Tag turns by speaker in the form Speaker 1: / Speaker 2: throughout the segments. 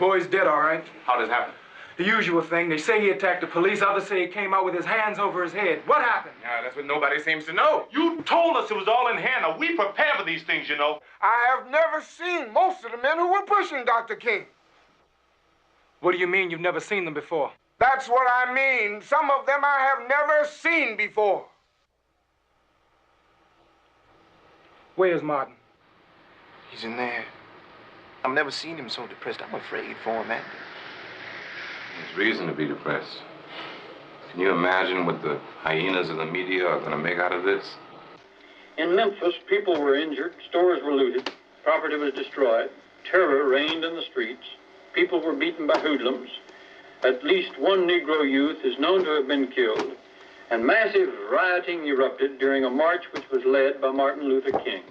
Speaker 1: Boy's dead, all right.
Speaker 2: How did it happen?
Speaker 1: The usual thing. They say he attacked the police. Others say he came out with his hands over his head. What happened?
Speaker 2: Yeah, that's what nobody seems to know. You told us it was all in hand. Now, we prepare for these things, you know.
Speaker 3: I have never seen most of the men who were pushing Dr. King.
Speaker 1: What do you mean you've never seen them before?
Speaker 3: That's what I mean. Some of them I have never seen before.
Speaker 1: Where's Martin?
Speaker 4: He's in there. I've never seen him so depressed. I'm afraid for him, man.
Speaker 2: There's reason to be depressed.
Speaker 5: Can you imagine what the hyenas of the media are going to make out of this?
Speaker 6: In Memphis, people were injured, stores were looted, property was destroyed, terror reigned in the streets, people were beaten by hoodlums. At least one Negro youth is known to have been killed, and massive rioting erupted during a march which was led by Martin Luther King.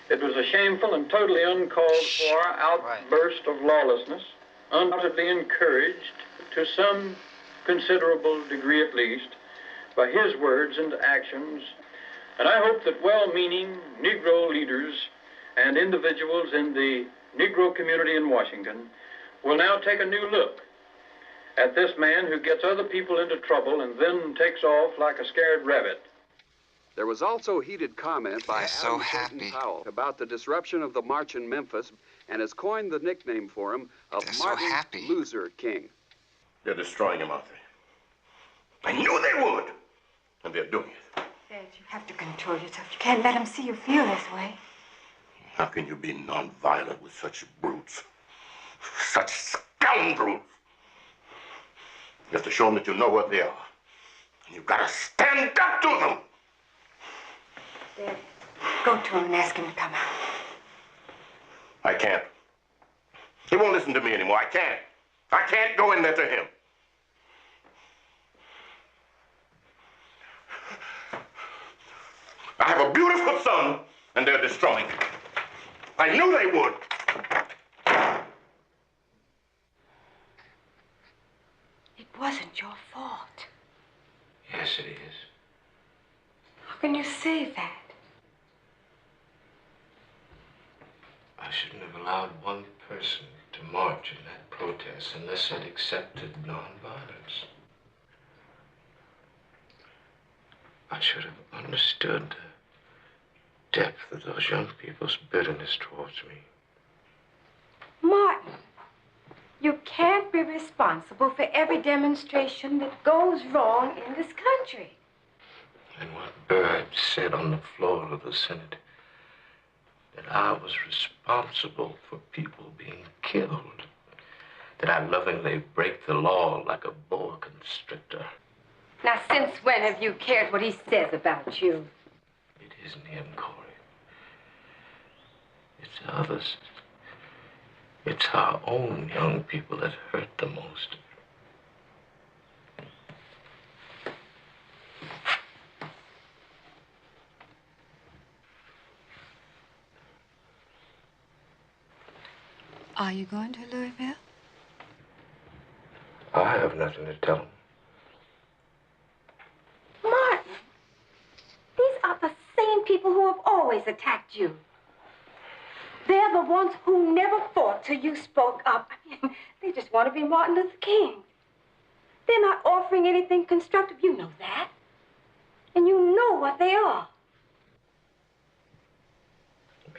Speaker 6: It was a shameful and totally uncalled for outburst of lawlessness, undoubtedly encouraged to some considerable degree at least by his words and actions. And I hope that well-meaning Negro leaders and individuals in the Negro community in Washington will now take a new look at this man who gets other people into trouble and then takes off like a scared rabbit.
Speaker 7: There was also heated comment by
Speaker 8: so
Speaker 7: Adam
Speaker 8: happy.
Speaker 7: Powell about the disruption of the march in Memphis and has coined the nickname for him of
Speaker 8: They're so
Speaker 7: Martin
Speaker 8: happy.
Speaker 7: Loser King.
Speaker 2: They're destroying him, aren't they? I knew they would. And they're doing it.
Speaker 9: Dad, you have to control yourself. You can't let him see you feel this way.
Speaker 2: How can you be nonviolent with such brutes? Such scoundrels? You have to show them that you know what they are. And you've got to stand up to them.
Speaker 9: Dad, go to him and ask him to come out.
Speaker 2: I can't. He won't listen to me anymore. I can't. I can't go in there to him. I have a beautiful son, and they're destroying it. I knew they would.
Speaker 9: It wasn't your fault.
Speaker 8: Yes, it is.
Speaker 9: How can you say that?
Speaker 8: I shouldn't have allowed one person to march in that protest unless it accepted nonviolence. I should have understood the depth of those young people's bitterness towards me.
Speaker 9: Martin, you can't be responsible for every demonstration that goes wrong in this country.
Speaker 8: And what Bird said on the floor of the Senate, that I was responsible for people being killed, that I lovingly break the law like a boa constrictor.
Speaker 9: Now, since when have you cared what he says about you?
Speaker 8: It isn't him, Corey. It's others. It's our own young people that hurt the most.
Speaker 9: Are you going to Louisville?
Speaker 8: I have nothing to tell them.
Speaker 9: Martin, these are the same people who have always attacked you. They're the ones who never fought till you spoke up. I mean, they just want to be Martin Luther King. They're not offering anything constructive. You know that. And you know what they are.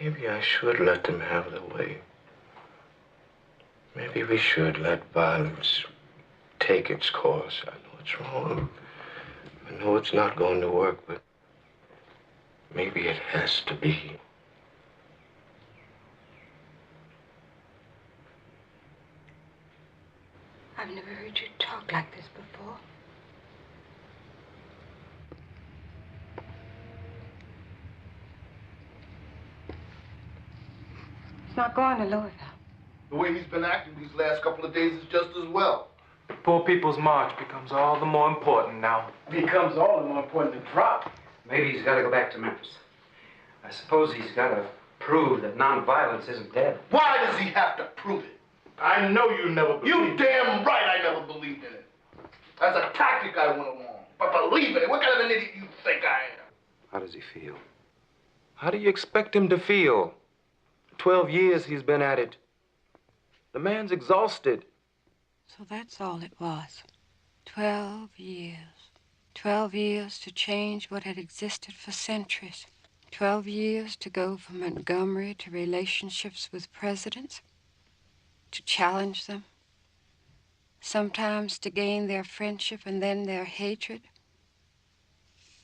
Speaker 8: Maybe I should let them have their way. Maybe we should let violence take its course. I know it's wrong. I know it's not going to work, but maybe it has to be.
Speaker 9: I've never heard you talk like this before. He's not going to Louisville.
Speaker 4: The way he's been acting these last couple of days is just as well.
Speaker 1: The Poor People's March becomes all the more important now.
Speaker 10: Becomes all the more important to drop. Maybe he's got to go back to Memphis. I suppose he's got to prove that nonviolence isn't dead.
Speaker 4: Why does he have to prove it?
Speaker 2: I know you never believed
Speaker 4: You damn right I never believed in it. As a tactic, I went along. But believe in it, what kind of an idiot you think I am?
Speaker 10: How does he feel? How do you expect him to feel? 12 years he's been at it. The man's exhausted.
Speaker 9: So that's all it was. 12 years. 12 years to change what had existed for centuries. 12 years to go from Montgomery to relationships with presidents. To challenge them. Sometimes to gain their friendship and then their hatred.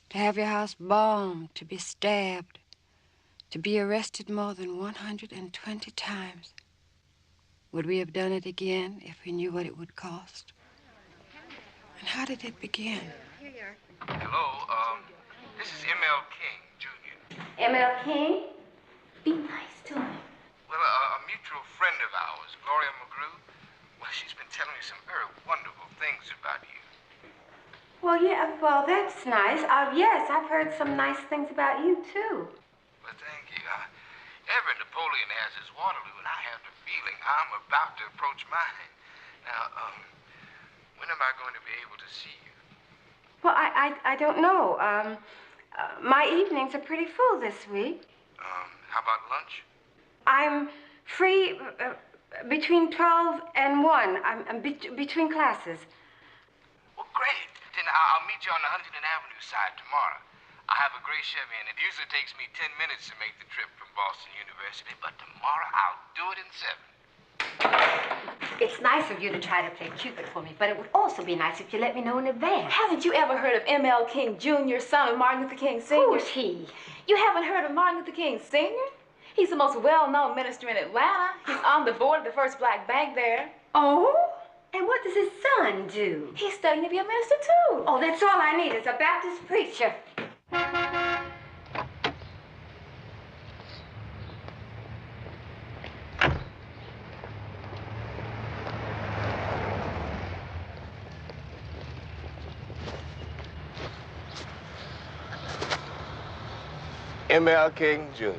Speaker 9: To have your house bombed, to be stabbed. To be arrested more than 120 times. Would we have done it again if we knew what it would cost?
Speaker 11: And how did it begin?
Speaker 8: Hello, this is M.L. King, Jr.
Speaker 9: M.L. King? Be nice to him.
Speaker 8: Well, a mutual friend of ours, Gloria McGrew, well, she's been telling me some very wonderful things about you.
Speaker 9: Well, yeah, well, that's nice. Yes, I've heard some nice things about you, too.
Speaker 8: Well, thank you. Every Napoleon has his Waterloo, and I have the feeling I'm about to approach mine. Now, when am I going to be able to see you?
Speaker 9: Well, I don't know. My evenings are pretty full this week.
Speaker 8: How about lunch?
Speaker 9: I'm free between 12 and 1. I'm between classes.
Speaker 8: Well, great. Then I'll meet you on the Huntington Avenue side tomorrow. I have a gray Chevy, and it usually takes me 10 minutes to make the trip from Boston University, but tomorrow I'll do it in 7.
Speaker 9: It's nice of you to try to play Cupid for me, but it would also be nice if you let me know in advance.
Speaker 12: Haven't you ever heard of M.L. King Jr., son of Martin Luther King Sr.?
Speaker 9: Who's he?
Speaker 12: You haven't heard of Martin Luther King Sr.? He's the most well-known minister in Atlanta. He's on the board of the first black bank there.
Speaker 9: Oh? And what does his son do?
Speaker 12: He's studying to be a minister, too.
Speaker 9: Oh, that's all I need is a Baptist preacher.
Speaker 8: M.L. King Jr.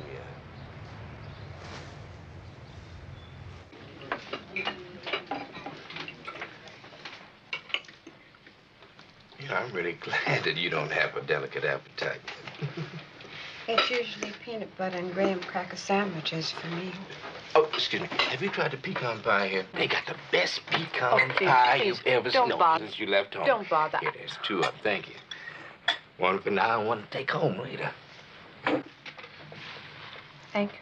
Speaker 8: Yeah, I'm really glad that you don't have a delicate appetite.
Speaker 11: It's usually peanut butter and graham cracker sandwiches for me.
Speaker 8: Oh, excuse me. Have you tried the pecan pie here? They got the best pecan
Speaker 11: please,
Speaker 8: pie
Speaker 11: please,
Speaker 8: you've ever
Speaker 11: don't
Speaker 8: seen.
Speaker 11: bother.
Speaker 8: Since you left home.
Speaker 11: Don't bother.
Speaker 8: Here, there's 2 of them. Thank you. One for now and one to take home later.
Speaker 11: Thank you.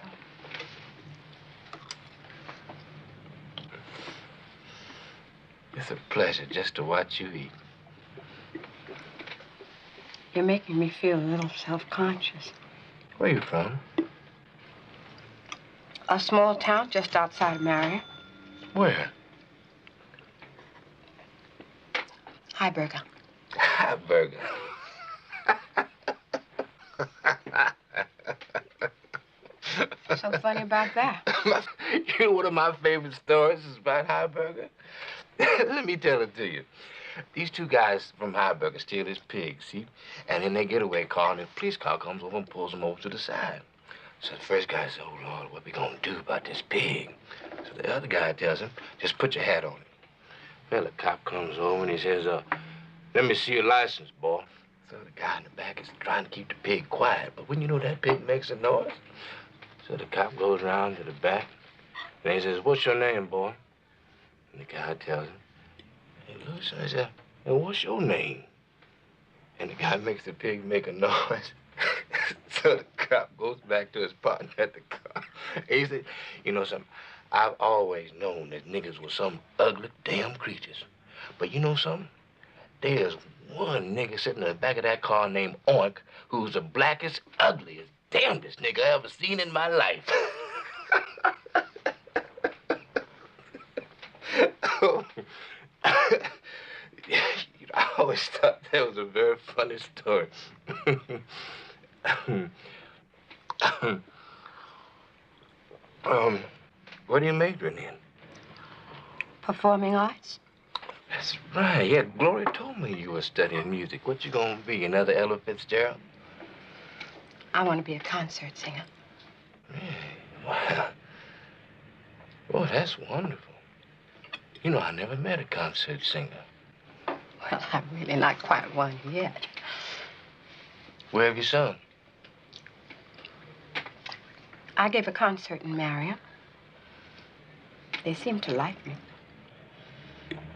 Speaker 8: It's a pleasure just to watch you eat.
Speaker 11: You're making me feel a little self-conscious.
Speaker 8: Where are you from?
Speaker 11: A small town just outside of Marion.
Speaker 8: Where?
Speaker 11: Heiberger.
Speaker 8: Heiberger.
Speaker 11: What's so funny about that?
Speaker 8: You know, one of my favorite stories is about Heiberger. Let me tell it to you. These 2 guys from Heiberger steal his pig, see? And in their getaway car, and the police car comes over and pulls them over to the side. So the first guy says, oh, Lord, what we gonna do about this pig? So the other guy tells him, just put your hat on it. Well, the cop comes over and he says, let me see your license, boy. So the guy in the back is trying to keep the pig quiet, but wouldn't you know that pig makes a noise? So the cop goes around to the back, and he says, what's your name, boy? And the guy tells him, he looks and he says, and what's your name? And the guy makes the pig make a noise. So the cop goes back to his partner at the car. He said, you know something? I've always known that niggas were some ugly damn creatures. But you know something? There's one nigga sitting in the back of that car named Oink who's the blackest, ugliest, damnedest nigga I ever seen in my life. I always thought that was a very funny story. What are you majoring in?
Speaker 11: Performing arts?
Speaker 8: That's right. Yeah, Gloria told me you were studying music. What you gonna be, another Ella Fitzgerald?
Speaker 11: I want to be a concert singer.
Speaker 8: Wow. Well, that's wonderful. You know, I never met a concert singer.
Speaker 11: Well, I'm really not quite one yet.
Speaker 8: Where have you sung?
Speaker 11: I gave a concert in Marion. They seem to like me.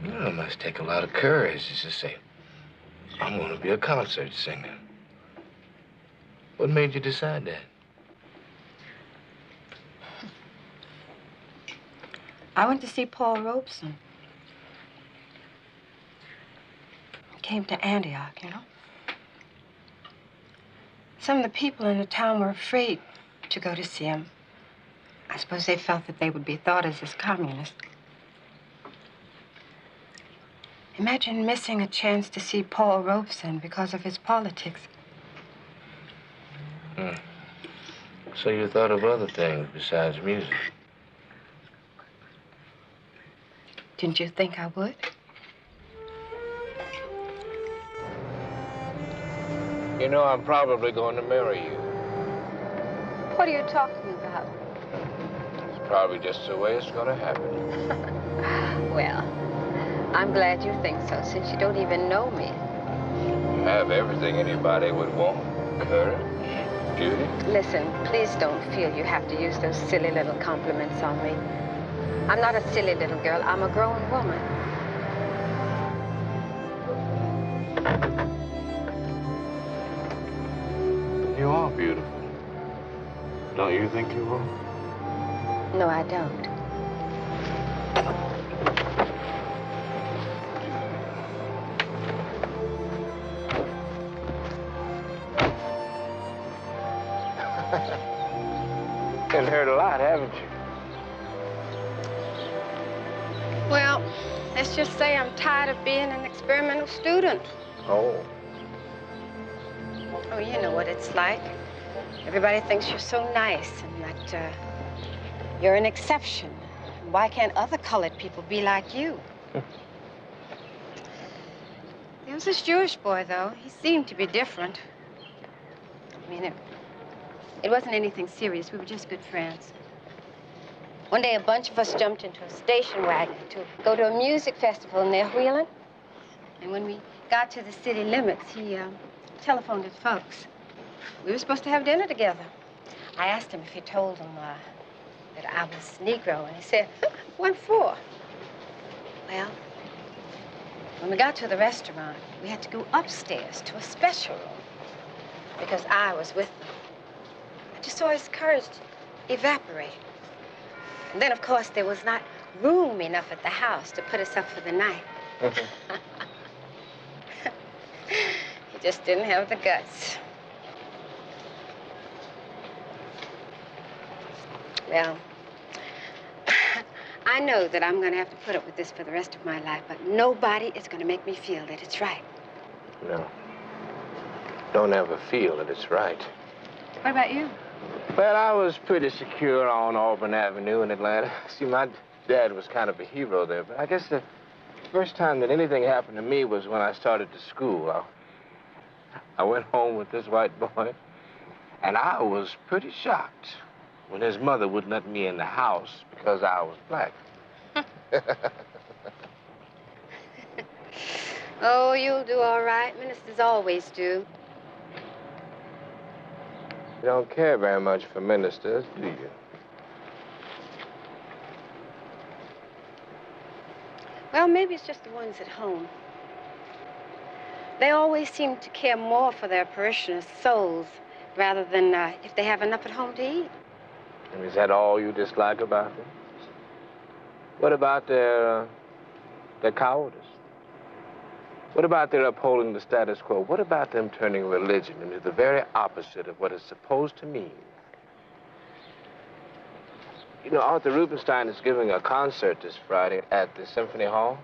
Speaker 8: You know, it must take a lot of courage just to say, I'm going to be a concert singer. What made you decide that?
Speaker 11: I went to see Paul Robeson. He came to Antioch, you know. Some of the people in the town were afraid to go to see him. I suppose they felt that they would be thought as communists. Imagine missing a chance to see Paul Robeson because of his politics.
Speaker 8: So you thought of other things besides music?
Speaker 11: Didn't you think I would?
Speaker 8: You know, I'm probably going to marry you.
Speaker 11: What are you talking about?
Speaker 8: It's probably just the way it's going to happen.
Speaker 11: Well, I'm glad you think so, since you don't even know me.
Speaker 8: You have everything anybody would want. Courage, beauty.
Speaker 11: Listen, please don't feel you have to use those silly little compliments on me. I'm not a silly little girl. I'm a grown woman.
Speaker 8: You are beautiful. Don't you think you are?
Speaker 11: No, I don't.
Speaker 8: You've heard a lot, haven't you?
Speaker 11: Well, let's just say I'm tired of being an experimental student.
Speaker 8: Oh.
Speaker 11: Oh, you know what it's like. Everybody thinks you're so nice and that you're an exception. Why can't other colored people be like you? There was this Jewish boy, though. He seemed to be different. I mean, it wasn't anything serious. We were just good friends. One day, a bunch of us jumped into a station wagon to go to a music festival near Wheeling. And when we got to the city limits, he telephoned his folks. We were supposed to have dinner together. I asked him if he told them that I was Negro, and he said, "What for?" Well, when we got to the restaurant, we had to go upstairs to a special room because I was with them. I just saw his courage evaporate. And then, of course, there was not room enough at the house to put us up for the night. He just didn't have the guts. Well, I know that I'm going to have to put up with this for the rest of my life, but nobody is going to make me feel that it's right.
Speaker 8: No. Don't ever feel that it's right.
Speaker 11: What about you?
Speaker 8: Well, I was pretty secure on Auburn Avenue in Atlanta. See, my dad was kind of a hero there, but I guess the first time that anything happened to me was when I started to school. I went home with this white boy, and I was pretty shocked when his mother wouldn't let me in the house because I was black.
Speaker 11: Oh, you'll do all right. Ministers always do.
Speaker 8: You don't care very much for ministers, do you?
Speaker 11: Well, maybe it's just the ones at home. They always seem to care more for their parishioners' souls rather than if they have enough at home to eat.
Speaker 8: And is that all you dislike about them? What about their cowardice? What about their upholding the status quo? What about them turning religion into the very opposite of what it's supposed to mean? You know, Arthur Rubinstein is giving a concert this Friday at the Symphony Hall.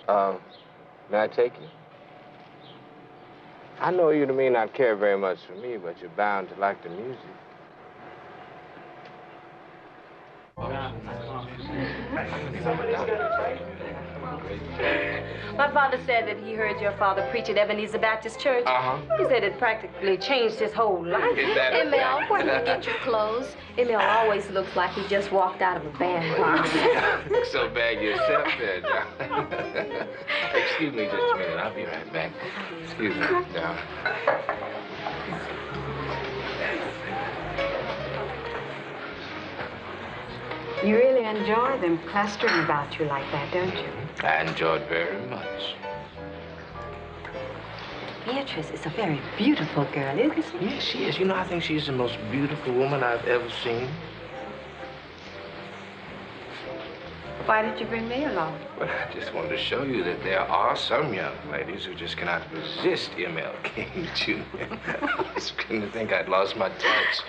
Speaker 8: May I take you? I know you may not care very much for me, but you're bound to like the music.
Speaker 13: My father said that he heard your father preach at Ebenezer Baptist Church. He said it practically changed his whole life.
Speaker 12: Emil, where do you get your clothes?
Speaker 13: Emil always looks like he just walked out of a bandbox.
Speaker 8: Look so bad yourself there, John. Excuse me just a minute. I'll be right back. Excuse me, John.
Speaker 11: You really enjoy them clustering about you like that, don't you?
Speaker 8: I enjoyed very much.
Speaker 11: Beatrice is a very beautiful girl, isn't she?
Speaker 8: Yes, she is. You know, I think she's the most beautiful woman I've ever seen.
Speaker 11: Why did you bring me along?
Speaker 8: But I just wanted to show you that there are some young ladies who just cannot resist M.L. King, Jr. I just couldn't think I'd lost my touch.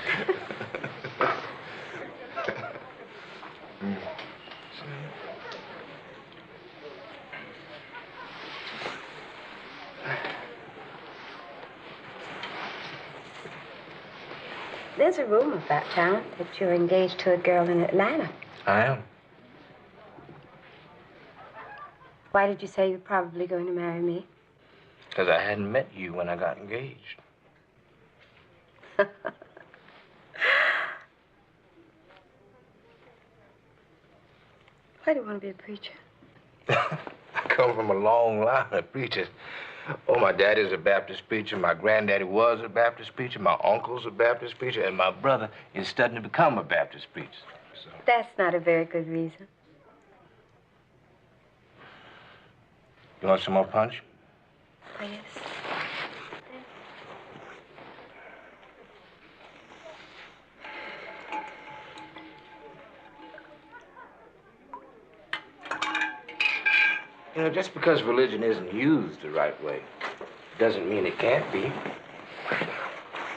Speaker 9: There's a rumor about town that you're engaged to a girl in Atlanta.
Speaker 8: I am.
Speaker 9: Why did you say you're probably going to marry me?
Speaker 8: Because I hadn't met you when I got engaged.
Speaker 9: Why do you want to be a preacher?
Speaker 8: I come from a long line of preachers. Oh, my daddy's a Baptist preacher, my granddaddy was a Baptist preacher, my uncle's a Baptist preacher, and my brother is studying to become a Baptist preacher. So.
Speaker 9: That's not a very good reason.
Speaker 8: You want some more punch?
Speaker 9: Oh, yes.
Speaker 8: You know, just because religion isn't used the right way doesn't mean it can't be.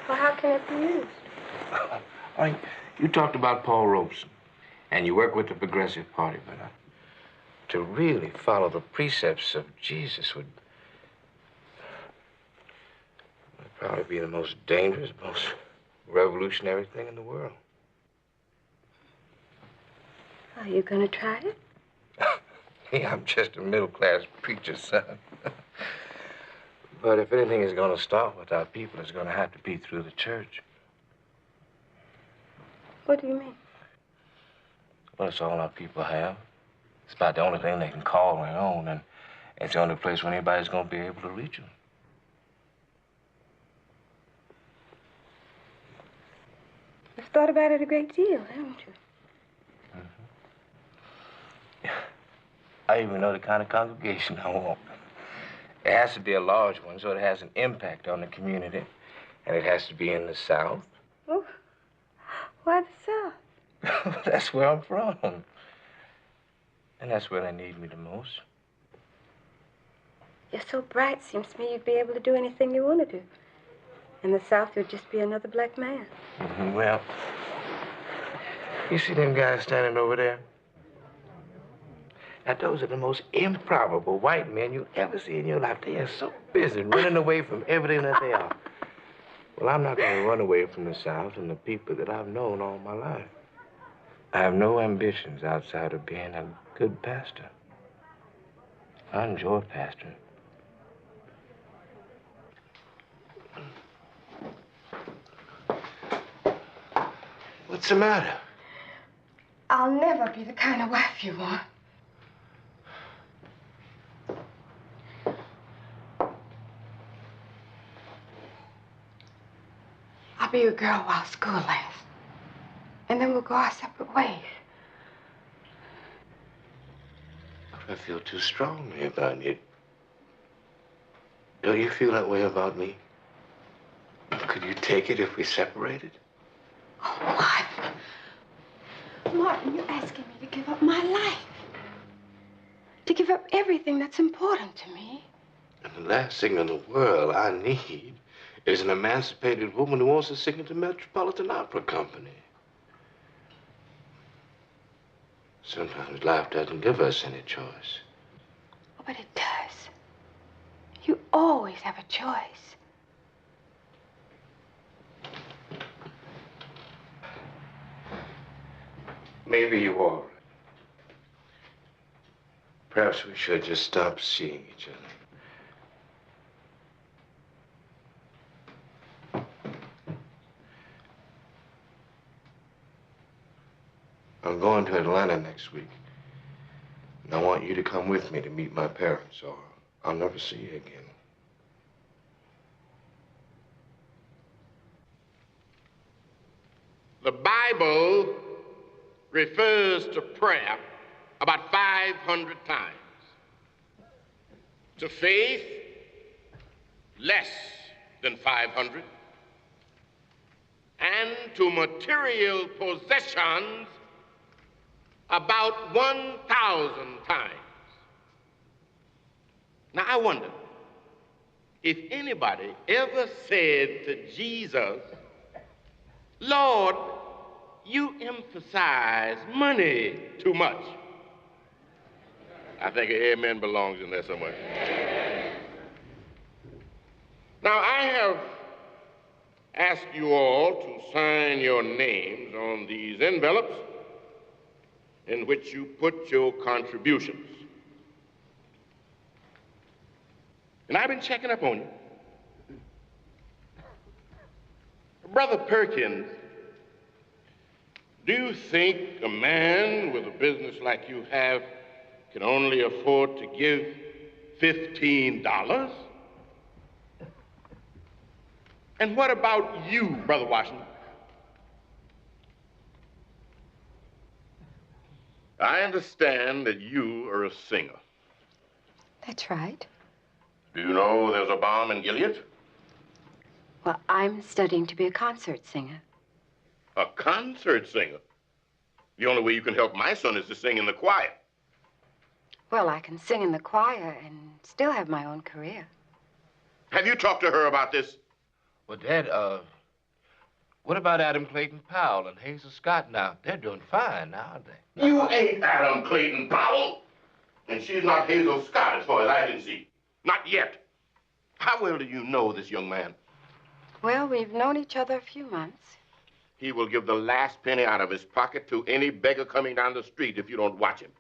Speaker 9: Well, how can it be used?
Speaker 8: I mean, you talked about Paul Robeson, and you work with the Progressive Party, but to really follow the precepts of Jesus would probably be the most dangerous, most revolutionary thing in the world.
Speaker 9: Are you going to try it?
Speaker 8: Hey, I'm just a middle-class preacher's son. But if anything is going to start with our people, it's going to have to be through the church.
Speaker 9: What do you mean?
Speaker 8: Well, it's all our people have. It's about the only thing they can call their own, and it's the only place where anybody's going to be able to reach them.
Speaker 9: You've thought about it a great deal, haven't you?
Speaker 8: I even know the kind of congregation I want. It has to be a large one so it has an impact on the community. And it has to be in the South.
Speaker 9: Oh, why the South?
Speaker 8: That's where I'm from. And that's where they need me the most.
Speaker 9: You're so bright, seems to me you'd be able to do anything you want to do. In the South, you'd just be another black man.
Speaker 8: Well, you see them guys standing over there? Now, those are the most improbable white men you ever see in your life. They are so busy running away from everything that they are. Well, I'm not going to run away from the South and the people that I've known all my life. I have no ambitions outside of being a good pastor. I enjoy pastoring. What's the matter?
Speaker 9: I'll never be the kind of wife you want. I'll be your girl while school lasts. And then we'll go our separate ways.
Speaker 8: I feel too strongly about you. Don't you feel that way about me? Could you take it if we separated?
Speaker 9: Oh, Martin. Martin, you're asking me to give up my life. To give up everything that's important to me.
Speaker 8: And the last thing in the world I need is an emancipated woman who wants to sing at the Metropolitan Opera Company. Sometimes life doesn't give us any choice.
Speaker 9: Oh, but it does. You always have a choice.
Speaker 8: Maybe you are. Perhaps we should just stop seeing each other. I'm going to Atlanta next week. And I want you to come with me to meet my parents, or I'll never see you again.
Speaker 2: The Bible refers to prayer about 500 times. To faith, less than 500. And to material possessions, about 1,000 times. Now, I wonder if anybody ever said to Jesus, Lord, you emphasize money too much. I think an amen belongs in there somewhere. Now, I have ask you all to sign your names on these envelopes in which you put your contributions. And I've been checking up on you. Brother Perkins, do you think a man with a business like you have can only afford to give $15? And what about you, Brother Washington? I understand that you are a singer.
Speaker 11: That's right.
Speaker 2: Do you know there's a bomb in Gilead?
Speaker 11: Well, I'm studying to be a concert singer.
Speaker 2: A concert singer? The only way you can help my son is to sing in the choir.
Speaker 11: Well, I can sing in the choir and still have my own career.
Speaker 2: Have you talked to her about this?
Speaker 8: Well, Dad, what about Adam Clayton Powell and Hazel Scott now? They're doing fine now, aren't they?
Speaker 2: You ain't Adam Clayton Powell. And she's not Hazel Scott, as far as I can see. Not yet. How well do you know this young man?
Speaker 11: Well, we've known each other a few months.
Speaker 2: He will give the last penny out of his pocket to any beggar coming down the street if you don't watch him.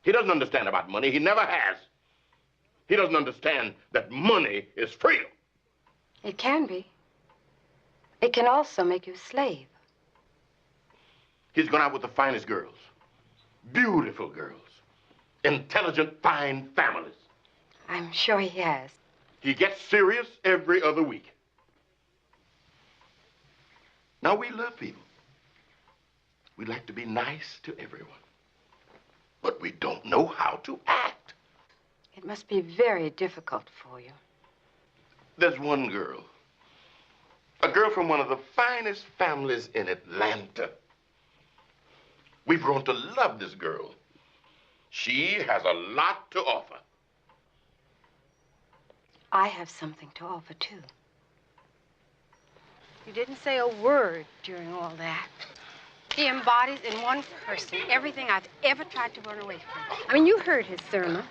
Speaker 2: He doesn't understand about money. He never has. He doesn't understand that money is freedom.
Speaker 11: It can be. It can also make you a slave.
Speaker 2: He's gone out with the finest girls. Beautiful girls. Intelligent, fine families.
Speaker 11: I'm sure he has.
Speaker 2: He gets serious every other week. Now, we love people. We like to be nice to everyone. But we don't know how to act.
Speaker 11: It must be very difficult for you.
Speaker 2: There's one girl. A girl from one of the finest families in Atlanta. We've grown to love this girl. She has a lot to offer.
Speaker 11: I have something to offer, too. You didn't say a word during all that. He embodies in one person everything I've ever tried to run away from. I mean, you heard his sermon.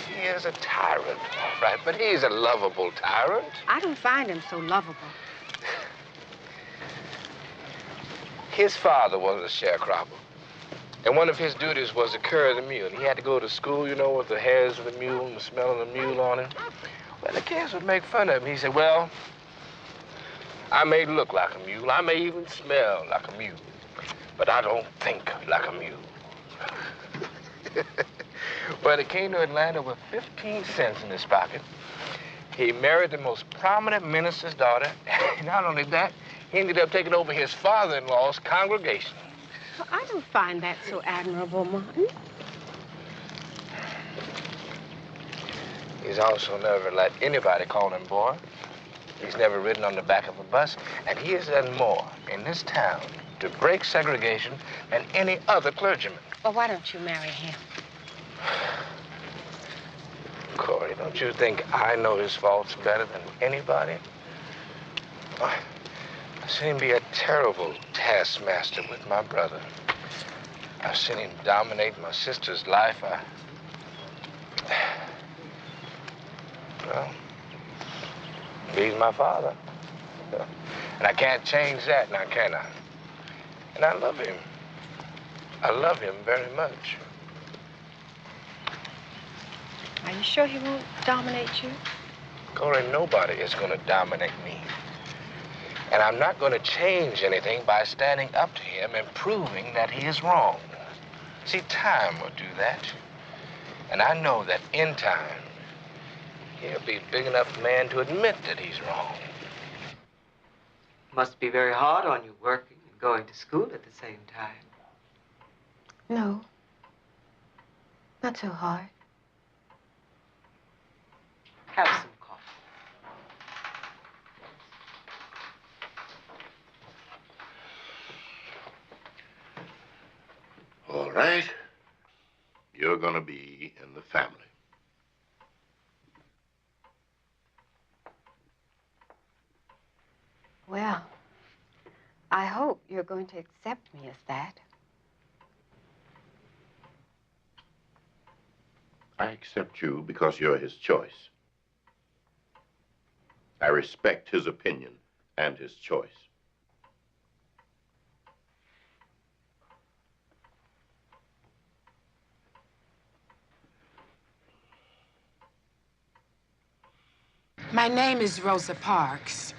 Speaker 8: He is a tyrant, all right, but he's a lovable tyrant.
Speaker 11: I don't find him so lovable.
Speaker 8: His father was a sharecropper, and one of his duties was to carry the mule. He had to go to school, you know, with the hairs of the mule and the smell of the mule on him. Well, the kids would make fun of him. He said, well, I may look like a mule, I may even smell like a mule, but I don't think like a mule. But he came to Atlanta with 15 cents in his pocket. He married the most prominent minister's daughter. Not only that, he ended up taking over his father-in-law's congregation.
Speaker 11: Well, I don't find that so admirable, Martin.
Speaker 8: He's also never let anybody call him boy. He's never ridden on the back of a bus, and he has done more in this town to break segregation than any other clergyman.
Speaker 11: Well, why don't you marry him?
Speaker 8: Corey, don't you think I know his faults better than anybody? I've seen him be a terrible taskmaster with my brother. I've seen him dominate my sister's life. Well, he's my father. And I can't change that now, can I? And I love him. I love him very much.
Speaker 11: Are you sure he won't dominate you?
Speaker 8: Corey, nobody is going to dominate me. And I'm not going to change anything by standing up to him and proving that he is wrong. See, time will do that. And I know that in time, he'll be a big enough man to admit that he's wrong.
Speaker 14: Must be very hard on you working and going to school at the same time.
Speaker 11: No. Not so hard.
Speaker 14: Have some coffee.
Speaker 2: All right. You're gonna be in the family.
Speaker 11: Well, I hope you're going to accept me as that.
Speaker 2: I accept you because you're his choice. I respect his opinion and his choice.
Speaker 15: My name is Rosa Parks.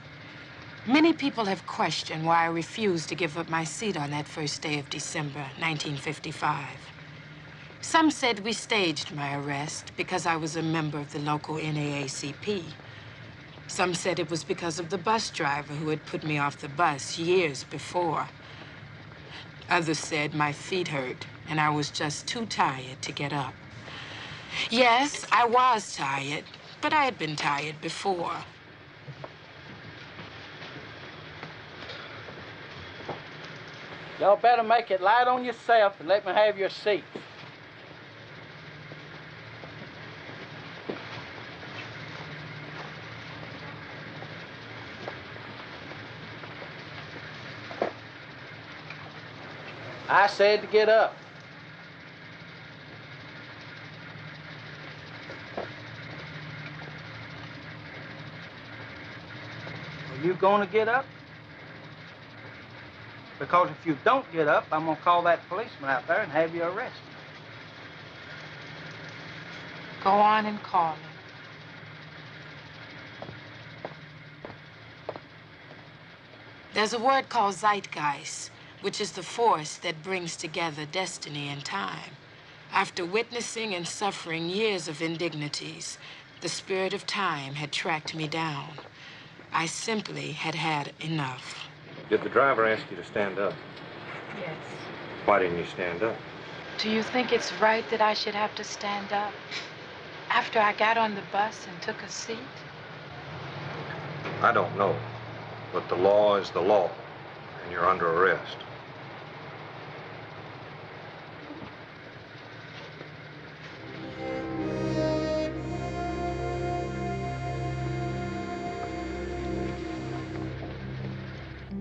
Speaker 15: Many people have questioned why I refused to give up my seat on that first day of December, 1955. Some said we staged my arrest because I was a member of the local NAACP. Some said it was because of the bus driver who had put me off the bus years before. Others said my feet hurt and I was just too tired to get up. Yes, I was tired, but I had been tired before.
Speaker 16: Y'all better make it light on yourself and let me have your seat. I said to get up. Are you gonna get up? Because if you don't get up, I'm gonna call that policeman out there and have you arrested.
Speaker 15: Go on and call him. There's a word called zeitgeist, which is the force that brings together destiny and time. After witnessing and suffering years of indignities, the spirit of time had tracked me down. I simply had had enough.
Speaker 10: Did the driver ask you to stand up?
Speaker 15: Yes.
Speaker 10: Why didn't you stand up?
Speaker 15: Do you think it's right that I should have to stand up after I got on the bus and took a seat?
Speaker 10: I don't know. But the law is the law, and you're under arrest.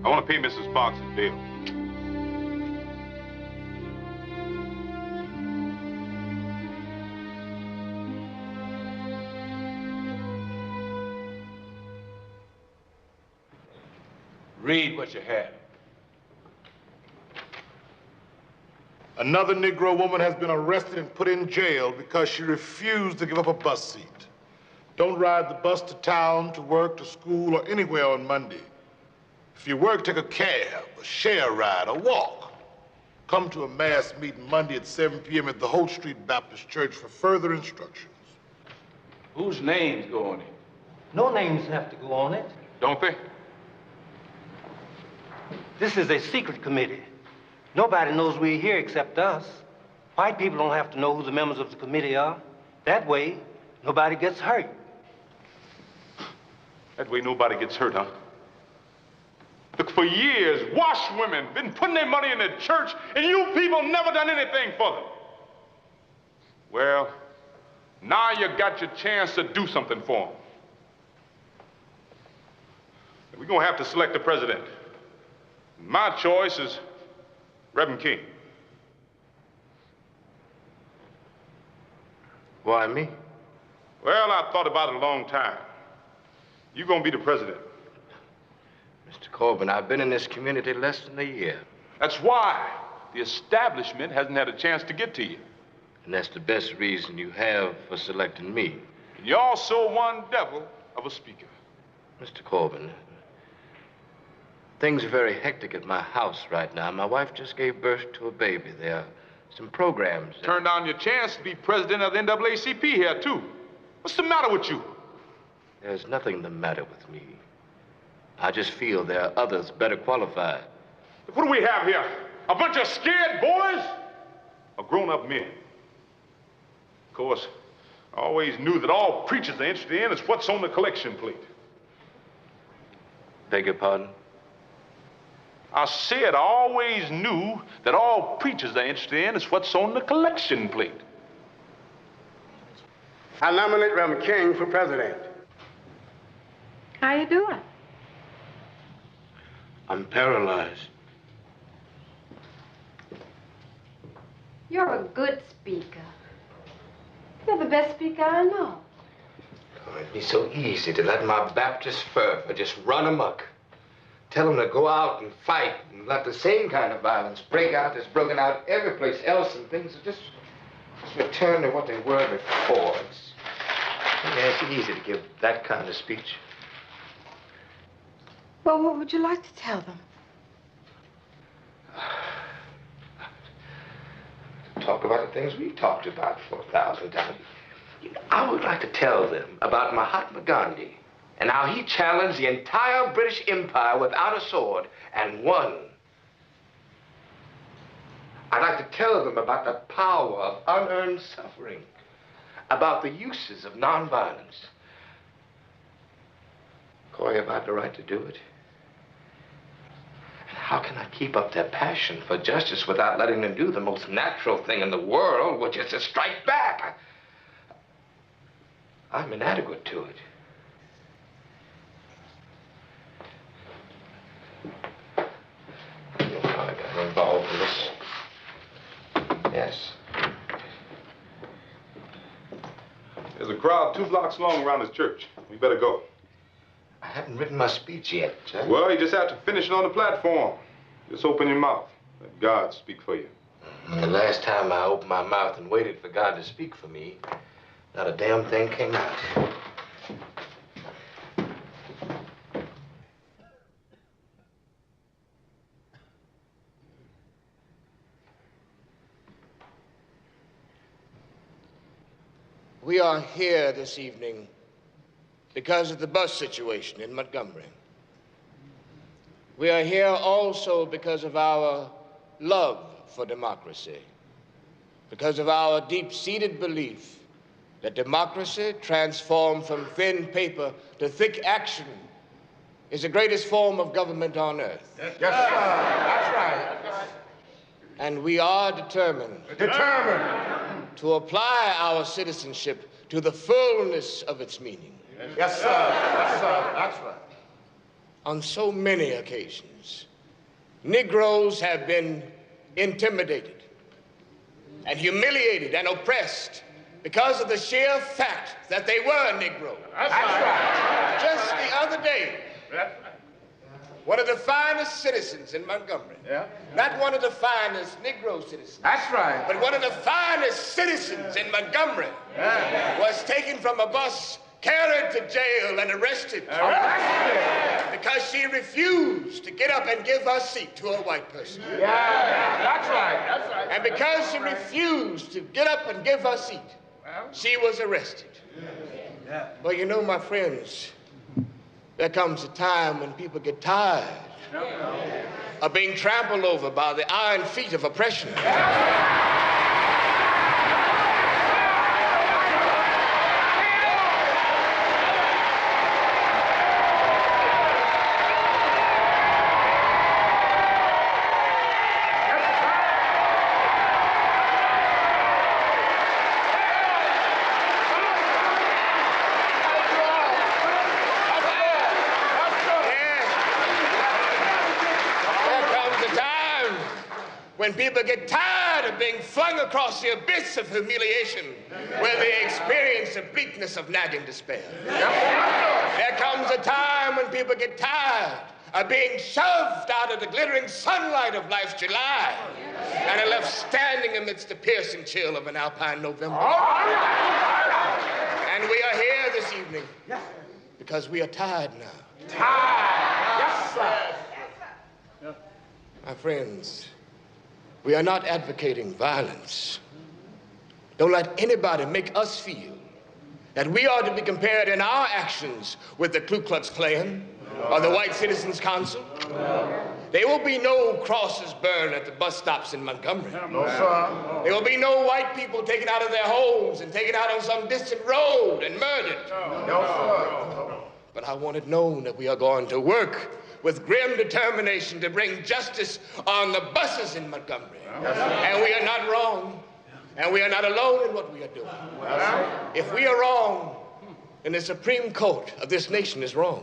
Speaker 17: I want to pay Mrs. Parks' bill. Read what you have.
Speaker 18: Another Negro woman has been arrested and put in jail because she refused to give up a bus seat. Don't ride the bus to town, to work, to school, or anywhere on Monday. If you work, take a cab, a share ride, or walk. Come to a mass meeting Monday at 7 p.m. at the Holt Street Baptist Church for further instructions.
Speaker 17: Whose names go on it?
Speaker 16: No names have to go on it.
Speaker 17: Don't they?
Speaker 16: This is a secret committee. Nobody knows we're here except us. White people don't have to know who the members of the committee are. That way, nobody gets hurt.
Speaker 17: That way nobody gets hurt, huh? Look, for years, washwomen been putting their money in the church, and you people never done anything for them. Well, now you got your chance to do something for them. We're gonna have to select a president. My choice is Reverend King.
Speaker 8: Why me?
Speaker 17: Well, I thought about it a long time. You're gonna be the president.
Speaker 8: Mr. Corbin, I've been in this community less than a year.
Speaker 17: That's why the establishment hasn't had a chance to get to you.
Speaker 8: And that's the best reason you have for selecting me.
Speaker 17: And you're also one devil of a speaker.
Speaker 8: Mr. Corbin, things are very hectic at my house right now. My wife just gave birth to a baby. There are some programs.
Speaker 17: Turn down your chance to be president of the NAACP here, too. What's the matter with you?
Speaker 8: There's nothing the matter with me. I just feel there are others better qualified.
Speaker 17: What do we have here? A bunch of scared boys? Or grown-up men? Of course, I always knew that all preachers are interested in is what's on the collection plate.
Speaker 8: Beg your pardon?
Speaker 17: I said I always knew that all preachers are interested in is what's on the collection plate.
Speaker 3: I nominate Reverend King for president.
Speaker 15: How you doing?
Speaker 8: I'm paralyzed.
Speaker 11: You're a good speaker. You're the best speaker I know.
Speaker 8: Oh, it'd be so easy to let my Baptist fervor just run amok. Tell them to go out and fight and let the same kind of violence break out that's broken out every place else, and things are just return to what they were before. Yeah, it's easy to give that kind of speech.
Speaker 9: Well, what would you like to tell them?
Speaker 8: Talk about the things we talked about for 1,000 times. I would like to tell them about Mahatma Gandhi and how he challenged the entire British Empire without a sword and won. I'd like to tell them about the power of unearned suffering, about the uses of nonviolence. Corey, have I the right to do it? How can I keep up their passion for justice without letting them do the most natural thing in the world, which is to strike back? I'm inadequate to it. I don't know how I got involved in this. Yes.
Speaker 17: There's a crowd 2 blocks long around this church. We better go.
Speaker 8: I haven't written my speech yet, Jack.
Speaker 17: Well, you just have to finish it on the platform. Just open your mouth. Let God speak for you.
Speaker 8: And the last time I opened my mouth and waited for God to speak for me, not a damn thing came out.
Speaker 3: We are here this evening because of the bus situation in Montgomery. We are here also because of our love for democracy, because of our deep-seated belief that democracy, transformed from thin paper to thick action, is the greatest form of government on earth.
Speaker 18: Yes, sir. That's right.
Speaker 3: And we are determined to apply our citizenship to the fullness of its meaning.
Speaker 18: Yes, sir. Yes, sir. That's right.
Speaker 3: On so many occasions, Negroes have been intimidated and humiliated and oppressed because of the sheer fact that they were Negro.
Speaker 18: That's right.
Speaker 3: Just the other day, one of the finest citizens in Montgomery, not one of the finest Negro citizens,
Speaker 18: That's right.
Speaker 3: but one of the finest citizens in Montgomery was taken from a bus, carried to jail, and arrested. Because she refused to get up and give her seat to a white person.
Speaker 18: That's right. That's right.
Speaker 3: And because she refused to get up and give her seat, she was arrested. Well, you know, my friends, there comes a time when people get tired of being trampled over by the iron feet of oppression. When people get tired of being flung across the abyss of humiliation, where they experience the bleakness of nagging despair. There comes a time when people get tired of being shoved out of the glittering sunlight of life's July and are left standing amidst the piercing chill of an alpine November. And we are here this evening because we are tired now.
Speaker 18: Tired. Yes, sir.
Speaker 3: My friends, we are not advocating violence. Don't let anybody make us feel that we are to be compared in our actions with the Ku Klux Klan or the White Citizens Council. There will be no crosses burned at the bus stops in Montgomery.
Speaker 18: No, sir.
Speaker 3: There will be no white people taken out of their homes and taken out on some distant road and murdered.
Speaker 18: No, sir.
Speaker 3: But I want it known that we are going to work with grim determination to bring justice on the buses in Montgomery. And we are not wrong. And we are not alone in what we are doing. If we are wrong, then the Supreme Court of this nation is wrong.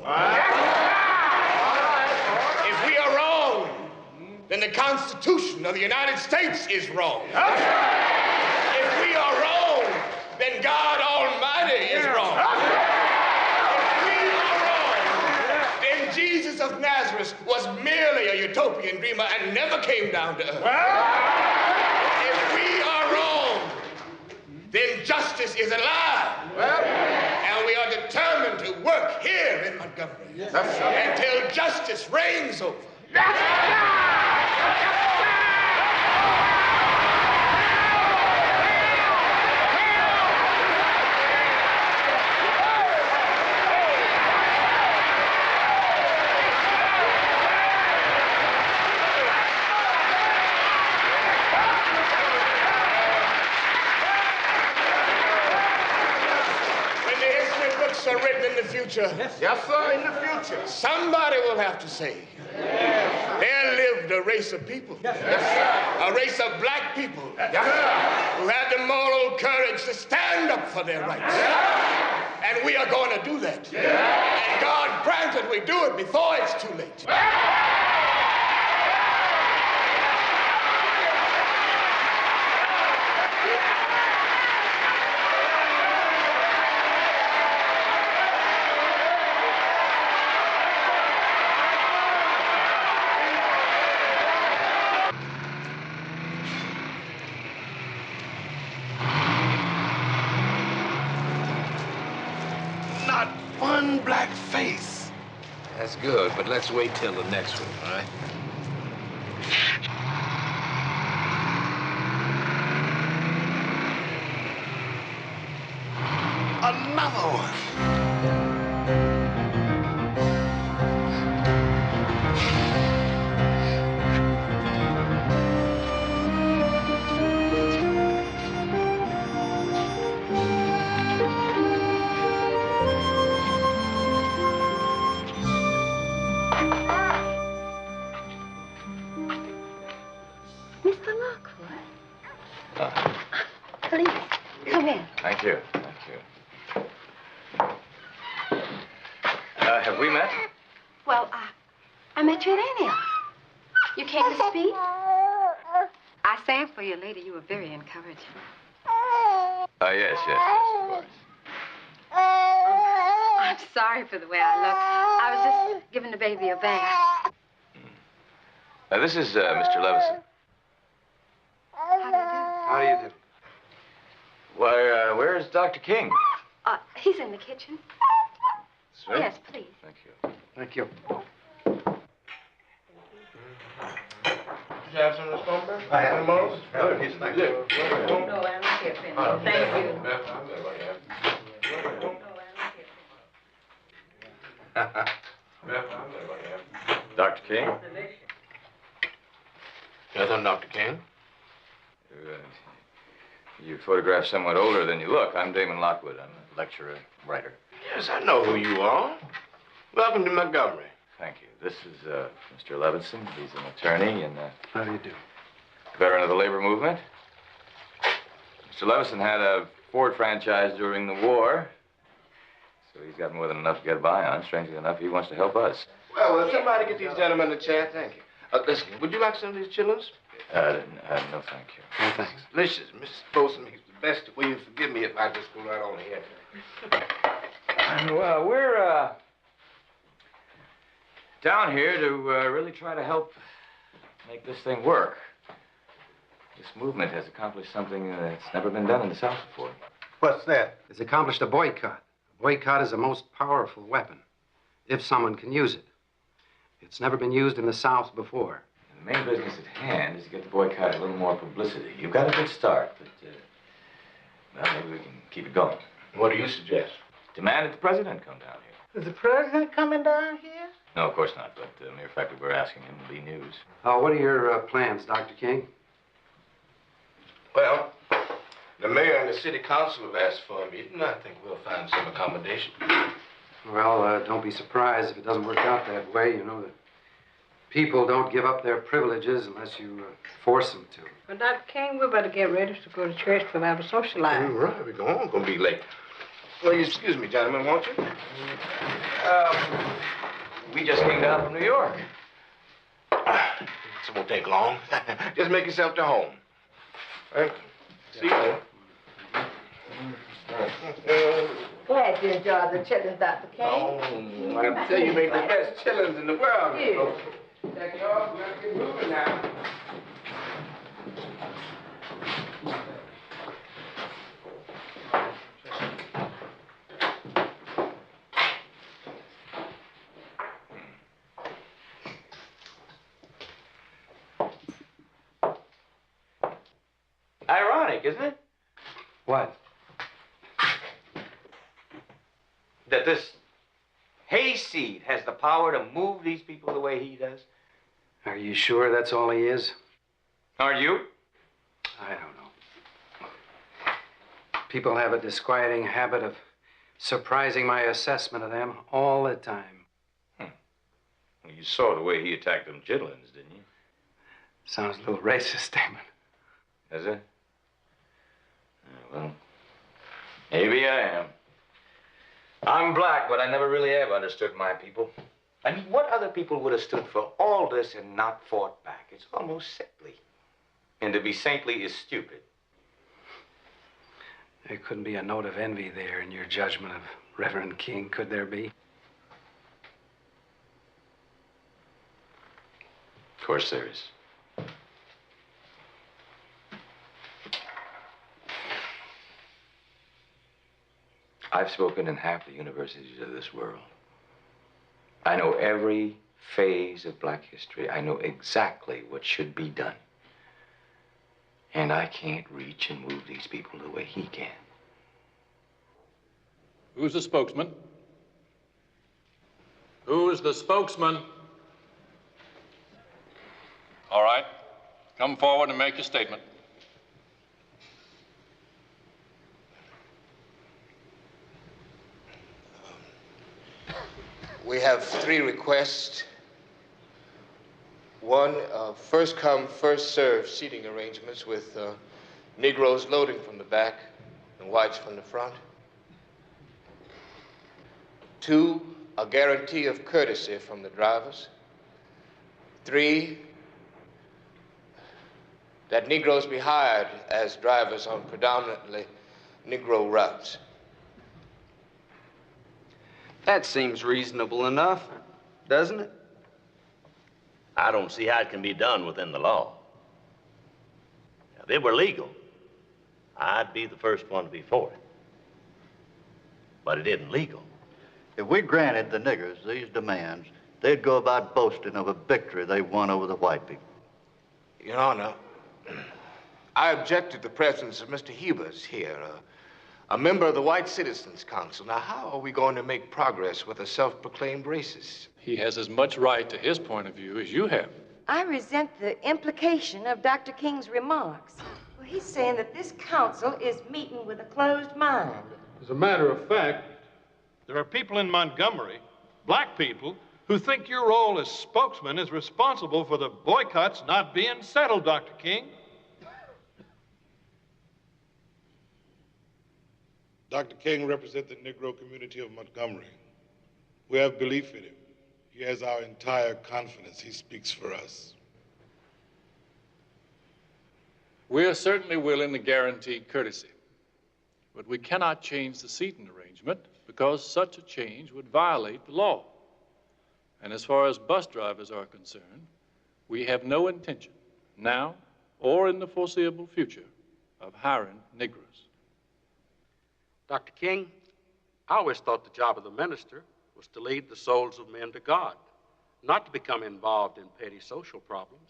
Speaker 3: If we are wrong, then the Constitution of the United States is wrong. If we are wrong, then God Almighty is wrong. Jesus of Nazareth was merely a utopian dreamer and never came down to earth. If we are wrong, then justice is alive. until justice reigns over. Are written in the future.
Speaker 2: Yes, sir, in the future.
Speaker 3: Somebody will have to say, there lived a race of people.
Speaker 2: Yes, sir.
Speaker 3: A race of black people.
Speaker 2: Yes, sir.
Speaker 3: Who had the moral courage to stand up for their rights. And we are going to do that. And God granted we do it before it's too late.
Speaker 2: One black face.
Speaker 8: That's good, but let's wait till the next one, all right?
Speaker 2: Another one.
Speaker 11: Please, come in.
Speaker 5: Thank you. Thank you. Have we met?
Speaker 11: Well, I met you at Antioch. You came to speak? I sang for you later. You were very encouraging.
Speaker 5: Yes, of course.
Speaker 11: I'm sorry for the way I look. I was just giving the baby a bath.
Speaker 5: This is Mr. Levison.
Speaker 11: How do you do?
Speaker 5: Why, where's Dr. King?
Speaker 11: He's in the kitchen.
Speaker 5: Sweet.
Speaker 11: Yes, please.
Speaker 5: Thank you.
Speaker 10: Thank you.
Speaker 8: Did you have some of the stone I have some more. Oh, he's thank you.
Speaker 13: No, I'm not here, Penny. Thank you.
Speaker 5: Dr. King?
Speaker 8: Yes, I'm Dr. King.
Speaker 5: You photograph somewhat older than you look. I'm Damon Lockwood. I'm a lecturer, writer.
Speaker 8: Yes, I know who you are. Welcome to Montgomery.
Speaker 5: Thank you. This is Mr. Levison. He's an attorney and
Speaker 10: How do you do?
Speaker 5: veteran of the labor movement. Mr. Levison had a Ford franchise during the war, so he's got more than enough to get by on. Strangely enough, he wants to help us.
Speaker 8: Well, will somebody get these gentlemen a chair? Thank you. Listen, would you like some of these chitlins?
Speaker 5: No, thank you.
Speaker 8: Oh, thanks. Delicious. Mrs. Bolson makes the best. Will you forgive me if I just go right on here?
Speaker 5: Well, we're down here to really try to help make this thing work. This movement has accomplished something that's never been done in the South before.
Speaker 19: What's that? It's accomplished a boycott. A boycott is the most powerful weapon, if someone can use it. It's never been used in the South before.
Speaker 5: The main business at hand is to get the boycott a little more publicity. You've got a good start, but, well, maybe we can keep it going.
Speaker 8: What do you suggest?
Speaker 5: Demand that the president come down here.
Speaker 20: Is the president coming down here?
Speaker 5: No, of course not, but the mere fact that we're asking him will be news.
Speaker 19: What are your plans, Dr. King?
Speaker 8: Well, the mayor and the city council have asked for a meeting. I think we'll find some accommodation.
Speaker 19: Well, don't be surprised if it doesn't work out that way. You know, the people don't give up their privileges unless you force them to.
Speaker 13: Well, Dr. King, we better get ready to go to church for our social life.
Speaker 8: Right, we're going to be late. Well, you excuse me, gentlemen, won't you?
Speaker 5: We just came down from New York.
Speaker 8: This won't take long. Just make yourself to home. Thank you. See you then.
Speaker 13: Glad you enjoyed the chitlins, Dr. King.
Speaker 8: Oh, I tell you, you make the best chitlins in the world.
Speaker 13: Yeah.
Speaker 8: Take it off. We gotta get moving now. Ironic, isn't it?
Speaker 19: What?
Speaker 8: That this hayseed has the power to move these people the way he does.
Speaker 19: Are you sure that's all he is?
Speaker 8: Aren't you?
Speaker 19: I don't know. People have a disquieting habit of surprising my assessment of them all the time.
Speaker 5: Well, you saw the way he attacked them Chitlins, didn't you?
Speaker 19: Sounds a little racist statement.
Speaker 5: Is it? Well, maybe I am. I'm black, but I never really have understood my people.
Speaker 8: I mean, what other people would have stood for all this and not fought back? It's almost saintly.
Speaker 5: And to be saintly is stupid.
Speaker 19: There couldn't be a note of envy there in your judgment of Reverend King, could there be?
Speaker 5: Of course there is. I've spoken in half the universities of this world. I know every phase of black history. I know exactly what should be done. And I can't reach and move these people the way he can.
Speaker 6: Who's the spokesman? Who's the spokesman? All right. Come forward and make your statement.
Speaker 3: We have 3 requests. One, first come, first served seating arrangements with Negroes loading from the back and whites from the front. 2, a guarantee of courtesy from the drivers. 3, that Negroes be hired as drivers on predominantly Negro routes.
Speaker 21: That seems reasonable enough, doesn't it?
Speaker 22: I don't see how it can be done within the law. If it were legal, I'd be the first one to be for it. But it isn't legal.
Speaker 23: If we granted the niggers these demands, they'd go about boasting of a victory they won over the white people.
Speaker 3: Your Honor, I object to the presence of Mr. Hubers here, a member of the White Citizens Council. Now, how are we going to make progress with a self-proclaimed racist?
Speaker 6: He has as much right to his point of view as you have.
Speaker 9: I resent the implication of Dr. King's remarks. Well, he's saying that this council is meeting with a closed mind.
Speaker 6: As a matter of fact, there are people in Montgomery, black people, who think your role as spokesman is responsible for the boycotts not being settled, Dr. King.
Speaker 18: Dr. King represents the Negro community of Montgomery. We have belief in him. He has our entire confidence. He speaks for us.
Speaker 6: We are certainly willing to guarantee courtesy, but we cannot change the seating arrangement because such a change would violate the law. And as far as bus drivers are concerned, we have no intention, now or in the foreseeable future, of hiring Negroes.
Speaker 16: Dr. King, I always thought the job of the minister was to lead the souls of men to God, not to become involved in petty social problems.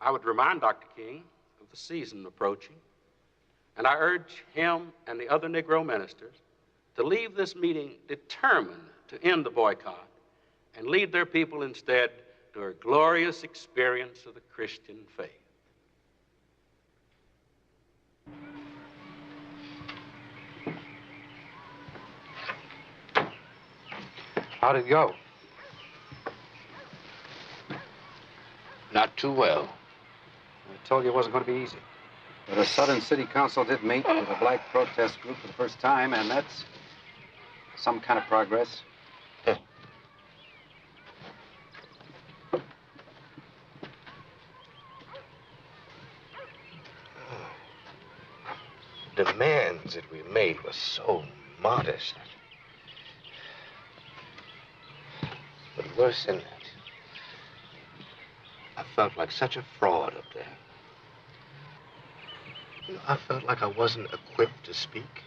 Speaker 16: I would remind Dr. King of the season approaching, and I urge him and the other Negro ministers to leave this meeting determined to end the boycott and lead their people instead to a glorious experience of the Christian faith.
Speaker 19: How'd it go?
Speaker 8: Not too well.
Speaker 19: I told you it wasn't going to be easy. But a Southern City Council did meet with a black protest group for the first time, and that's some kind of progress.
Speaker 8: Demands that we made were so modest. But worse than that, I felt like such a fraud up there. You know, I felt like I wasn't equipped to speak,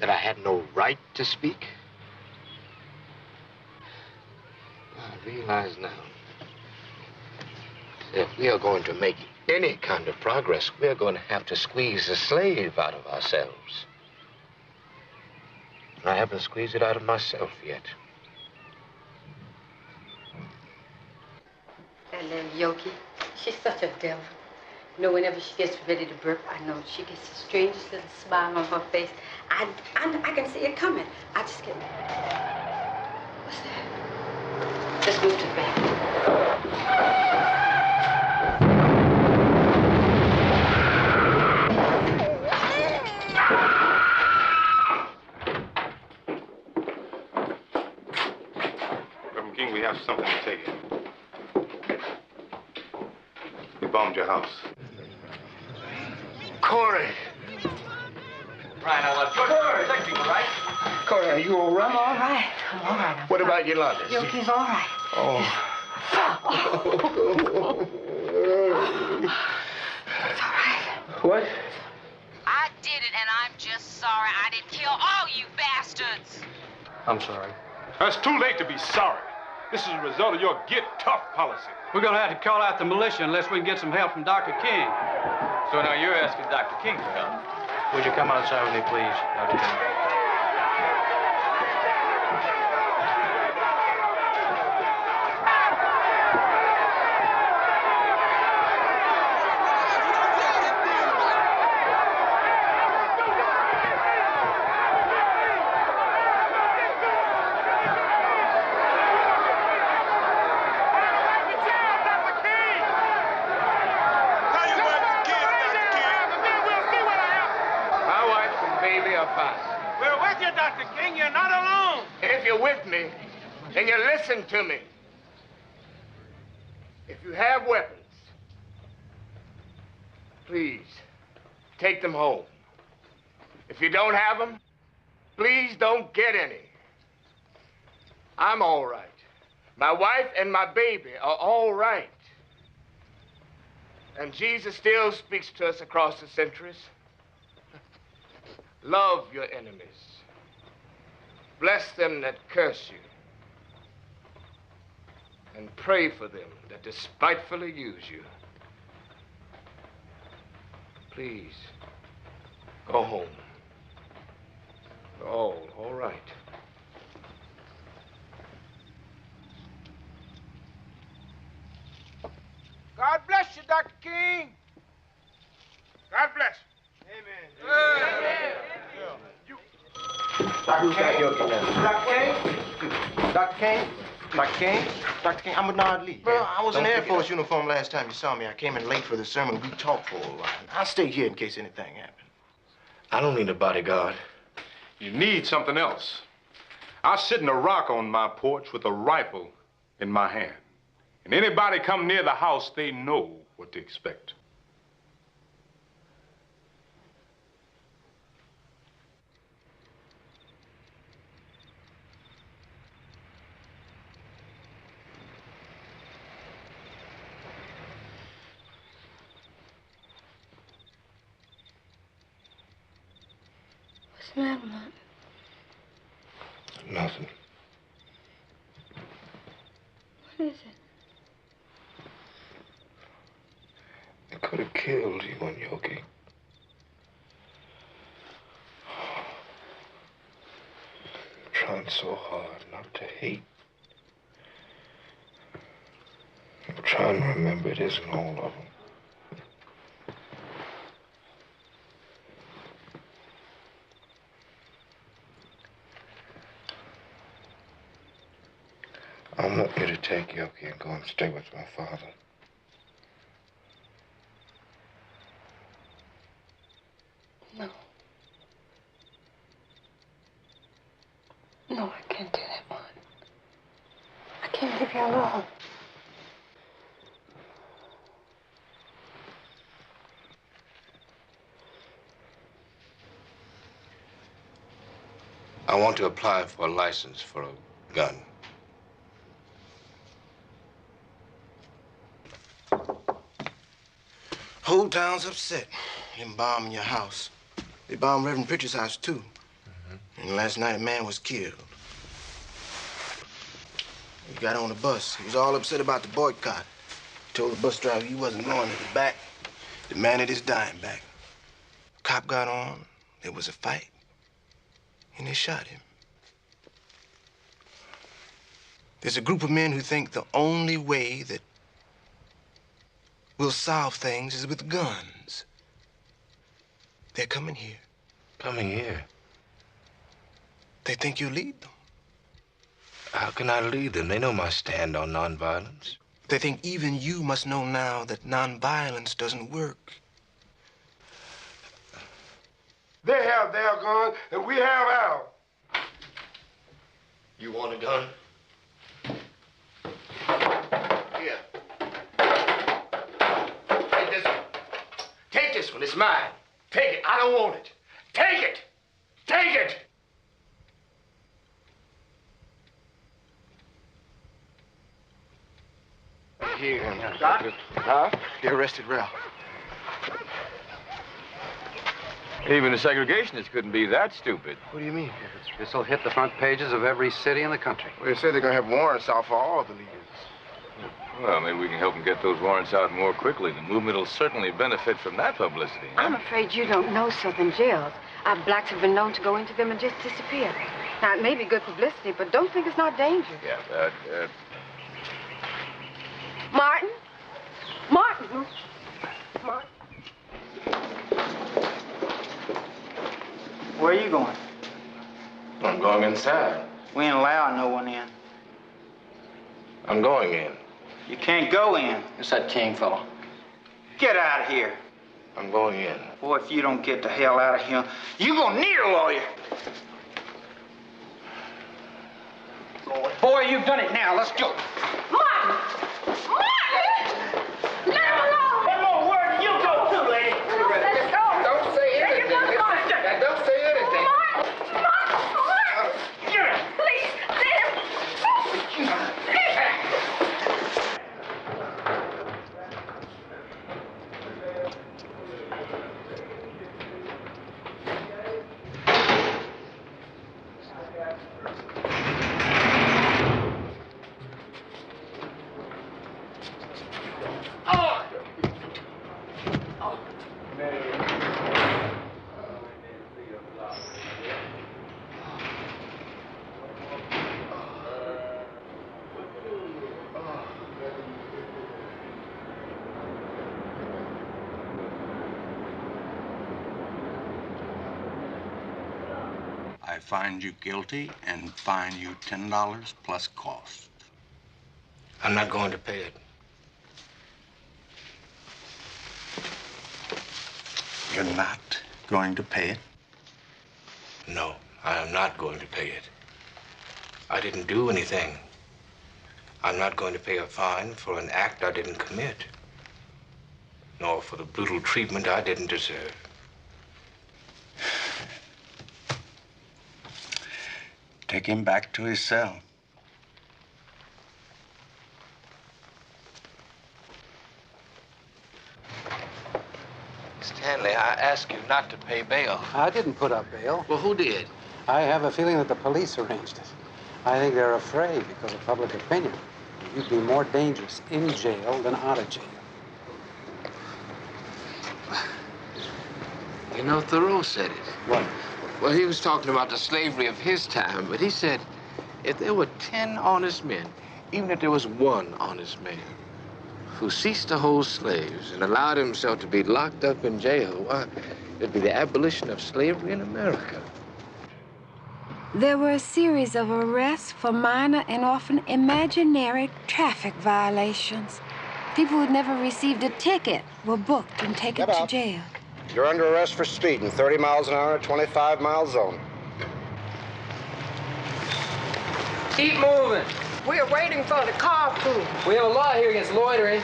Speaker 8: that I had no right to speak. I realize now If we are going to make any kind of progress, we're going to have to squeeze the slave out of ourselves. And I haven't squeezed it out of myself yet.
Speaker 11: And then Yoki, she's such a devil. You know, whenever she gets ready to burp, I know she gets the strangest little smile on her face. I can see it coming. I just get... What's that? Let's move to the back.
Speaker 17: Reverend King, we have something to tell you. We bombed your house.
Speaker 3: Corey!
Speaker 5: Right, now, Corey, is everything all right?
Speaker 3: Corey, are you all right?
Speaker 9: I'm all right. I'm all right.
Speaker 3: What about Yolanda?
Speaker 9: Yoki's all right.
Speaker 3: Oh.
Speaker 9: It's all right.
Speaker 3: What?
Speaker 1: I did it, and I'm just sorry I didn't kill all you bastards.
Speaker 16: I'm sorry.
Speaker 17: It's too late to be sorry. This is a result of your get tough policy.
Speaker 16: We're going to have to call out the militia unless we can get some help from Dr. King.
Speaker 5: So now you're asking Dr. King for help.
Speaker 16: Would you come outside with me, please, Dr. King?
Speaker 3: We're with you, Dr. King. You're not alone. If you're with me, then you listen to me. If you have weapons, please take them home. If you don't have them, please don't get any. I'm all right. My wife and my baby are all right. And Jesus still speaks to us across the centuries. Love your enemies. Bless them that curse you. And pray for them that despitefully use you. Please, go home. We're all right. God bless you, Dr. King. God bless you. Amen.
Speaker 4: Who's got Yoki now? Dr. King? Dr. King? Dr. King? Dr. King, I'm Bernard Lee.
Speaker 7: Well, I was in
Speaker 4: Don't
Speaker 7: Air
Speaker 4: forget
Speaker 7: Force uniform last time you saw me. I came in late for the sermon. We talked for a while. I'll stay here in case anything happens.
Speaker 17: I don't need a bodyguard. You need something else. I sit in a rock on my porch with a rifle in my hand. And anybody come near the house, they know what to expect.
Speaker 9: What's the matter, Mom?
Speaker 17: Nothing.
Speaker 9: What is it?
Speaker 17: It could have killed you and Yoki. I'm trying so hard not to hate. I'm trying to remember it isn't all of them. I want you to take Yoki and go and stay with my father.
Speaker 9: No. No, I can't do that, Mom. I can't leave you alone.
Speaker 8: I want to apply for a license for a gun.
Speaker 7: Whole town's upset. Them bombing your house. They bombed Reverend Pritchard's house, too. And last night, a man was killed. He got on the bus. He was all upset about the boycott. Told the bus driver he wasn't going to the back. Demanded his dime back. Cop got on. There was a fight. And they shot him. There's a group of men who think the only way that we'll solve things is with guns. They're coming here.
Speaker 8: Coming here?
Speaker 7: They think you'll lead them.
Speaker 8: How can I lead them? They know my stand on nonviolence.
Speaker 7: They think even you must know now that nonviolence doesn't work.
Speaker 3: They have their gun, and we have ours.
Speaker 22: You want a gun?
Speaker 3: Here. Take this one. Take this one. It's mine. Take it. I don't want it. Take it. Take it.
Speaker 7: Here. Huh? They arrested Ralph.
Speaker 5: Even the segregationists couldn't be that stupid.
Speaker 7: What do you mean?
Speaker 19: This'll hit the front pages of every city in the country.
Speaker 7: Well, they say they're going to have warrants out for all the leaders.
Speaker 5: Well, maybe we can help them get those warrants out more quickly. The movement will certainly benefit from that publicity.
Speaker 11: I'm afraid you don't know Southern jails. Our blacks have been known to go into them and just disappear. Now, it may be good publicity, but don't think it's not dangerous.
Speaker 5: Yeah,
Speaker 11: Martin? Martin? Martin?
Speaker 12: Where are you going?
Speaker 8: I'm going inside.
Speaker 12: We ain't allowing no one in.
Speaker 8: I'm going in.
Speaker 12: You can't go in.
Speaker 21: It's that King fellow.
Speaker 12: Get out of here.
Speaker 8: I'm going in.
Speaker 12: Boy, if you don't get the hell out of here, you gonna need a lawyer. Boy, you've done it now. Let's go.
Speaker 11: Martin! Martin! Let him alone!
Speaker 12: One more word and you go too, lady.
Speaker 3: Don't say anything. Don't say anything.
Speaker 11: Please, let him.
Speaker 23: I find you guilty and fine you $10 plus costs.
Speaker 8: I'm not going to pay it.
Speaker 23: You're not going to pay it?
Speaker 8: No, I am not going to pay it. I didn't do anything. I'm not going to pay a fine for an act I didn't commit, nor for the brutal treatment I didn't deserve.
Speaker 23: Take him back to his cell.
Speaker 8: Stanley, I ask you not to pay bail.
Speaker 19: I didn't put up bail.
Speaker 8: Well, who did?
Speaker 19: I have a feeling that the police arranged it. I think they're afraid because of public opinion. You'd be more dangerous in jail than out of jail.
Speaker 8: You know, Thoreau said it.
Speaker 19: What?
Speaker 8: Well, he was talking about the slavery of his time, but he said if there were 10 honest men, even if there was one honest man who ceased to hold slaves and allowed himself to be locked up in jail, why, it'd be the abolition of slavery in America.
Speaker 9: There were a series of arrests for minor and often imaginary traffic violations. People who'd never received a ticket were booked and taken to jail.
Speaker 7: You're under arrest for speeding, 30 miles an hour, 25-mile zone.
Speaker 12: Keep moving. We're waiting for the carpool.
Speaker 21: We have a law here against loitering.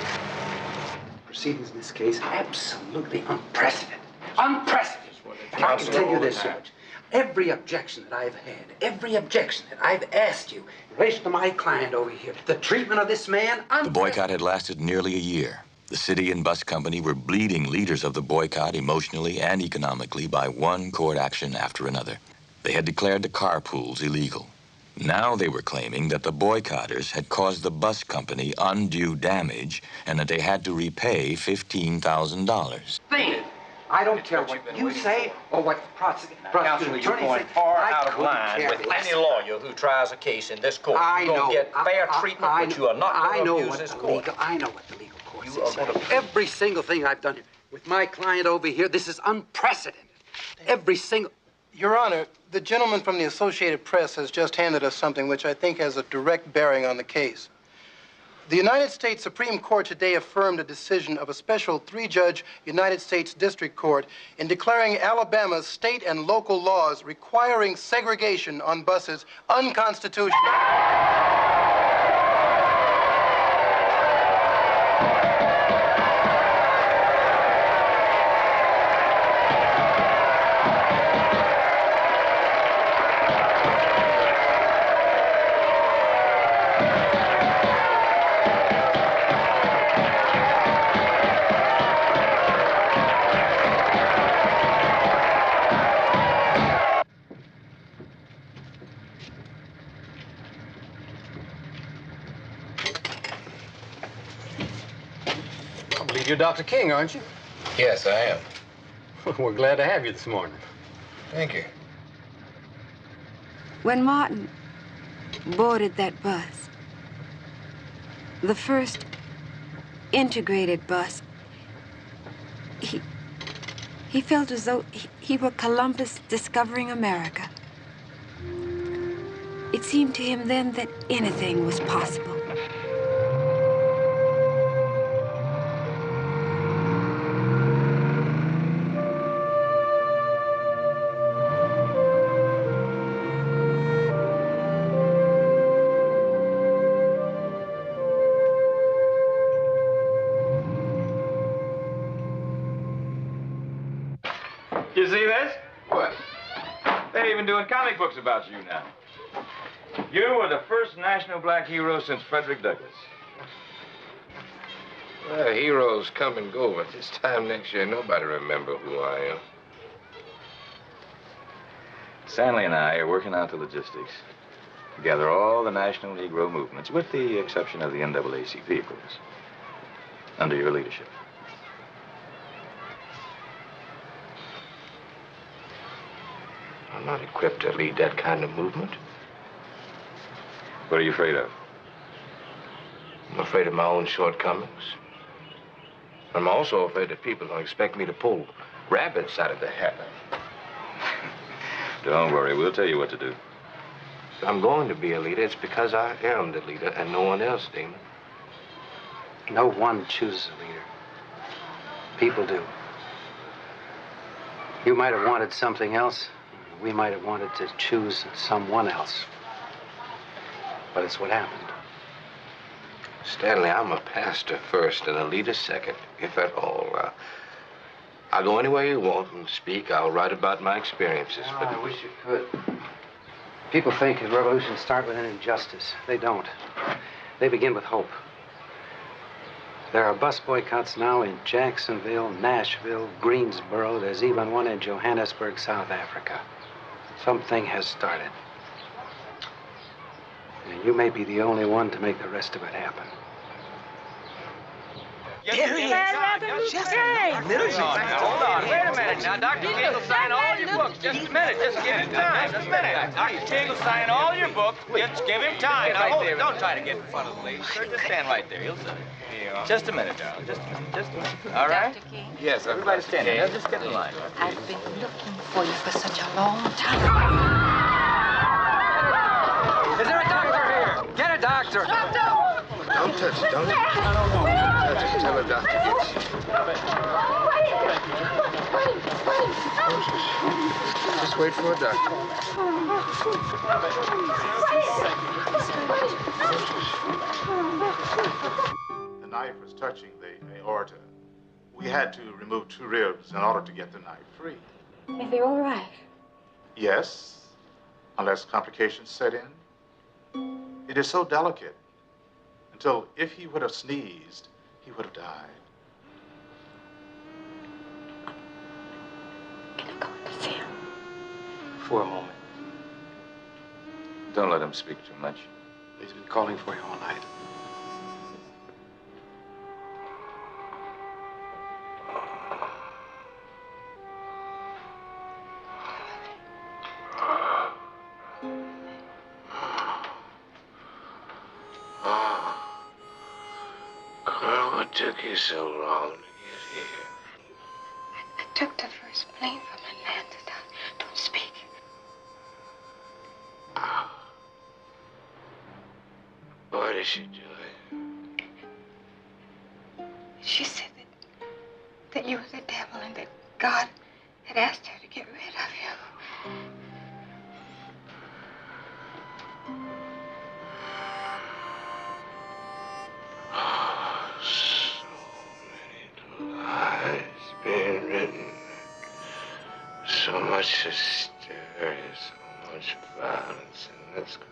Speaker 19: Proceedings in this case absolutely unprecedented. Unprecedented. And I can tell you this, Judge. Every objection that I've had, every objection that I've asked you in relation to my client over here, the treatment of this man,
Speaker 14: The boycott had lasted nearly a year. The city and bus company were bleeding leaders of the boycott emotionally and economically by one court action after another. They had declared the carpools illegal. Now they were claiming that the boycotters had caused the bus company undue damage and that they had to repay $15,000.
Speaker 19: Think. I don't care what you say or what the prosecutor
Speaker 2: You're going far out of line with any lawyer who tries a case in this court.
Speaker 19: I
Speaker 2: You're going to get fair treatment, but you are not going to abuse this court.
Speaker 19: I know what the legal course is. Every single thing I've done here with my client over here, this is unprecedented. Every single...
Speaker 7: Your Honor, the gentleman from the Associated Press has just handed us something which I think has a direct bearing on the case. The United States Supreme Court today affirmed a decision of a special three-judge United States District Court in declaring Alabama's state and local laws requiring segregation on buses unconstitutional.
Speaker 10: You're Dr. King, aren't you?
Speaker 2: Yes, I am.
Speaker 10: We're glad to have you this morning.
Speaker 2: Thank you.
Speaker 11: When Martin boarded that bus, the first integrated bus, he felt as though he were Columbus discovering America. It seemed to him then that anything was possible.
Speaker 5: You see this? What? They're even doing comic books about you now. You were the first national black hero since Frederick Douglass.
Speaker 8: Well, heroes come and go, but this time next year, nobody remember who I am.
Speaker 5: Stanley and I are working out the logistics to gather all the national Negro movements, with the exception of the NAACP, of course, under your leadership.
Speaker 8: I'm not equipped to lead that kind of movement.
Speaker 5: What are you afraid of?
Speaker 8: I'm afraid of my own shortcomings. I'm also afraid that people don't expect me to pull rabbits out of the hat.
Speaker 5: Don't worry, we'll tell you what to do.
Speaker 8: If I'm going to be a leader, it's because I am the leader and no one else, Damon.
Speaker 19: No one chooses a leader. People do. You might have wanted something else. We might have wanted to choose someone else. But it's what happened.
Speaker 8: Stanley, I'm a pastor first and a leader second, if at all. I'll go anywhere you want and speak. I'll write about my experiences.
Speaker 19: Oh, I wish you could. People think that revolutions start with an injustice. They don't. They begin with hope. There are bus boycotts now in Jacksonville, Nashville, Greensboro. There's even one in Johannesburg, South Africa. Something has started. And you may be the only one to make the rest of it happen.
Speaker 12: There he is.
Speaker 2: Just a minute. Hold on. Wait a minute now. Dr. King will sign all your books. Just a minute. Just give him time. Just a minute. Dr. King will sign all your books. Just give him time. Now, hold it. Don't try to get in front of the lady, sir. Just stand right there. He'll sign. Just a minute, darling. Just a minute. Just a minute. All right?
Speaker 11: Dr. King.
Speaker 2: Yes, everybody stand there. Just get in line.
Speaker 11: I've been looking for you for such a long time.
Speaker 19: Is there a doctor here? Get a doctor.
Speaker 8: Don't touch it, don't. Touch it until the doctor gets you. Just wait for a doctor.
Speaker 18: The knife was touching the aorta. We had to remove 2 ribs in order to get the knife free.
Speaker 9: Is he all right?
Speaker 18: Yes, unless complications set in. It is so delicate. Until if he would have sneezed, he would have died.
Speaker 9: Can I go in to see him?
Speaker 18: For a moment.
Speaker 5: Don't let him speak too much.
Speaker 10: He's been calling for you all night.
Speaker 8: Carl, what took you so long to get here?
Speaker 11: I took the first plane from Atlanta. Don't speak.
Speaker 8: Why did she do it?
Speaker 11: She said that you were the devil and that God had asked her to get rid of you.
Speaker 8: So many lies being written. So much hysteria, so much violence in this country.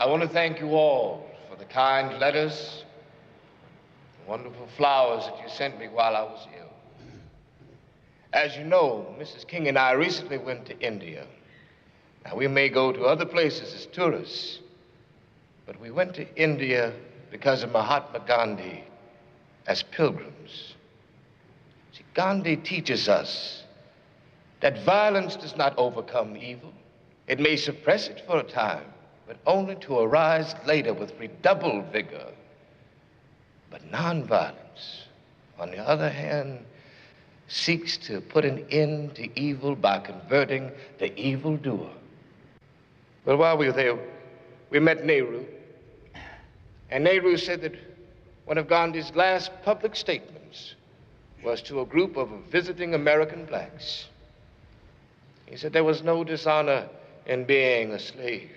Speaker 3: I want to thank you all for the kind letters, the wonderful flowers that you sent me while I was ill. As you know, Mrs. King and I recently went to India. Now, we may go to other places as tourists, but we went to India because of Mahatma Gandhi as pilgrims. See, Gandhi teaches us that violence does not overcome evil. It may suppress it for a time, but only to arise later with redoubled vigor. But nonviolence, on the other hand, seeks to put an end to evil by converting the evildoer. Well, while we were there, we met Nehru. And Nehru said that one of Gandhi's last public statements was to a group of visiting American blacks. He said there was no dishonor in being a slave,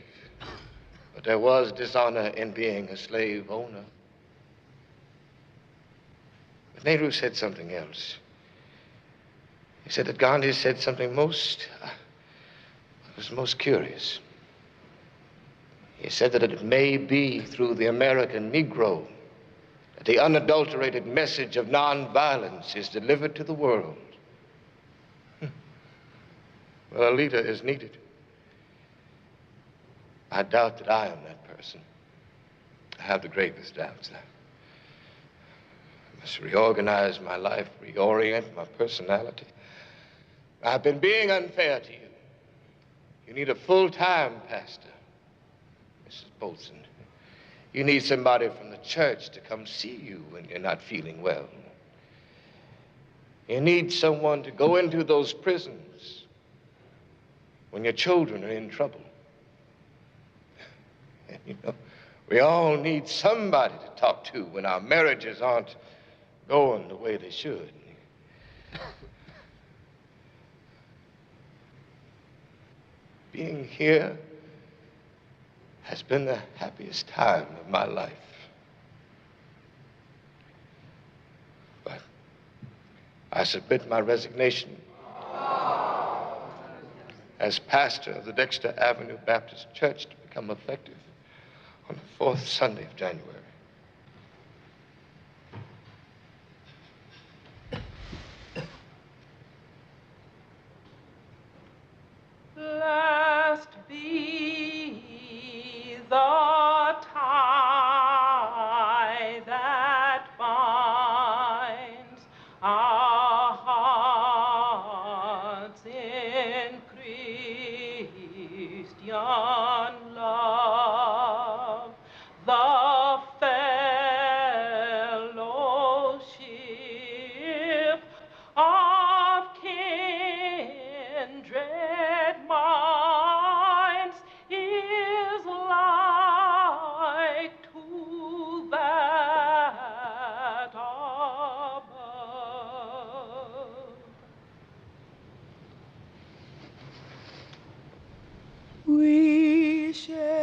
Speaker 3: but there was dishonor in being a slave owner. But Nehru said something else. He said that Gandhi said something was most curious. He said that it may be through the American Negro that the unadulterated message of nonviolence is delivered to the world. Well, a leader is needed. I doubt that I am that person. I have the gravest doubts. I must reorganize my life, reorient my personality. I've been being unfair to you. You need a full-time pastor, Mrs. Bolson. You need somebody from the church to come see you when you're not feeling well. You need someone to go into those prisons when your children are in trouble. And you know, we all need somebody to talk to when our marriages aren't going the way they should. Being here has been the happiest time of my life. But I submit my resignation as pastor of the Dexter Avenue Baptist Church to become effective on the 4th Sunday of January.
Speaker 13: Blessed be the tie that binds our hearts in Christian love, the fellowship of kindred minds is like to that above. We share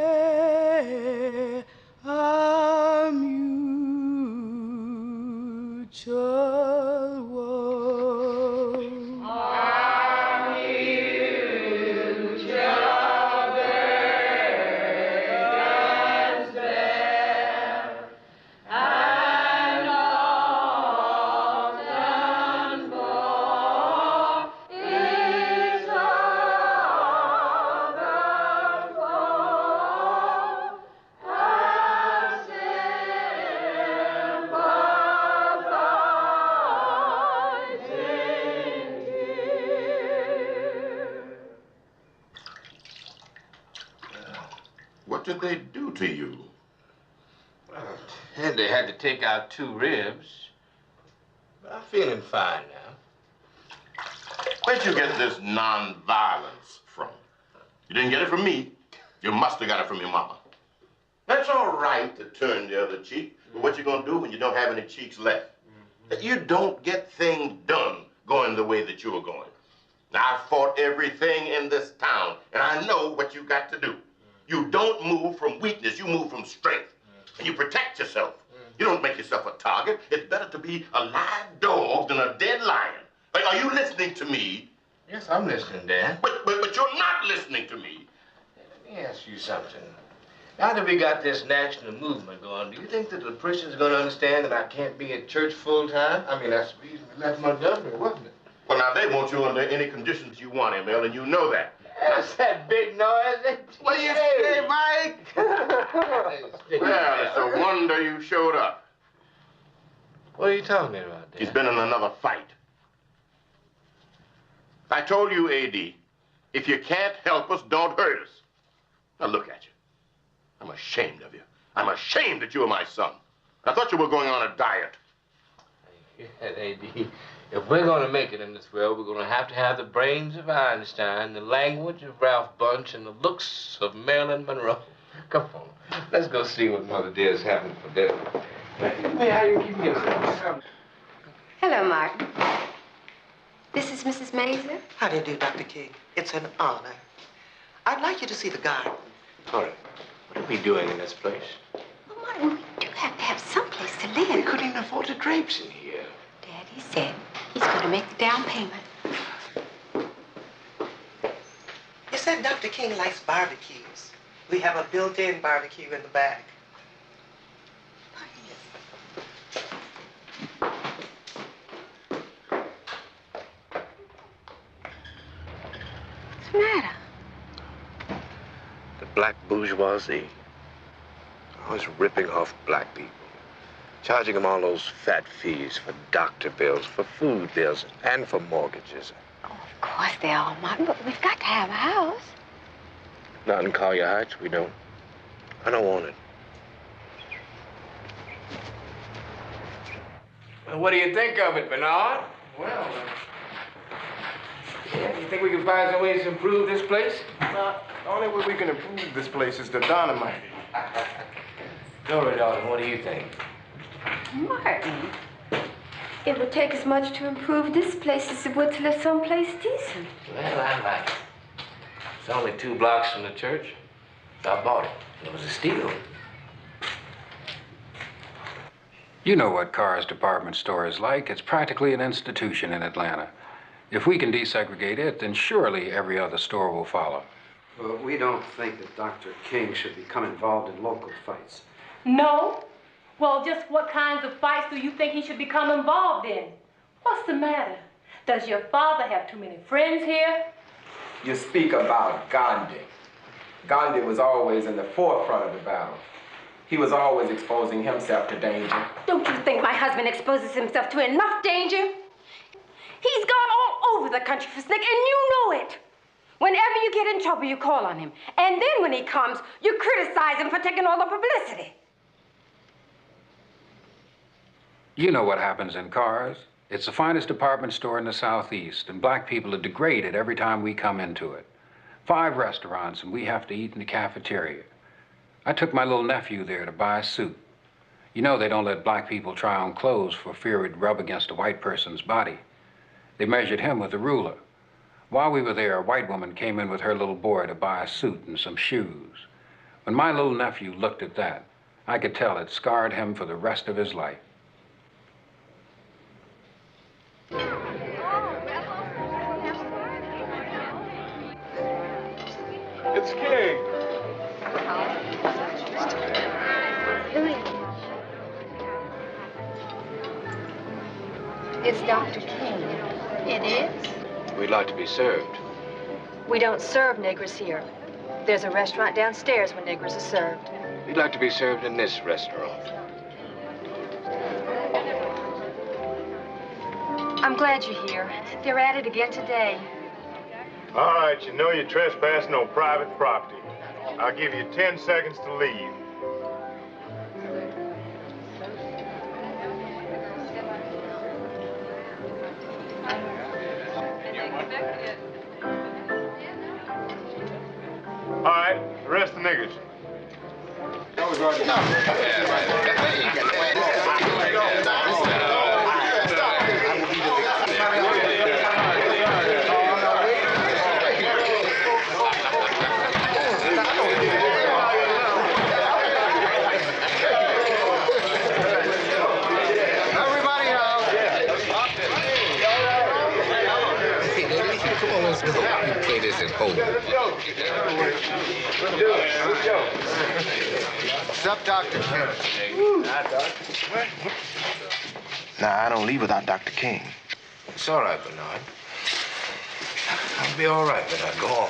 Speaker 8: What did they do to you?
Speaker 23: And they had to take out 2 ribs. But I'm feeling fine now.
Speaker 8: Where'd you get this non-violence from? You didn't get it from me. You must have got it from your mama. That's all right to turn the other cheek, but what you gonna do when you don't have any cheeks left? You don't get things done going the way that you were going. Now, I've fought everything in this town, and I know what you got to do. You don't move from weakness, you move from strength. And you protect yourself. You don't make yourself a target. It's better to be a live dog than a dead lion. Like, are you listening to me?
Speaker 23: Yes, I'm listening, Dad.
Speaker 8: But you're not listening to me.
Speaker 23: Let me ask you something. Now that we got this national movement going, do you think that the Christians are going to understand that I can't be at church full time? I mean, that's the reason we left Montgomery, wasn't it?
Speaker 8: Well, now, they want you under any conditions you want, Emil, and you know that.
Speaker 23: That's that big noise.
Speaker 8: What do you say,
Speaker 23: Mike?
Speaker 8: Well, it's a wonder you showed up.
Speaker 23: What are you talking about, Dad?
Speaker 8: He's been in another fight. I told you, A.D., if you can't help us, don't hurt us. Now, look at you. I'm ashamed of you. I'm ashamed that you were my son. I thought you were going on a diet.
Speaker 23: Yeah, A.D., if we're going to make it in this world, we're going to have the brains of Einstein, the language of Ralph Bunche, and the looks of Marilyn Monroe. Come on, let's go see what Mother dear is having for dinner. Hey, how you keeping yourself?
Speaker 11: Hello, Martin. This is Mrs. Mazer.
Speaker 6: How do you do, Dr. King? It's an honor. I'd like you to see the garden.
Speaker 23: All right. What are we doing in this place?
Speaker 11: Well, Martin, we do have to have some place to live.
Speaker 23: We couldn't even afford the drapes in here.
Speaker 11: Daddy said he's going to make the down payment.
Speaker 6: You said Dr. King likes barbecues. We have a built-in barbecue in the back.
Speaker 11: What's the matter?
Speaker 23: The black bourgeoisie. Always ripping off black people. Charging them all those fat fees for doctor bills, for food bills, and for mortgages.
Speaker 11: Oh, of course they are, Martin, but we've got to have a house.
Speaker 23: Not in Collier Heights, we don't. I don't want it. Well, what do you think of it, Bernard?
Speaker 10: Well,
Speaker 23: yeah, you think we can find some ways to improve this place?
Speaker 10: the only way we can improve this place is the dynamite.
Speaker 23: Dora, darling, what do you think?
Speaker 9: Martin, it would take as much to improve this place as it would to live someplace decent.
Speaker 23: Well, I like it. It's only 2 blocks from the church. I bought it. It was a steal.
Speaker 19: You know what Carr's department store is like. It's practically an institution in Atlanta. If we can desegregate it, then surely every other store will follow.
Speaker 15: Well, we don't think that Dr. King should become involved in local fights.
Speaker 13: No? Well, just what kinds of fights do you think he should become involved in? What's the matter? Does your father have too many friends here?
Speaker 20: You speak about Gandhi. Gandhi was always in the forefront of the battle. He was always exposing himself to danger.
Speaker 9: Don't you think my husband exposes himself to enough danger? He's gone all over the country for Slick, and you know it. Whenever you get in trouble, you call on him. And then when he comes, you criticize him for taking all the publicity.
Speaker 19: You know what happens in Carr's. It's the finest department store in the Southeast, and black people are degraded every time we come into it. 5 restaurants, and we have to eat in the cafeteria. I took my little nephew there to buy a suit. You know they don't let black people try on clothes for fear it'd rub against a white person's body. They measured him with a ruler. While we were there, a white woman came in with her little boy to buy a suit and some shoes. When my little nephew looked at that, I could tell it scarred him for the rest of his life.
Speaker 17: It's King.
Speaker 11: It's Dr. King. It is?
Speaker 23: We'd like to be served.
Speaker 24: We don't serve niggers here. There's a restaurant downstairs where niggers are served.
Speaker 23: We'd like to be served in this restaurant.
Speaker 24: I'm glad you're here. They're at it again today.
Speaker 18: All right, you know you're trespassing on private property. I'll give you 10 seconds to leave. All right, arrest the niggers.
Speaker 8: Come on, let's go. We can play this at home.
Speaker 1: What's up, Dr. King? Nah, I don't leave without Dr. King.
Speaker 8: It's all right, Bernard. I'll be all right, Bernard. Go on.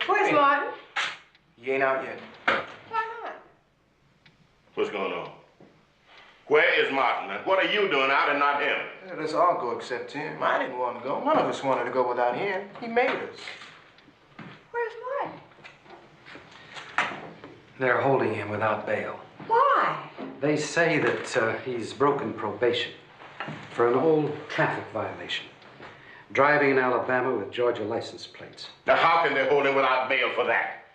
Speaker 12: Where's Martin?
Speaker 8: He ain't out yet.
Speaker 12: Why not?
Speaker 4: What's going on? Where is Martin, and what are you doing out and not him?
Speaker 19: Yeah, let's all go except him. I didn't want to go. None of us wanted to go without him. He made us.
Speaker 12: Where's Martin?
Speaker 19: They're holding him without bail.
Speaker 12: Why?
Speaker 19: They say that he's broken probation for an old traffic violation. Driving in Alabama with Georgia license plates.
Speaker 4: Now, how can they hold him without bail for that?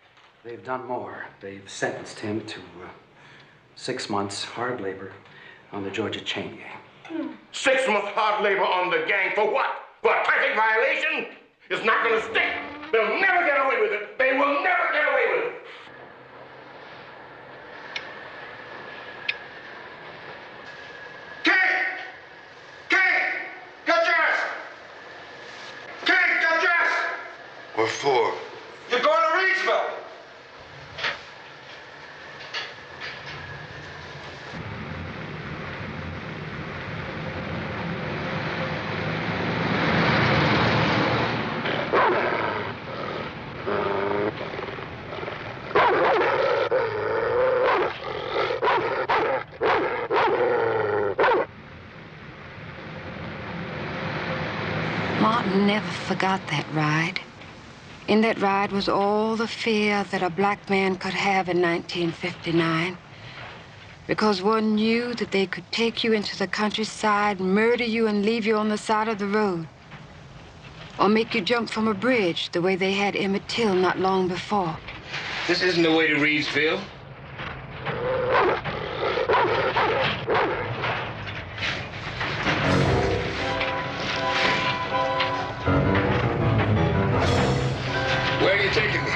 Speaker 19: They've done more. They've sentenced him to 6 months hard labor on the Georgia chain gang.
Speaker 4: 6 months hard labor on the gang for what? For a traffic violation? It's not going to stick. They'll never get away with it. They will never get away with it.
Speaker 1: What for?
Speaker 4: You're going to Reedsville.
Speaker 11: Martin never forgot that ride. In that ride was all the fear that a black man could have in 1959. Because one knew that they could take you into the countryside, murder you, and leave you on the side of the road. Or make you jump from a bridge the way they had Emmett Till not long before.
Speaker 4: This isn't the way to Reedsville. Where are you taking me?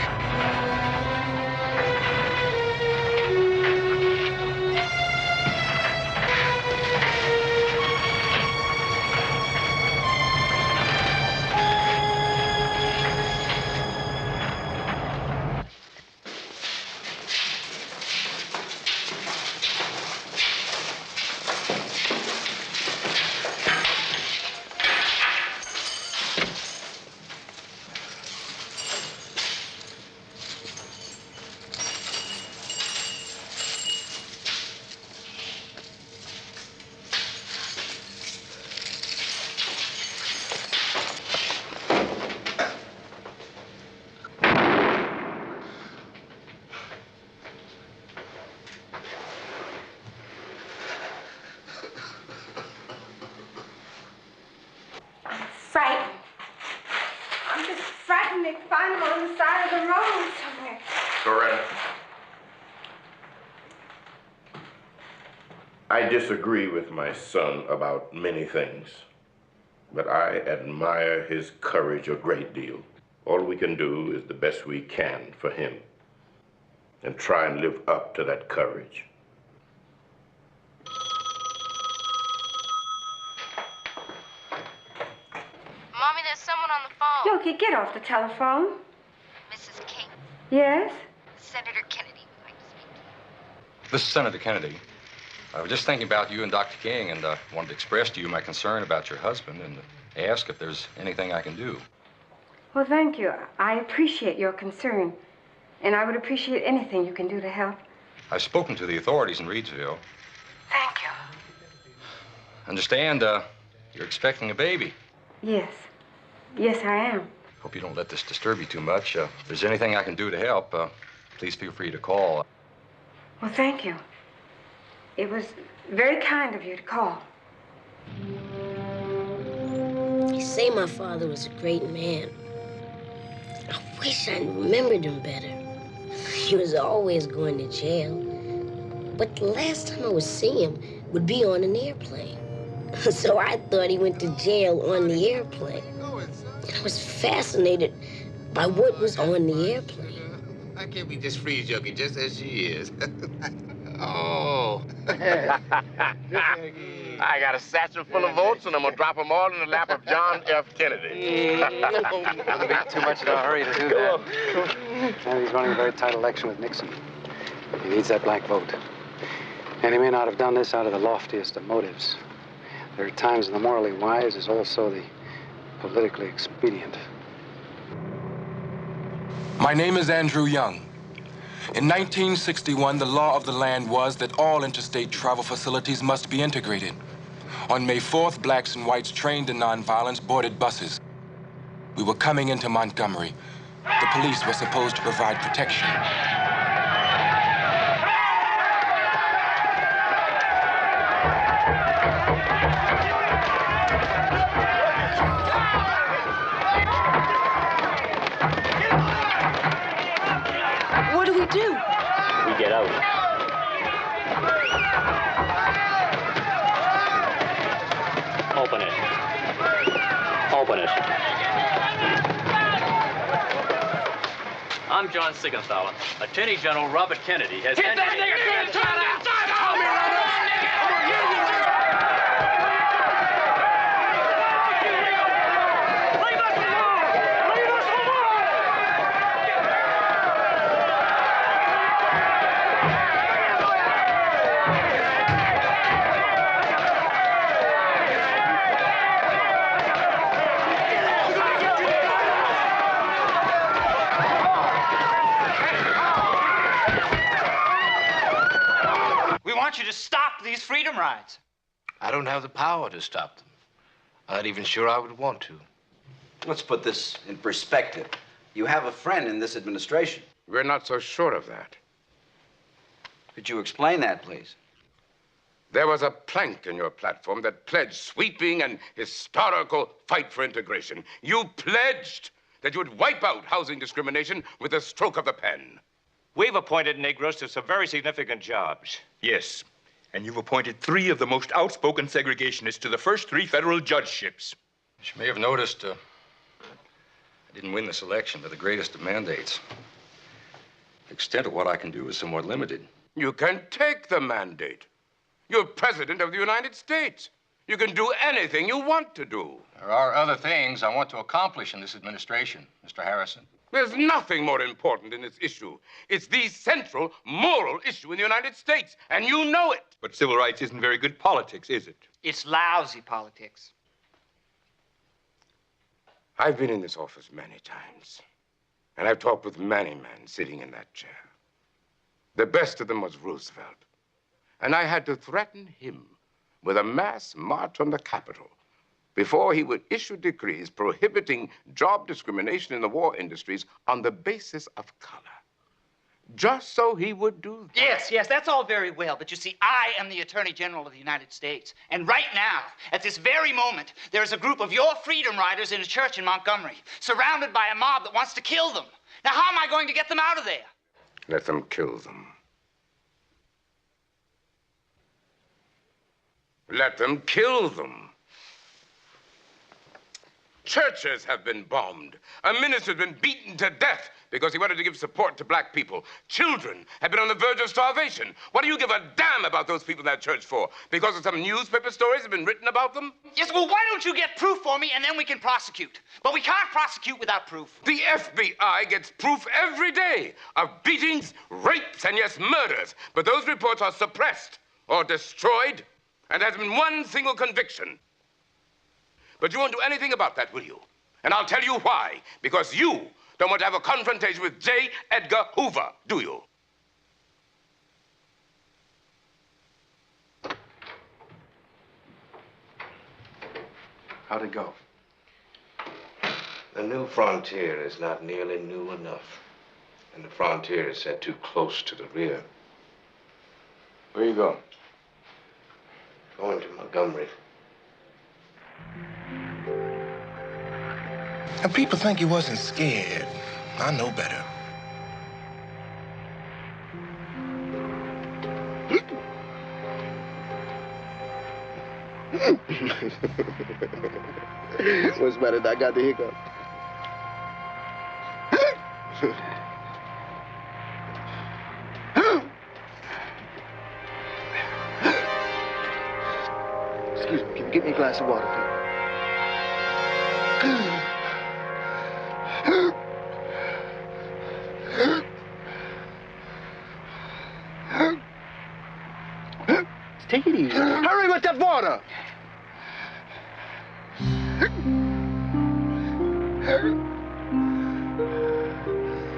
Speaker 9: Frightened. I'm just frightened they find him on the side of the road somewhere.
Speaker 4: Coretta. I disagree with my son about many things, but I admire his courage a great deal. All we can do is the best we can for him and try and live up to that courage.
Speaker 16: Mommy, there's someone
Speaker 11: someone on the phone.
Speaker 9: Yogi, get off the telephone.
Speaker 11: Mrs. King,
Speaker 9: Yes?
Speaker 11: Senator Kennedy would like to speak to you.
Speaker 14: This is Senator Kennedy. I was just thinking about you and Dr. King and wanted to express to you my concern about your husband and ask if there's anything I can do.
Speaker 9: Well, thank you. I appreciate your concern. And I would appreciate anything you can do to help.
Speaker 14: I've spoken to the authorities in Reedsville.
Speaker 9: Thank you.
Speaker 14: Understand, you're expecting a baby.
Speaker 9: Yes. Yes, I am.
Speaker 14: Hope you don't let this disturb you too much. If there's anything I can do to help, please feel free to call.
Speaker 9: Well, thank you. It was very kind of you to call.
Speaker 16: They say my father was a great man. I wish I remembered him better. He was always going to jail. But the last time I would see him would be on an airplane. So I thought he went to jail on the airplane. I was fascinated by what was on the airplane.
Speaker 8: Why can't we just freeze Yogi just as she is? Oh. I got a satchel full of votes, and I'm gonna drop them all in the lap of John F. Kennedy.
Speaker 19: Wouldn't be too much in a hurry to do that. And he's running a very tight election with Nixon. He needs that black vote. And he may not have done this out of the loftiest of motives. There are times when the morally wise is also the politically expedient.
Speaker 21: My name is Andrew Young. In 1961, the law of the land was that all interstate travel facilities must be integrated. On May 4th, blacks and whites trained in nonviolence boarded buses. We were coming into Montgomery. The police were supposed to provide protection.
Speaker 9: What do we do?
Speaker 22: We get out. Open it. Open it. I'm John Sigenthaler. Attorney General Robert Kennedy has...
Speaker 2: Hit that nigga! Get it! We want you to stop these freedom rides.
Speaker 8: I don't have the power to stop them. I'm not even sure I would want to.
Speaker 25: Let's put this in perspective. You have a friend in this administration.
Speaker 4: We're not so sure of that.
Speaker 25: Could you explain that, please?
Speaker 4: There was a plank in your platform that pledged sweeping and historical fight for integration. You pledged that you would wipe out housing discrimination with a stroke of the pen.
Speaker 26: We've appointed Negroes to some very significant jobs.
Speaker 27: Yes, and you've appointed 3 of the most outspoken segregationists to the first 3 federal judgeships.
Speaker 14: As you may have noticed, I didn't win this election to the greatest of mandates. The extent of what I can do is somewhat limited.
Speaker 4: You can take the mandate. You're President of the United States. You can do anything you want to do.
Speaker 14: There are other things I want to accomplish in this administration, Mr. Harrison.
Speaker 4: There's nothing more important in this issue. It's the central moral issue in the United States, and you know it.
Speaker 27: But civil rights isn't very good politics, is it?
Speaker 2: It's lousy politics.
Speaker 4: I've been in this office many times, and I've talked with many men sitting in that chair. The best of them was Roosevelt, and I had to threaten him with a mass march on the Capitol before he would issue decrees prohibiting job discrimination in the war industries on the basis of color. Just so he would do that.
Speaker 2: Yes, that's all very well. But you see, I am the Attorney General of the United States. And right now, at this very moment, there's a group of your freedom riders in a church in Montgomery, surrounded by a mob that wants to kill them. Now, how am I going to get them out of there?
Speaker 4: Let them kill them. Let them kill them. Churches have been bombed. A minister's been beaten to death because he wanted to give support to black people. Children have been on the verge of starvation. What do you give a damn about those people in that church for? Because of some newspaper stories have been written about them?
Speaker 3: Yes, well, why don't you get proof for me and then we can prosecute? But we can't prosecute without proof.
Speaker 4: The FBI gets proof every day of beatings, rapes, and yes, murders. But those reports are suppressed or destroyed, and there hasn't been one single conviction. But you won't do anything about that, will you? And I'll tell you why. Because you don't want to have a confrontation with J. Edgar Hoover, do you?
Speaker 8: How'd it go? The new frontier is not nearly new enough. And the frontier is set too close to the rear.
Speaker 27: Where you going?
Speaker 8: Going to Montgomery.
Speaker 5: And people think he wasn't scared. I know better.
Speaker 1: What's better? I got the hiccup. Excuse me, can you get me a glass of water, please? Take it easy. Hurry with that water!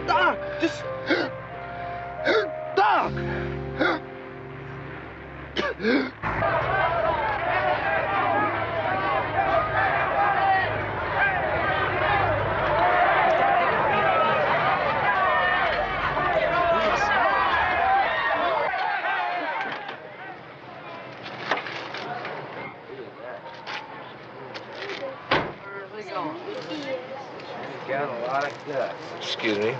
Speaker 1: Doc, just... Doc!
Speaker 8: Got a lot of guts. Excuse me.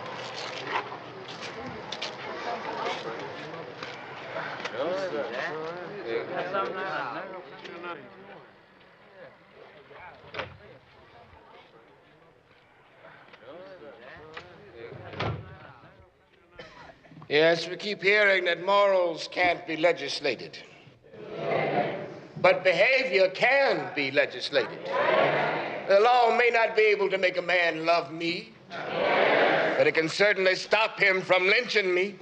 Speaker 8: Yes, we keep hearing that morals can't be legislated. But behavior can be legislated. The law may not be able to make a man love me, but it can certainly stop him from lynching me.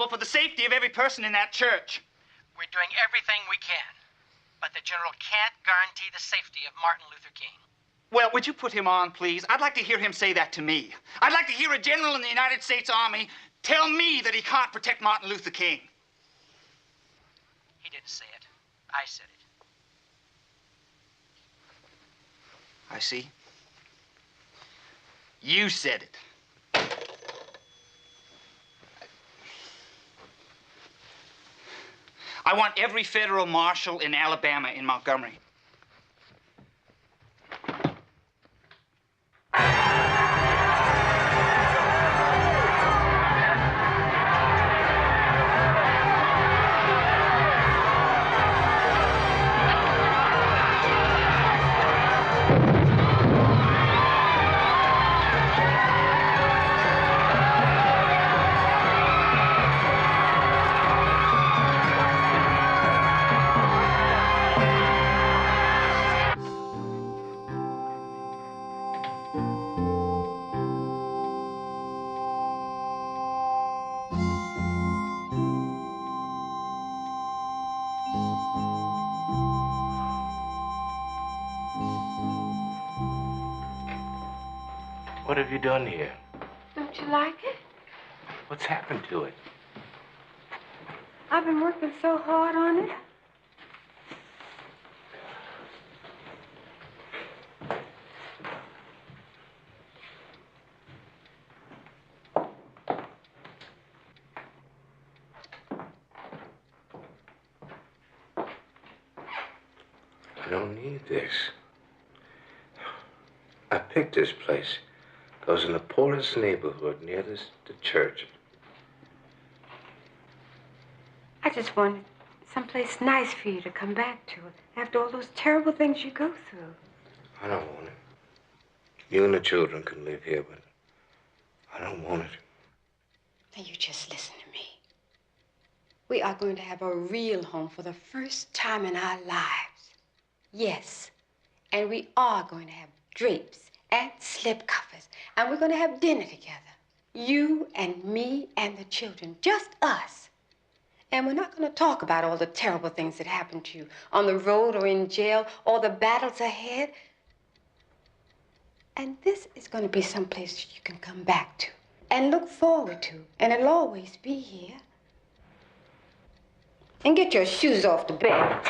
Speaker 3: For the safety of every person in that church.
Speaker 6: We're doing everything we can, but the general can't guarantee the safety of Martin Luther King.
Speaker 3: Well, would you put him on, please? I'd like to hear him say that to me. I'd like to hear a general in the United States Army tell me that he can't protect Martin Luther King.
Speaker 6: He didn't say it. I said it.
Speaker 3: I see. You said it. I want every federal marshal in Alabama in Montgomery.
Speaker 8: What have you done here?
Speaker 9: Don't you like it?
Speaker 8: What's happened to it?
Speaker 9: I've been working so hard on it.
Speaker 8: I don't need this. I picked this place. I was in the poorest neighborhood near the church.
Speaker 9: I just wanted someplace nice for you to come back to after all those terrible things you go through.
Speaker 8: I don't want it. You and the children can live here, but I don't want it.
Speaker 11: Now, you just listen to me. We are going to have a real home for the first time in our lives. Yes. And we are going to have drapes and slipcovers. And we're going to have dinner together. You and me and the children. Just us. And we're not going to talk about all the terrible things that happened to you on the road or in jail, or the battles ahead. And this is going to be someplace you can come back to and look forward to. And it'll always be here. And get your shoes off the bed.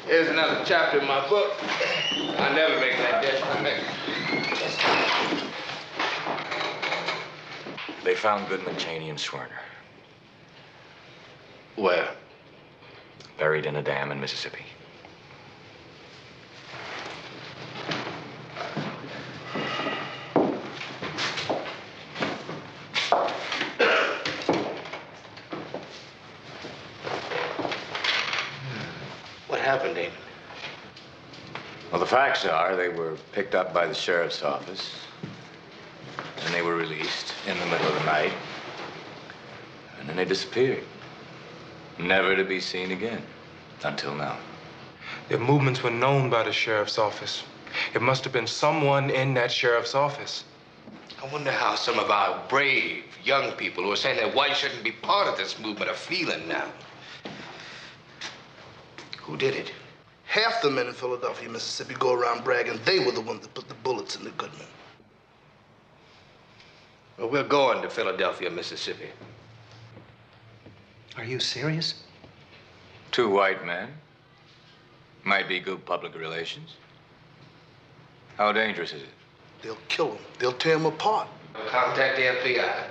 Speaker 8: Here's another chapter in my book. I never make that dish.
Speaker 14: They found Goodman, Cheney, and Schwerner.
Speaker 8: Where?
Speaker 14: Buried in a dam in Mississippi.
Speaker 8: What happened, Damon?
Speaker 14: Well, the facts are they were picked up by the sheriff's office, and they were released in the middle of the night, and then they disappeared. Never to be seen again, until now.
Speaker 21: Their movements were known by the sheriff's office. It must have been someone in that sheriff's office.
Speaker 8: I wonder how some of our brave young people who are saying that whites shouldn't be part of this movement are feeling now. Who did it?
Speaker 7: Half the men in Philadelphia, Mississippi go around bragging they were the ones that put the bullets in the Goodman.
Speaker 8: Well, we're going to Philadelphia, Mississippi.
Speaker 19: Are you serious?
Speaker 14: 2 white men. Might be good public relations. How dangerous is it?
Speaker 7: They'll kill them. They'll tear them apart.
Speaker 8: Contact the FBI.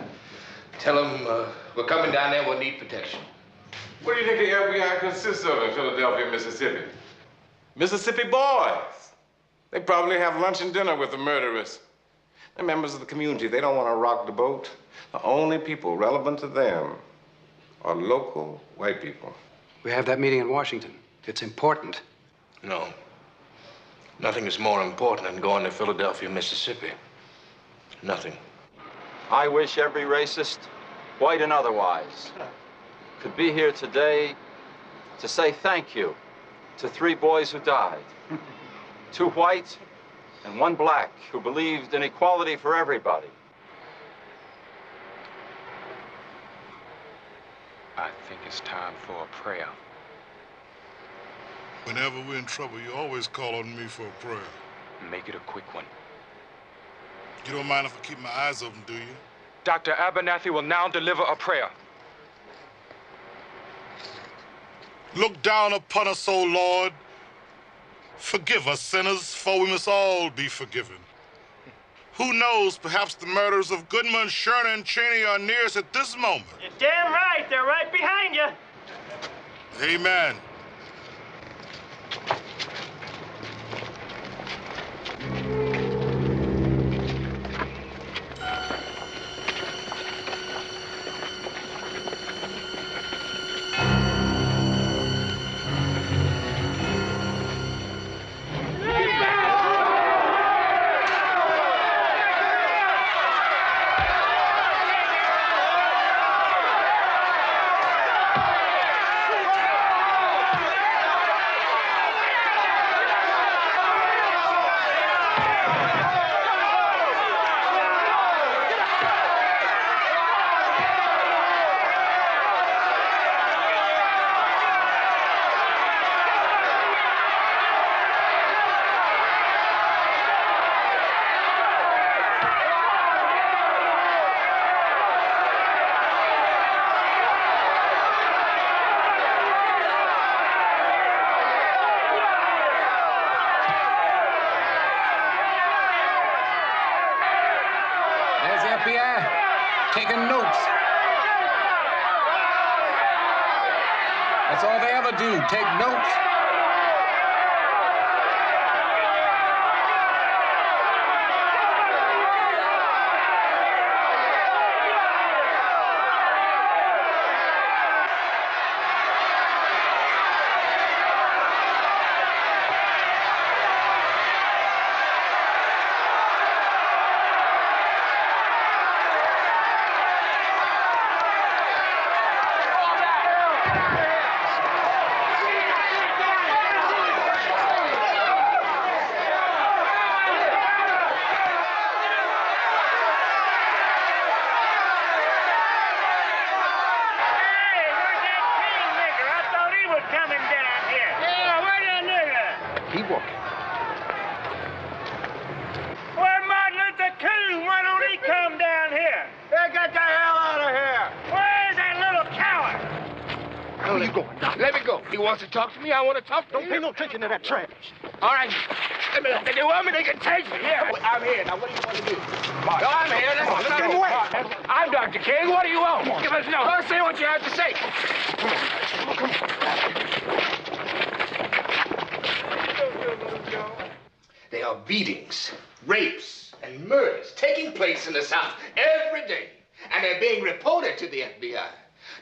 Speaker 8: Tell them we're coming down there. We'll need protection.
Speaker 10: What do you think the FBI consists of in Philadelphia, Mississippi? Mississippi boys. They probably have lunch and dinner with the murderers. They're members of the community. They don't want to rock the boat. The only people relevant to them are local white people.
Speaker 19: We have that meeting in Washington. It's important.
Speaker 8: No. Nothing is more important than going to Philadelphia, Mississippi. Nothing.
Speaker 13: I wish every racist, white and otherwise, could be here today to say thank you to 3 boys who died. 2 white and 1 black who believed in equality for everybody.
Speaker 21: I think it's time for a prayer.
Speaker 18: Whenever we're in trouble, you always call on me for a prayer.
Speaker 21: Make it a quick one.
Speaker 18: You don't mind if I keep my eyes open, do you?
Speaker 21: Dr. Abernathy will now deliver a prayer.
Speaker 18: Look down upon us, O Lord. Forgive us, sinners, for we must all be forgiven. Who knows, perhaps the murderers of Goodman, Schwerner, and Cheney are near us at this moment.
Speaker 2: You're damn right. They're right behind you.
Speaker 18: Amen.
Speaker 12: FBI, taking notes. That's all they ever do, take notes.
Speaker 1: To talk to me, I want to talk to you. Don't pay no attention to that trash.
Speaker 12: All right. If they want me, they can take me.
Speaker 1: Yeah, I'm here. Now, what do you want to do?
Speaker 12: No, I'm here. Let's get him away. I'm Dr. King. What do you want? Give us no. Let's say what you have to say. Come on.
Speaker 25: There are beatings, rapes, and murders taking place in the South every day, and they're being reported to the FBI.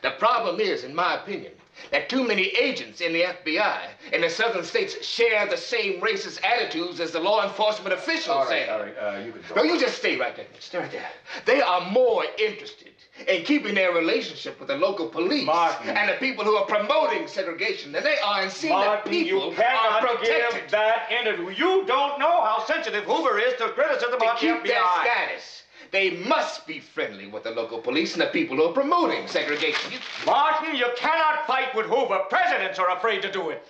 Speaker 25: The problem is, in my opinion, that too many agents in the FBI in the southern states share the same racist attitudes as the law enforcement officials say.
Speaker 14: All right, you can go.
Speaker 25: No, you just stay right there. Stay right there. They are more interested in keeping their relationship with the local police and the people who are promoting segregation than they are in seeing that people
Speaker 2: you cannot
Speaker 25: are protected.
Speaker 2: give that interview. You don't know how sensitive Hoover is to criticism about the FBI.
Speaker 25: To keep their status, they must be friendly with the local police and the people who are promoting segregation.
Speaker 2: Martin, you cannot fight with Hoover. Presidents are afraid to do it.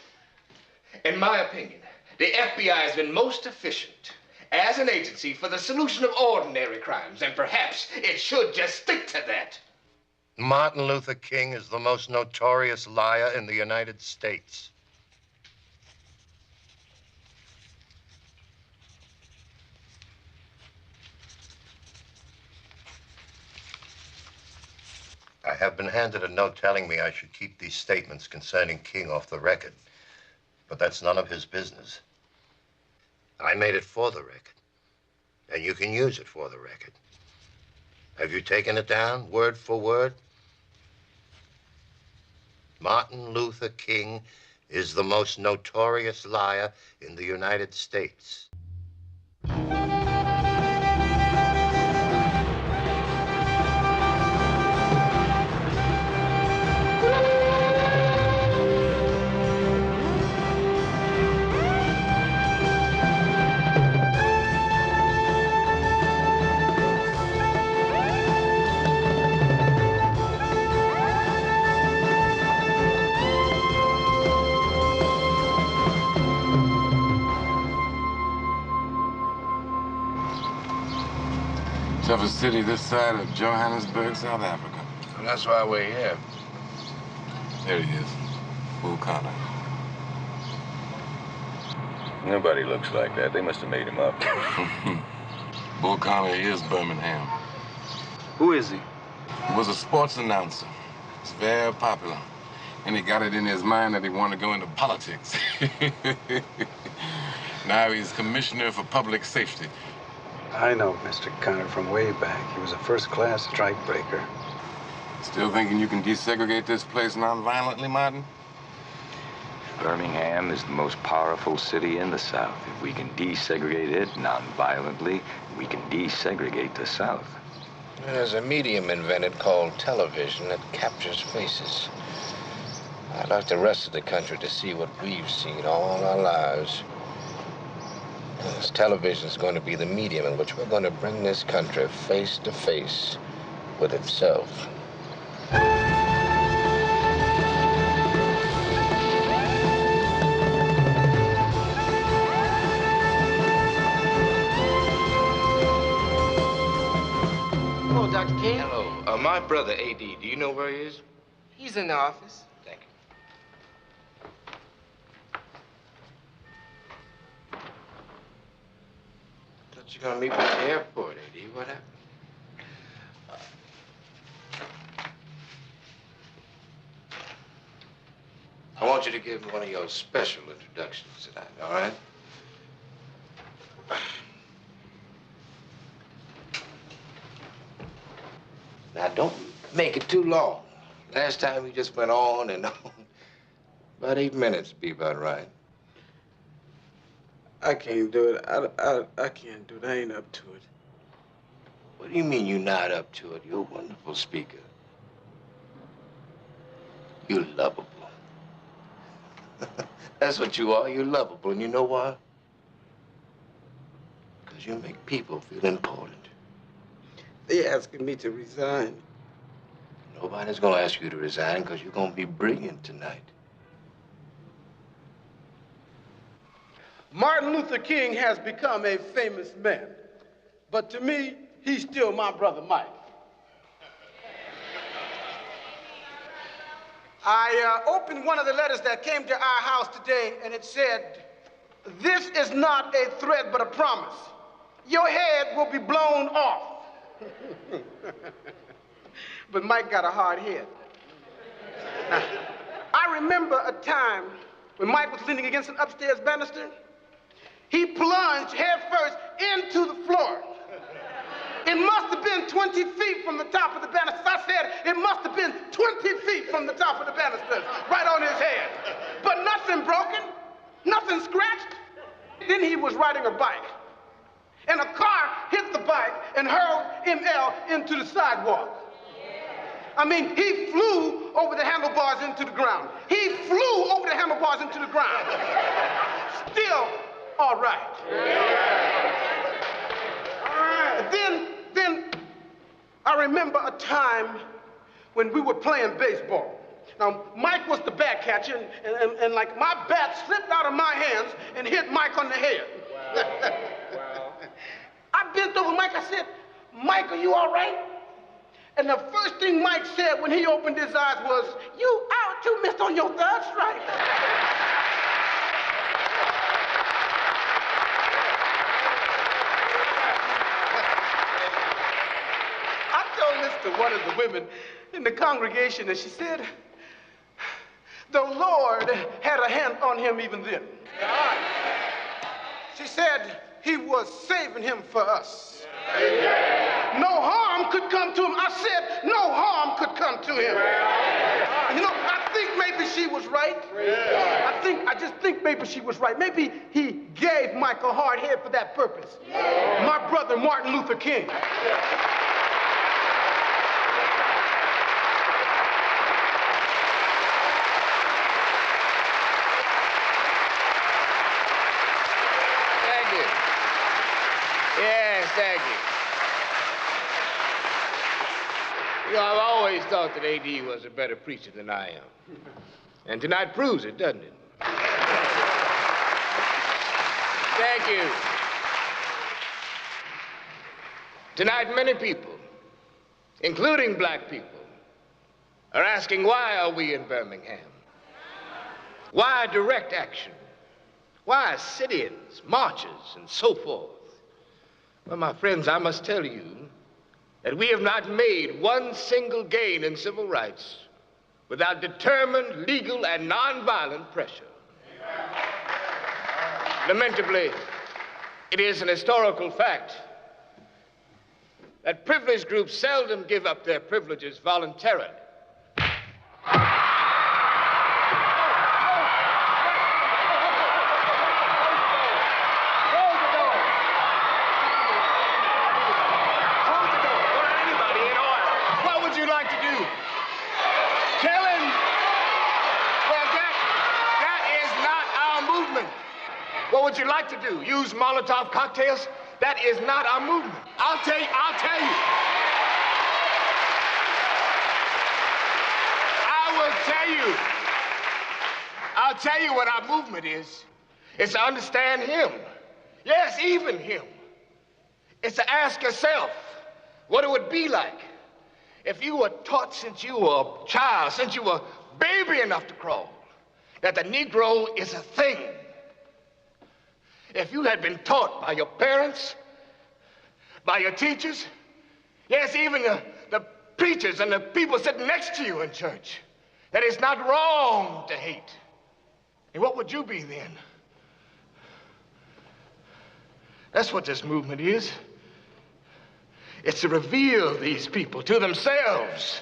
Speaker 25: In my opinion, the FBI has been most efficient as an agency for the solution of ordinary crimes, and perhaps it should just stick to that.
Speaker 8: Martin Luther King is the most notorious liar in the United States. I have been handed a note telling me I should keep these statements concerning King off the record, but that's none of his business. I made it for the record, and you can use it for the record. Have you taken it down, word for word? Martin Luther King is the most notorious liar in the United States.
Speaker 12: Toughest city this side of Johannesburg, South Africa.
Speaker 14: Well, that's why we're here.
Speaker 12: There he is, Bull Connor.
Speaker 27: Nobody looks like that. They must have made him up.
Speaker 12: Bull Connor is Birmingham.
Speaker 19: Who is he?
Speaker 12: He was a sports announcer. He's very popular. And he got it in his mind that he wanted to go into politics. Now he's commissioner for public safety.
Speaker 19: I know Mr. Connor from way back. He was a first-class strikebreaker.
Speaker 12: Still thinking you can desegregate this place non-violently, Martin?
Speaker 14: Birmingham is the most powerful city in the South. If we can desegregate it non-violently, we can desegregate the South.
Speaker 8: There's a medium invented called television that captures faces. I'd like the rest of the country to see what we've seen all our lives. This television's going to be the medium in which we're going to bring this country face to face with itself.
Speaker 15: Hello, Dr. King.
Speaker 8: Hello. My brother, A.D., do you know where he is?
Speaker 15: He's in the office.
Speaker 8: Thank you. Thought you were going to meet me at the airport, A.D. What happened? I want you to give me one of your special introductions tonight, all right? Now, don't make it too long. Last time you just went on and on. About 8 minutes would be about right.
Speaker 15: I can't do it. I can't do it. I ain't up to it.
Speaker 8: What do you mean you're not up to it? You're a wonderful speaker. You're lovable. That's what you are. You're lovable. And you know why? Because you make people feel important.
Speaker 15: They asking me to resign.
Speaker 8: Nobody's going to ask you to resign because you're going to be brilliant tonight.
Speaker 16: Martin Luther King has become a famous man, but to me, he's still my brother Mike. I opened one of the letters that came to our house today, and it said, "This is not a threat, but a promise. Your head will be blown off." But Mike got a hard head. Now, I remember a time when Mike was leaning against an upstairs banister. He plunged headfirst into the floor. It must have been 20 feet from the top of the banisters. I said it must have been 20 feet from the top of the banisters, right on his head. But nothing broken, nothing scratched. Then he was riding a bike, and a car hit the bike and hurled ML into the sidewalk. I mean, he flew over the handlebars into the ground. He flew over the handlebars into the ground. Still all right. Then I remember a time when we were playing baseball. Now, Mike was the bat catcher, and like my bat slipped out of my hands and hit Mike on the head. Wow. I bent over Mike, I said, "Mike, are you all right?" And the first thing Mike said when he opened his eyes was, "You out, you missed on your third strike." I told this to one of the women in the congregation, and she said, "The Lord had a hand on him even then." She said he was saving him for us. No harm could come to him. I said no harm could come to him. You know, I think maybe she was right. I just think maybe she was right. Maybe he gave Mike a hard head for that purpose. My brother, Martin Luther King.
Speaker 25: Yes, thank you. You know, I've always thought that A.D. was a better preacher than I am. And tonight proves it, doesn't it? Thank you. Tonight, many people, including black people, are asking, why are we in Birmingham? Why direct action? Why sit-ins, marches, and so forth? Well, my friends, I must tell you that we have not made one single gain in civil rights without determined, legal, and nonviolent pressure. Lamentably, it is an historical fact that privileged groups seldom give up their privileges voluntarily. What would you like to do? Use Molotov cocktails? That is not our movement. I'll tell you. I'll tell you what our movement is. It's to understand him. Yes, even him. It's to ask yourself what it would be like if you were taught since you were a child, since you were baby enough to crawl, that the Negro is a thing. If you had been taught by your parents, by your teachers, yes, even the preachers and the people sitting next to you in church, that it's not wrong to hate. And what would you be then? That's what this movement is. It's to reveal these people to themselves.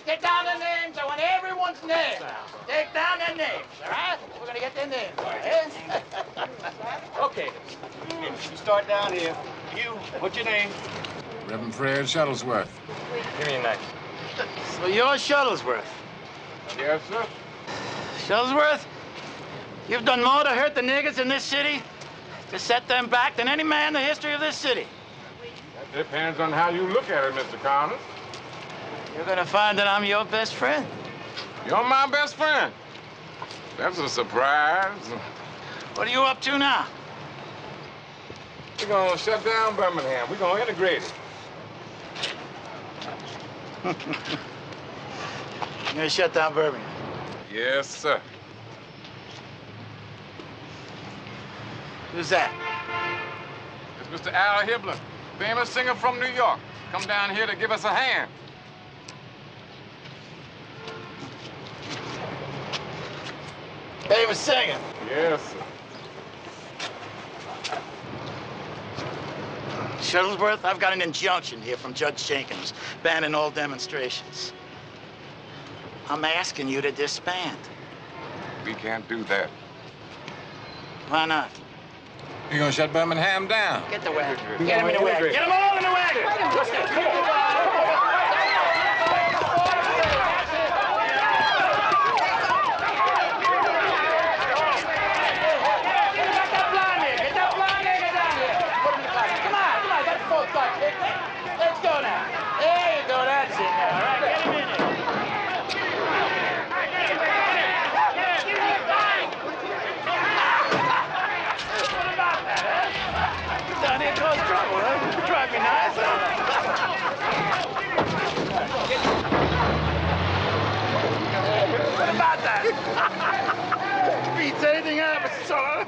Speaker 6: Take down their names. I want everyone's name. Take down their names, all right? We're going to get their names,
Speaker 2: Okay. You start down here. You, what's your name?
Speaker 12: Reverend Fred Shuttlesworth.
Speaker 2: Give me a knife.
Speaker 6: So you're Shuttlesworth.
Speaker 12: Yes, sir.
Speaker 6: Shuttlesworth, you've done more to hurt the niggers in this city, to set them back, than any man in the history of this city.
Speaker 12: That depends on how you look at it, Mr. Connors.
Speaker 6: You're going to find that I'm your best friend.
Speaker 12: You're my best friend. That's a surprise.
Speaker 6: What are you up to now?
Speaker 12: We're going to shut down Birmingham. We're going to integrate it.
Speaker 6: You're going to shut down Birmingham?
Speaker 12: Yes, sir.
Speaker 6: Who's that?
Speaker 12: It's Mr. Al Hibbler, famous singer from New York. Come down here to give us a hand.
Speaker 6: Famous singer?
Speaker 12: Yes, sir.
Speaker 6: Shuttlesworth, I've got an injunction here from Judge Jenkins, banning all demonstrations. I'm asking you to disband.
Speaker 12: We can't do that.
Speaker 6: Why not?
Speaker 12: You're going to shut Birmingham down.
Speaker 6: Get the wagon. Get him in the wagon. Get them all in the wagon. What's that? Let's go now. There you go. That's it now. All right, get him in there. What about that, huh? You down here cause trouble, huh? You drive me nice, huh? What about that? Beats anything happens, son.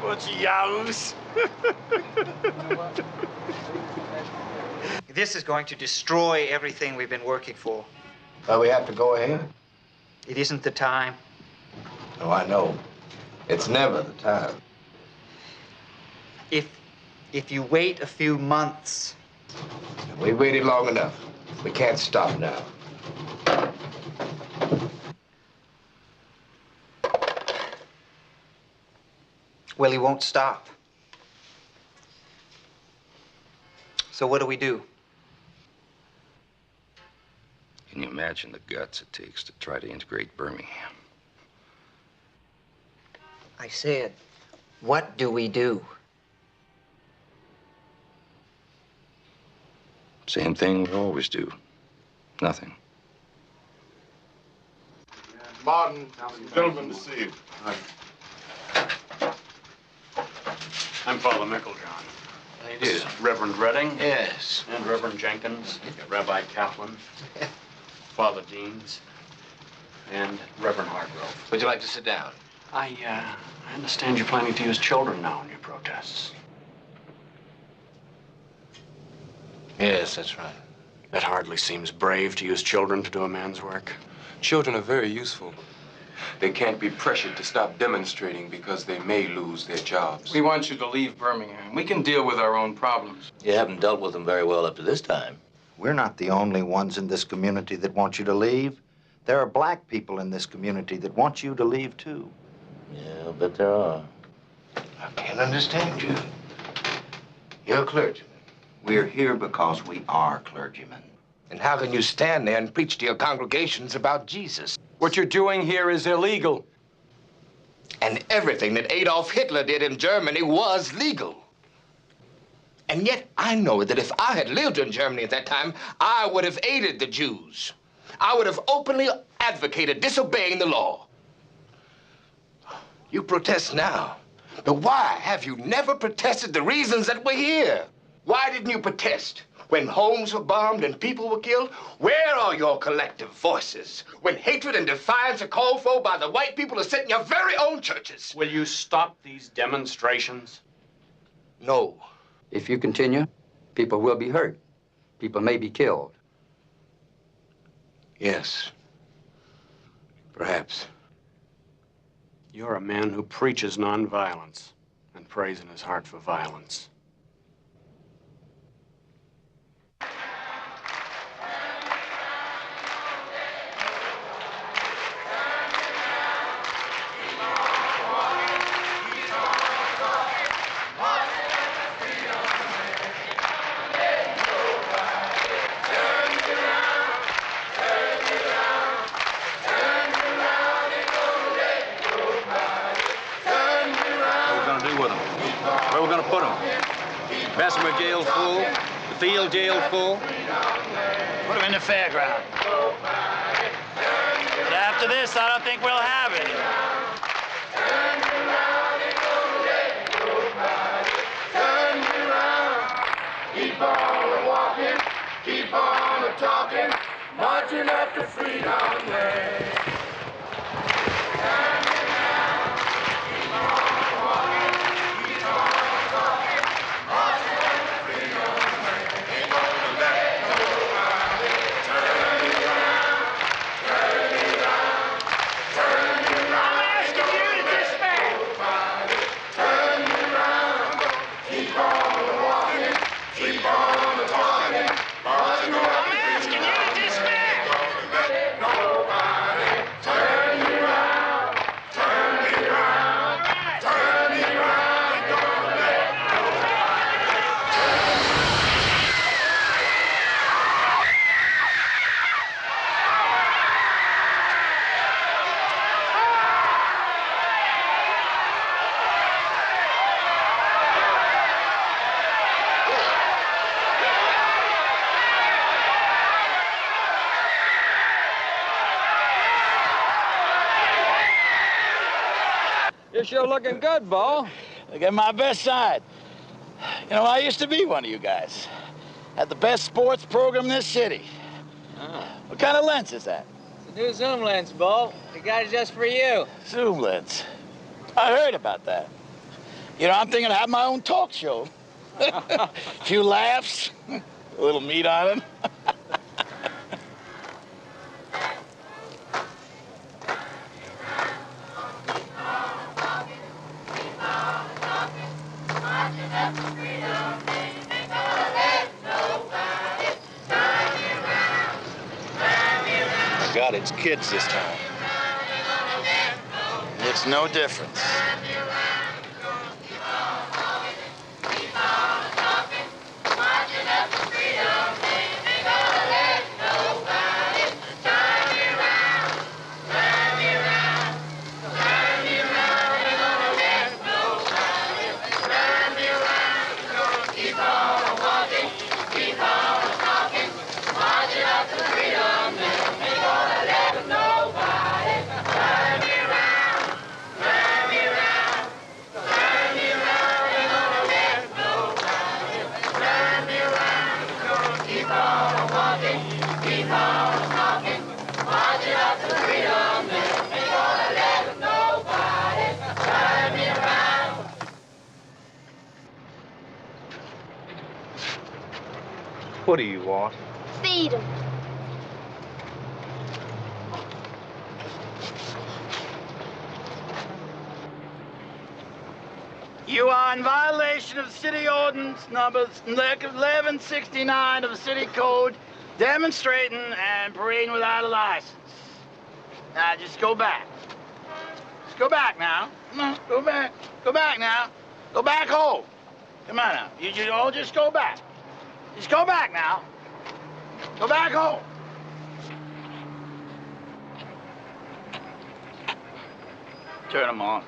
Speaker 6: Bunch of yahoos.
Speaker 3: This is going to destroy everything we've been working for.
Speaker 14: Well, we have to go ahead.
Speaker 3: It isn't the time.
Speaker 14: Oh, I know. It's never the time.
Speaker 3: If you wait a few months.
Speaker 14: We waited long enough. We can't stop now.
Speaker 3: Well, he won't stop. So what do we do?
Speaker 4: Can you imagine the guts it takes to try to integrate Birmingham?
Speaker 3: I said, what do we do?
Speaker 4: Same thing we always do. Nothing.
Speaker 18: Martin, gentlemen to see you.
Speaker 17: I'm Father Micklejohn. This is Reverend Redding. Yes. And Reverend Jenkins, Rabbi Kaplan, Father Deans, and Reverend Hargrove.
Speaker 14: Would you like to sit down?
Speaker 17: I understand you're planning to use children now in your protests.
Speaker 14: Yes, that's right.
Speaker 17: That hardly seems brave to use children to do a man's work.
Speaker 21: Children are very useful. They can't be pressured to stop demonstrating because they may lose their jobs.
Speaker 20: We want you to leave Birmingham. We can deal with our own problems.
Speaker 22: You haven't dealt with them very well up to this time.
Speaker 23: We're not the only ones in this community that want you to leave. There are black people in this community that want you to leave, too.
Speaker 22: Yeah, I'll bet there are.
Speaker 14: I can't understand you. You're a clergyman.
Speaker 22: We're here because we are clergymen.
Speaker 14: And how can you stand there and preach to your congregations about Jesus?
Speaker 17: What you're doing here is illegal.
Speaker 14: And everything that Adolf Hitler did in Germany was legal. And yet I know that if I had lived in Germany at that time, I would have aided the Jews. I would have openly advocated disobeying the law. You protest now, but why have you never protested the reasons that we're here? Why didn't you protest when homes were bombed and people were killed? Where are your collective voices when hatred and defiance are called for by the white people who sit in your very own churches?
Speaker 17: Will you stop these demonstrations?
Speaker 14: No.
Speaker 19: If you continue, people will be hurt. People may be killed.
Speaker 14: Yes. Perhaps.
Speaker 17: You're a man who preaches nonviolence and prays in his heart for violence.
Speaker 2: Bessemer jail full, the field jail full.
Speaker 3: Put him in the fairground. But after this, I don't think we'll have any.
Speaker 5: Keep on walking, keep on talking, marching up the freedom way.
Speaker 2: You're sure looking good, Bo.
Speaker 3: Look at my best side. You know, I used to be one of you guys. Had the best sports program in this city. What kind of lens is that?
Speaker 2: It's a new zoom lens, Bo. We got it just for you.
Speaker 3: Zoom lens. I heard about that. You know, I'm thinking of having my own talk show. A few laughs, a little meat on it.
Speaker 7: God, it's kids this time.
Speaker 3: It's no difference.
Speaker 7: What do you want?
Speaker 9: Feed him.
Speaker 3: You are in violation of City Ordinance number 1169 of the City Code, demonstrating and parading without a license. Now, just go back. Just go back now. No, go back. Go back now. Go back home. Come on now. You all just go back. Just go back now. Go back home. Turn them on.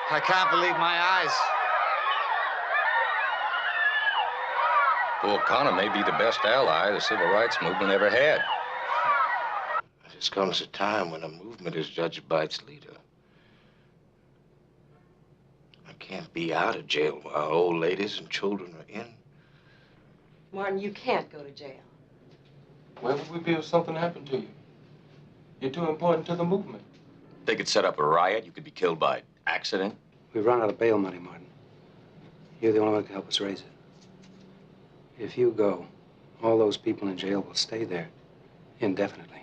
Speaker 14: I can't believe my eyes.
Speaker 4: Bull Connor may be the best ally the civil rights movement ever had.
Speaker 8: There just comes a time when a movement is judged by its leader. I can't be out of jail while old ladies and children are in.
Speaker 1: Martin, you can't go to jail.
Speaker 21: Where would we be if something happened to you? You're too important to the movement.
Speaker 14: They could set up a riot. You could be killed by accident.
Speaker 19: We've run out of bail money, Martin. You're the only one who can help us raise it. If you go, all those people in jail will stay there indefinitely.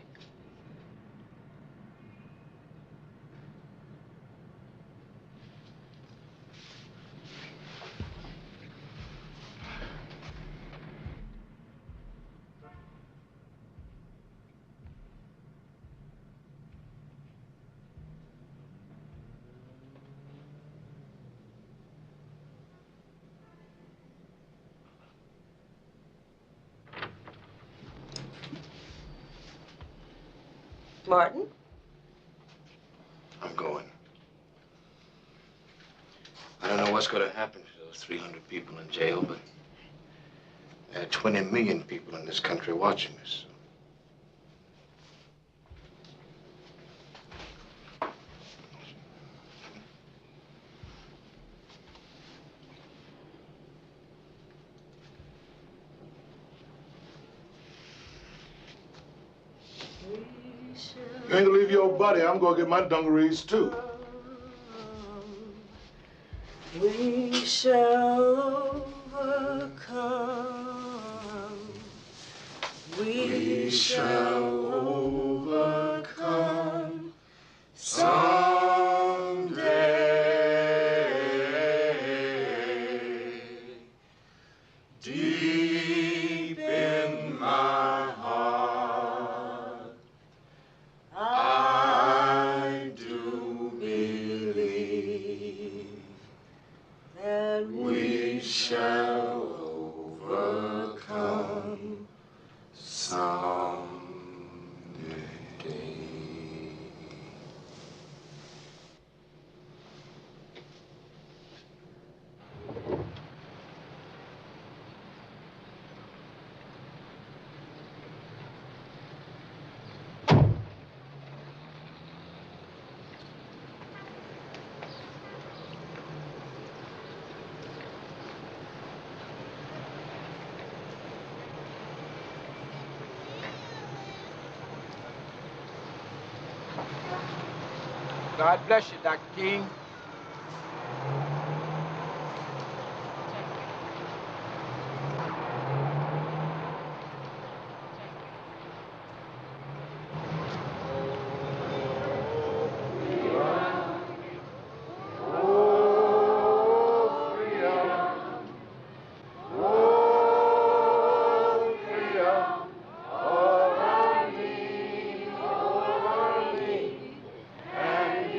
Speaker 1: Martin?
Speaker 8: I'm going. I don't know what's going to happen to those 300 people in jail, but there are 20 million people in this country watching us.
Speaker 18: You ain't gonna leave your buddy. I'm gonna get my dungarees too.
Speaker 5: We shall overcome. We shall overcome someday. Deep in my heart, I do believe that we shall overcome someday.
Speaker 2: God bless you, Dr. King.
Speaker 5: Over me, and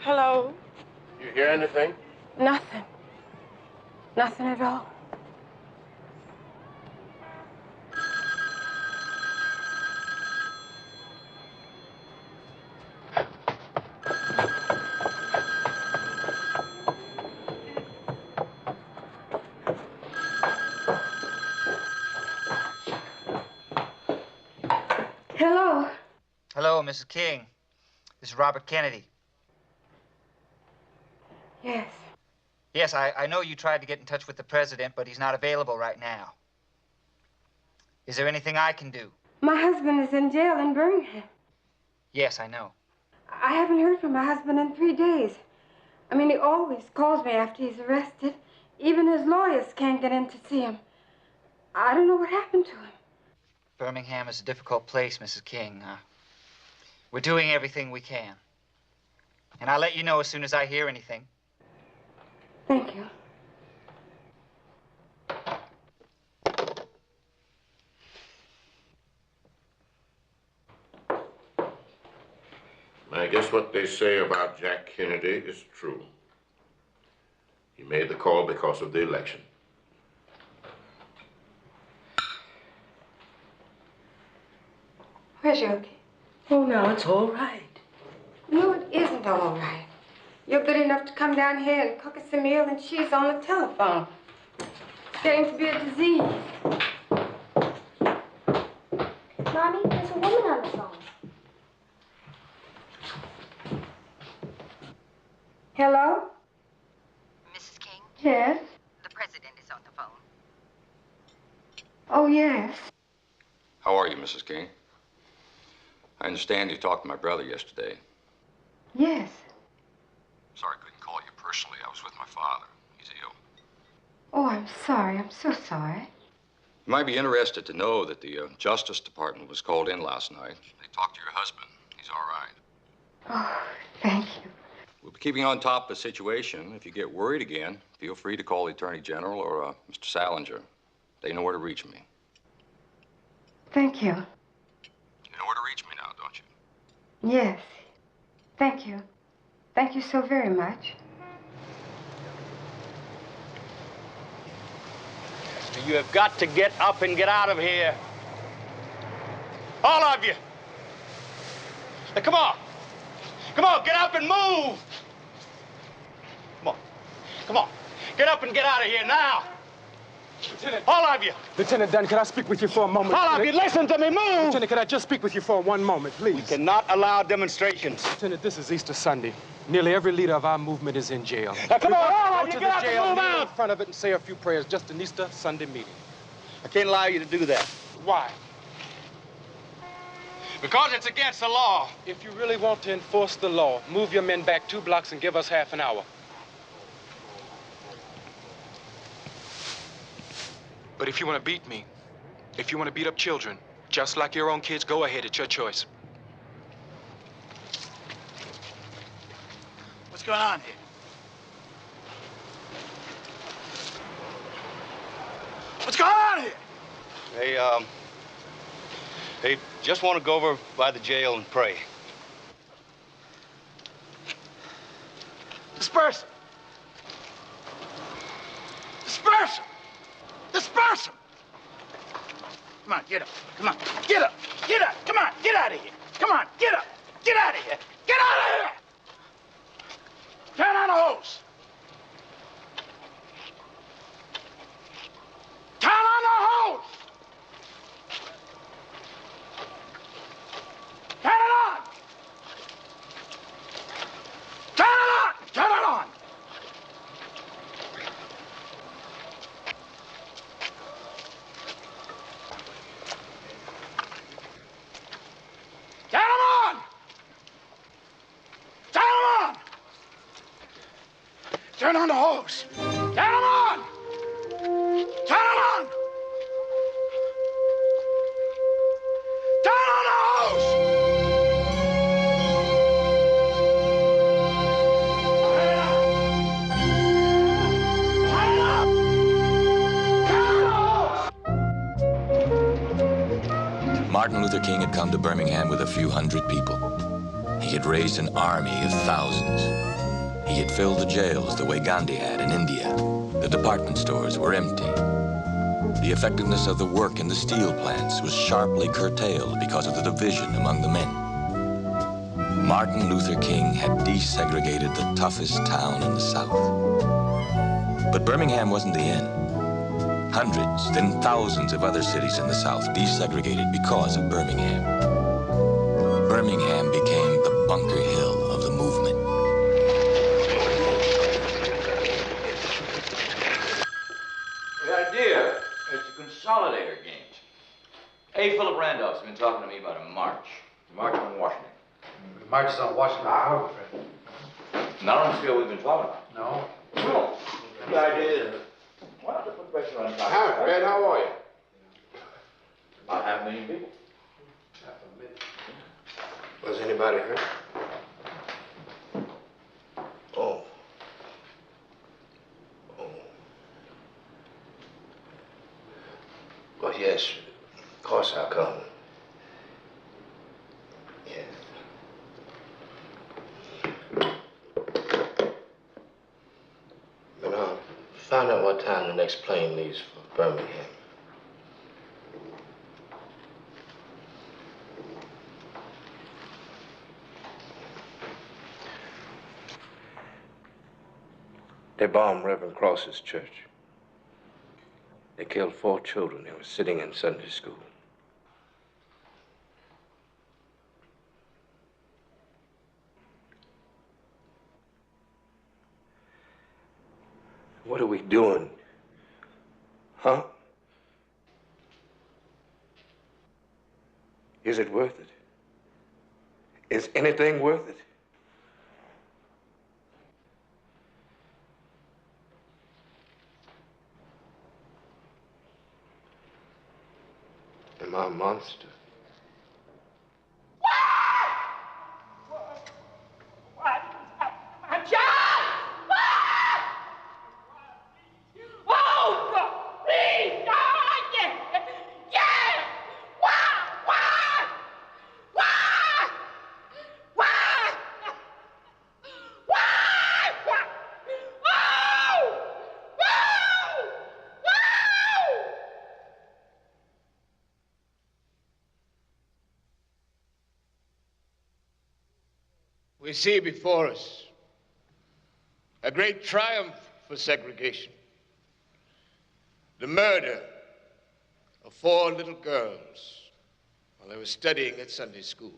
Speaker 9: Hello?
Speaker 8: You hear anything?
Speaker 9: Nothing. Nothing at all. Hello?
Speaker 10: Hello, Mrs. King. This is Robert Kennedy.
Speaker 9: Yes.
Speaker 10: Yes, I know you tried to get in touch with the president, but he's not available right now. Is there anything I can do?
Speaker 9: My husband is in jail in Birmingham.
Speaker 10: Yes, I know.
Speaker 9: I haven't heard from my husband in 3 days. I mean, he always calls me after he's arrested. Even his lawyers can't get in to see him. I don't know what happened to him.
Speaker 10: Birmingham is a difficult place, Mrs. King. We're doing everything we can. And I'll let you know as soon as I hear anything.
Speaker 9: Thank you.
Speaker 8: I guess what they say about Jack Kennedy is true. He made the call because of the election.
Speaker 9: Where's Yogi?
Speaker 1: Oh, no, it's all right.
Speaker 9: No, it isn't all right. You're good enough to come down here and cook us a meal, and she's on the telephone. It's getting to be a disease.
Speaker 11: Mommy, there's a woman on the phone.
Speaker 9: Hello?
Speaker 13: Mrs. King?
Speaker 9: Yes?
Speaker 13: The president is on the phone.
Speaker 9: Oh, yes.
Speaker 4: How are you, Mrs. King? I understand you talked to my brother yesterday.
Speaker 9: Yes.
Speaker 4: Sorry I couldn't call you personally. I was with my father. He's ill.
Speaker 9: Oh, I'm sorry. I'm so sorry.
Speaker 4: You might be interested to know that the Justice Department was called in last night. They talked to your husband. He's all right.
Speaker 9: Oh, thank you.
Speaker 4: We'll be keeping on top of the situation. If you get worried again, feel free to call the Attorney General or Mr. Salinger. They know where to reach me.
Speaker 9: Thank you.
Speaker 4: You know where to reach me now, don't you?
Speaker 9: Yes. Thank you. Thank you so very much.
Speaker 2: You have got to get up and get out of here. All of you. Now, come on. Come on, get up and move. Come on. Come on. Get up and get out of here now.
Speaker 17: Lieutenant.
Speaker 2: All of you.
Speaker 17: Lieutenant Dunn, can I speak with you for a moment?
Speaker 2: All of you, listen to me, move.
Speaker 17: Lieutenant, can I just speak with you for one moment, please?
Speaker 2: We cannot allow demonstrations.
Speaker 17: Lieutenant, this is Easter Sunday. Nearly every leader of our movement is in jail.
Speaker 2: Now, come on, all of
Speaker 17: go
Speaker 2: you,
Speaker 17: to
Speaker 2: get
Speaker 17: the
Speaker 2: up
Speaker 17: jail,
Speaker 2: and move
Speaker 17: kneel
Speaker 2: out.
Speaker 17: in front of it and say a few prayers, just an Easter Sunday meeting.
Speaker 2: I can't allow you to do that.
Speaker 17: Why?
Speaker 2: Because it's against the law.
Speaker 17: If you really want to enforce the law, move your men back 2 blocks and give us half an hour. But if you want to beat me, if you want to beat up children, just like your own kids, go ahead. It's your choice.
Speaker 6: What's going on here? What's going on here?
Speaker 2: They just want to go over by the jail and pray.
Speaker 6: Disperse them. Disperse them. Disperse them. Come on, get up. Come on, get up. Get up. Come on, get out of here. Come on, get up. Get out of here. Get out of here. Turn on the hose. Turn on the hose. Turn it on. Turn it on. Turn it on. Turn 'em on! Turn 'em on! Turn on the hose. Turn 'em on! Turn it on! Turn on the hose!
Speaker 24: Martin Luther King had come to Birmingham with a few hundred people. He
Speaker 12: He had raised an army of thousands. He had filled the jails the way Gandhi had in India. The department stores were empty. The effectiveness of the work in the steel plants was sharply curtailed because of the division among the men. Martin Luther King had desegregated the toughest town in the South. But Birmingham wasn't the end. Hundreds, then thousands of other cities in the South desegregated because of Birmingham. Birmingham became the Bunker Hill of the movement.
Speaker 14: The idea is to consolidate our gains. A. Philip Randolph's been talking to me about a march. A march on Washington.
Speaker 19: The marches on Washington before, Fred.
Speaker 14: Not on the scale we've been talking about.
Speaker 19: No.
Speaker 14: No. The idea is, why don't you put pressure on Congress?
Speaker 8: Hi, Fred, how are you?
Speaker 14: About 500,000 people.
Speaker 8: Was anybody hurt? Oh. Oh. Well, yes, of course I'll come. Yes. But I'll find out what time the next plane leaves for Birmingham. They bombed Reverend Cross's church. They killed 4 children. They were sitting in Sunday school. What are we doing? Huh? Is it worth it? Is anything worth it? Am I a monster?
Speaker 15: We see before us a great triumph for segregation. The murder of 4 little girls while they were studying at Sunday school.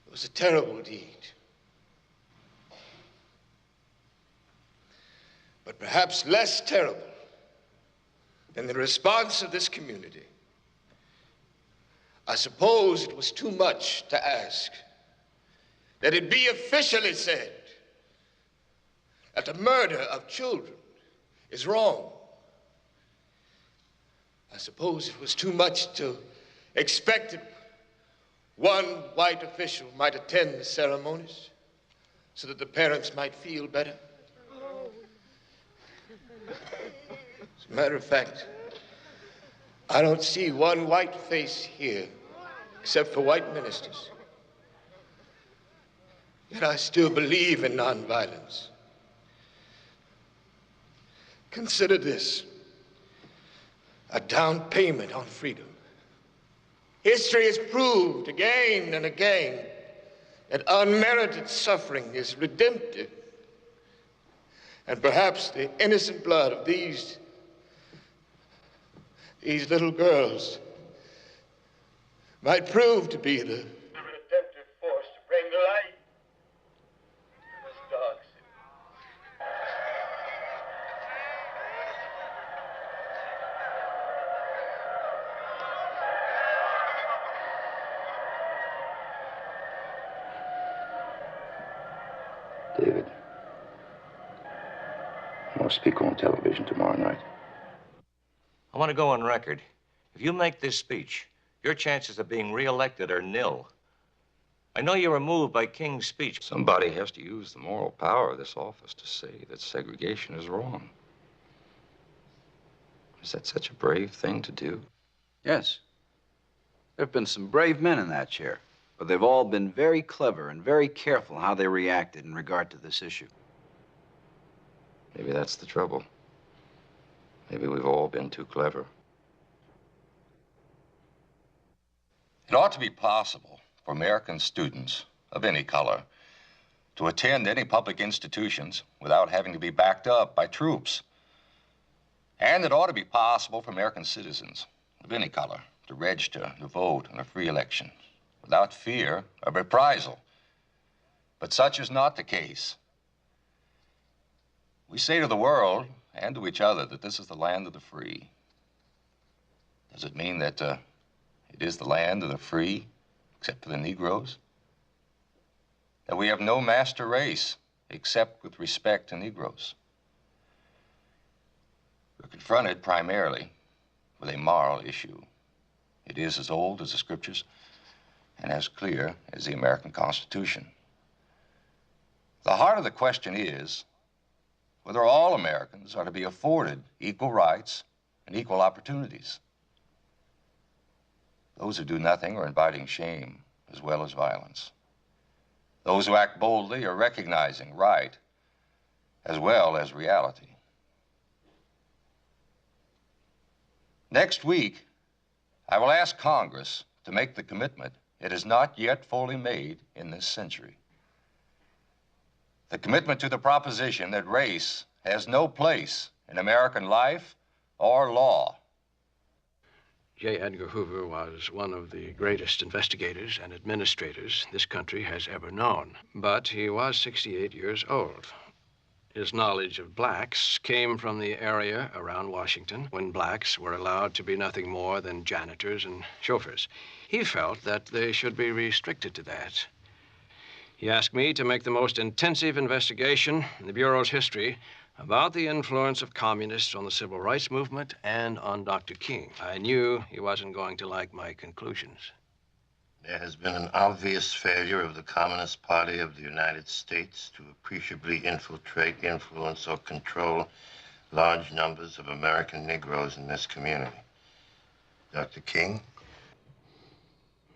Speaker 15: It was a terrible deed. But perhaps less terrible than the response of this community. I suppose it was too much to ask that it be officially said that the murder of children is wrong. I suppose it was too much to expect that one white official might attend the ceremonies so that the parents might feel better. As a matter of fact, I don't see one white face here except for white ministers. Yet I still believe in nonviolence. Consider this a down payment on freedom. History has proved again and again that unmerited suffering is redemptive. And perhaps the innocent blood of these little girls might prove to be the redemptive force to bring light to this dark city.
Speaker 8: David, I want to speak on television tomorrow night.
Speaker 4: I want to go on record. If you make this speech, your chances of being reelected are nil. I know you were moved by King's speech. Somebody has to use the moral power of this office to say that segregation is wrong. Is that such a brave thing to do?
Speaker 19: Yes.
Speaker 16: There have been some brave men in that chair, but they've all been very clever and very careful how they reacted in regard to this issue.
Speaker 14: Maybe that's the trouble. Maybe we've all been too clever.
Speaker 4: It ought to be possible for American students of any color to attend any public institutions without having to be backed up by troops. And it ought to be possible for American citizens of any color to register to vote in a free election without fear of reprisal. But such is not the case. We say to the world and to each other that this is the land of the free. Does it mean that it is the land of the free, except for the Negroes? That we have no master race except with respect to Negroes? We're confronted primarily with a moral issue. It is as old as the scriptures and as clear as the American Constitution. The heart of the question is whether all Americans are to be afforded equal rights and equal opportunities. Those who do nothing are inviting shame as well as violence. Those who act boldly are recognizing right as well as reality. Next week, I will ask Congress to make the commitment it has not yet fully made in this century. The commitment to the proposition that race has no place in American life or law.
Speaker 20: J. Edgar Hoover was one of the greatest investigators and administrators this country has ever known. But he was 68 years old. His knowledge of blacks came from the area around Washington when blacks were allowed to be nothing more than janitors and chauffeurs. He felt that they should be restricted to that. He asked me to make the most intensive investigation in the Bureau's history about the influence of communists on the civil rights movement and on Dr. King. I knew he wasn't going to like my conclusions.
Speaker 8: There has been an obvious failure of the Communist Party of the United States to appreciably infiltrate, influence, or control large numbers of American Negroes in this community. Dr. King?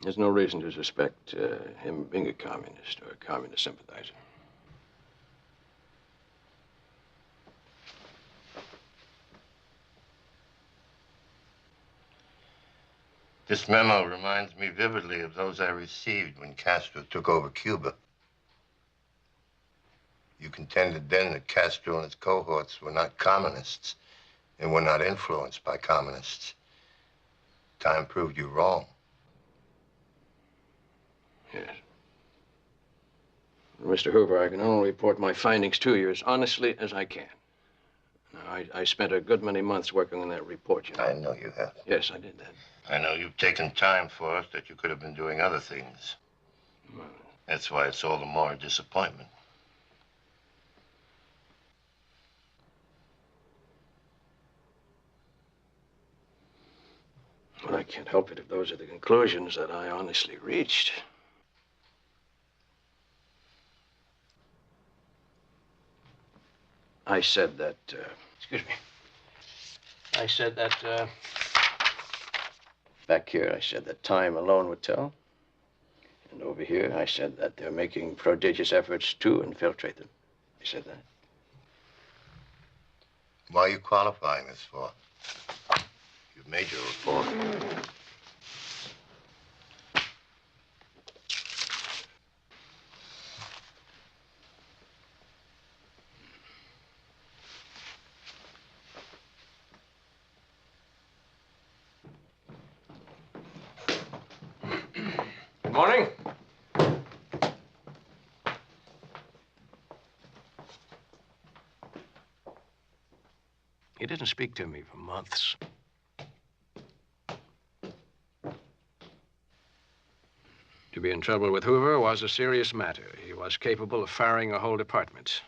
Speaker 20: There's no reason to suspect him being a communist or a communist sympathizer.
Speaker 8: This memo reminds me vividly of those I received when Castro took over Cuba. You contended then that Castro and his cohorts were not communists and were not influenced by communists. Time proved you wrong.
Speaker 20: Yes. Mr. Hoover, I can only report my findings to you as honestly as I can. Now, I spent a good many months working on that report, you know.
Speaker 8: I know you have.
Speaker 20: Yes, I did that.
Speaker 8: I know you've taken time for us that you could have been doing other things. That's why it's all the more a disappointment.
Speaker 20: Well, I can't help it if those are the conclusions that I honestly reached. I said that, excuse me. I said that, back here, I said that time alone would tell. And over here, I said that they're making prodigious efforts to infiltrate them. I said that.
Speaker 8: Why are you qualifying this for? You've made your report.
Speaker 20: Good morning. He didn't speak to me for months. To be in trouble with Hoover was a serious matter. He was capable of firing a whole department.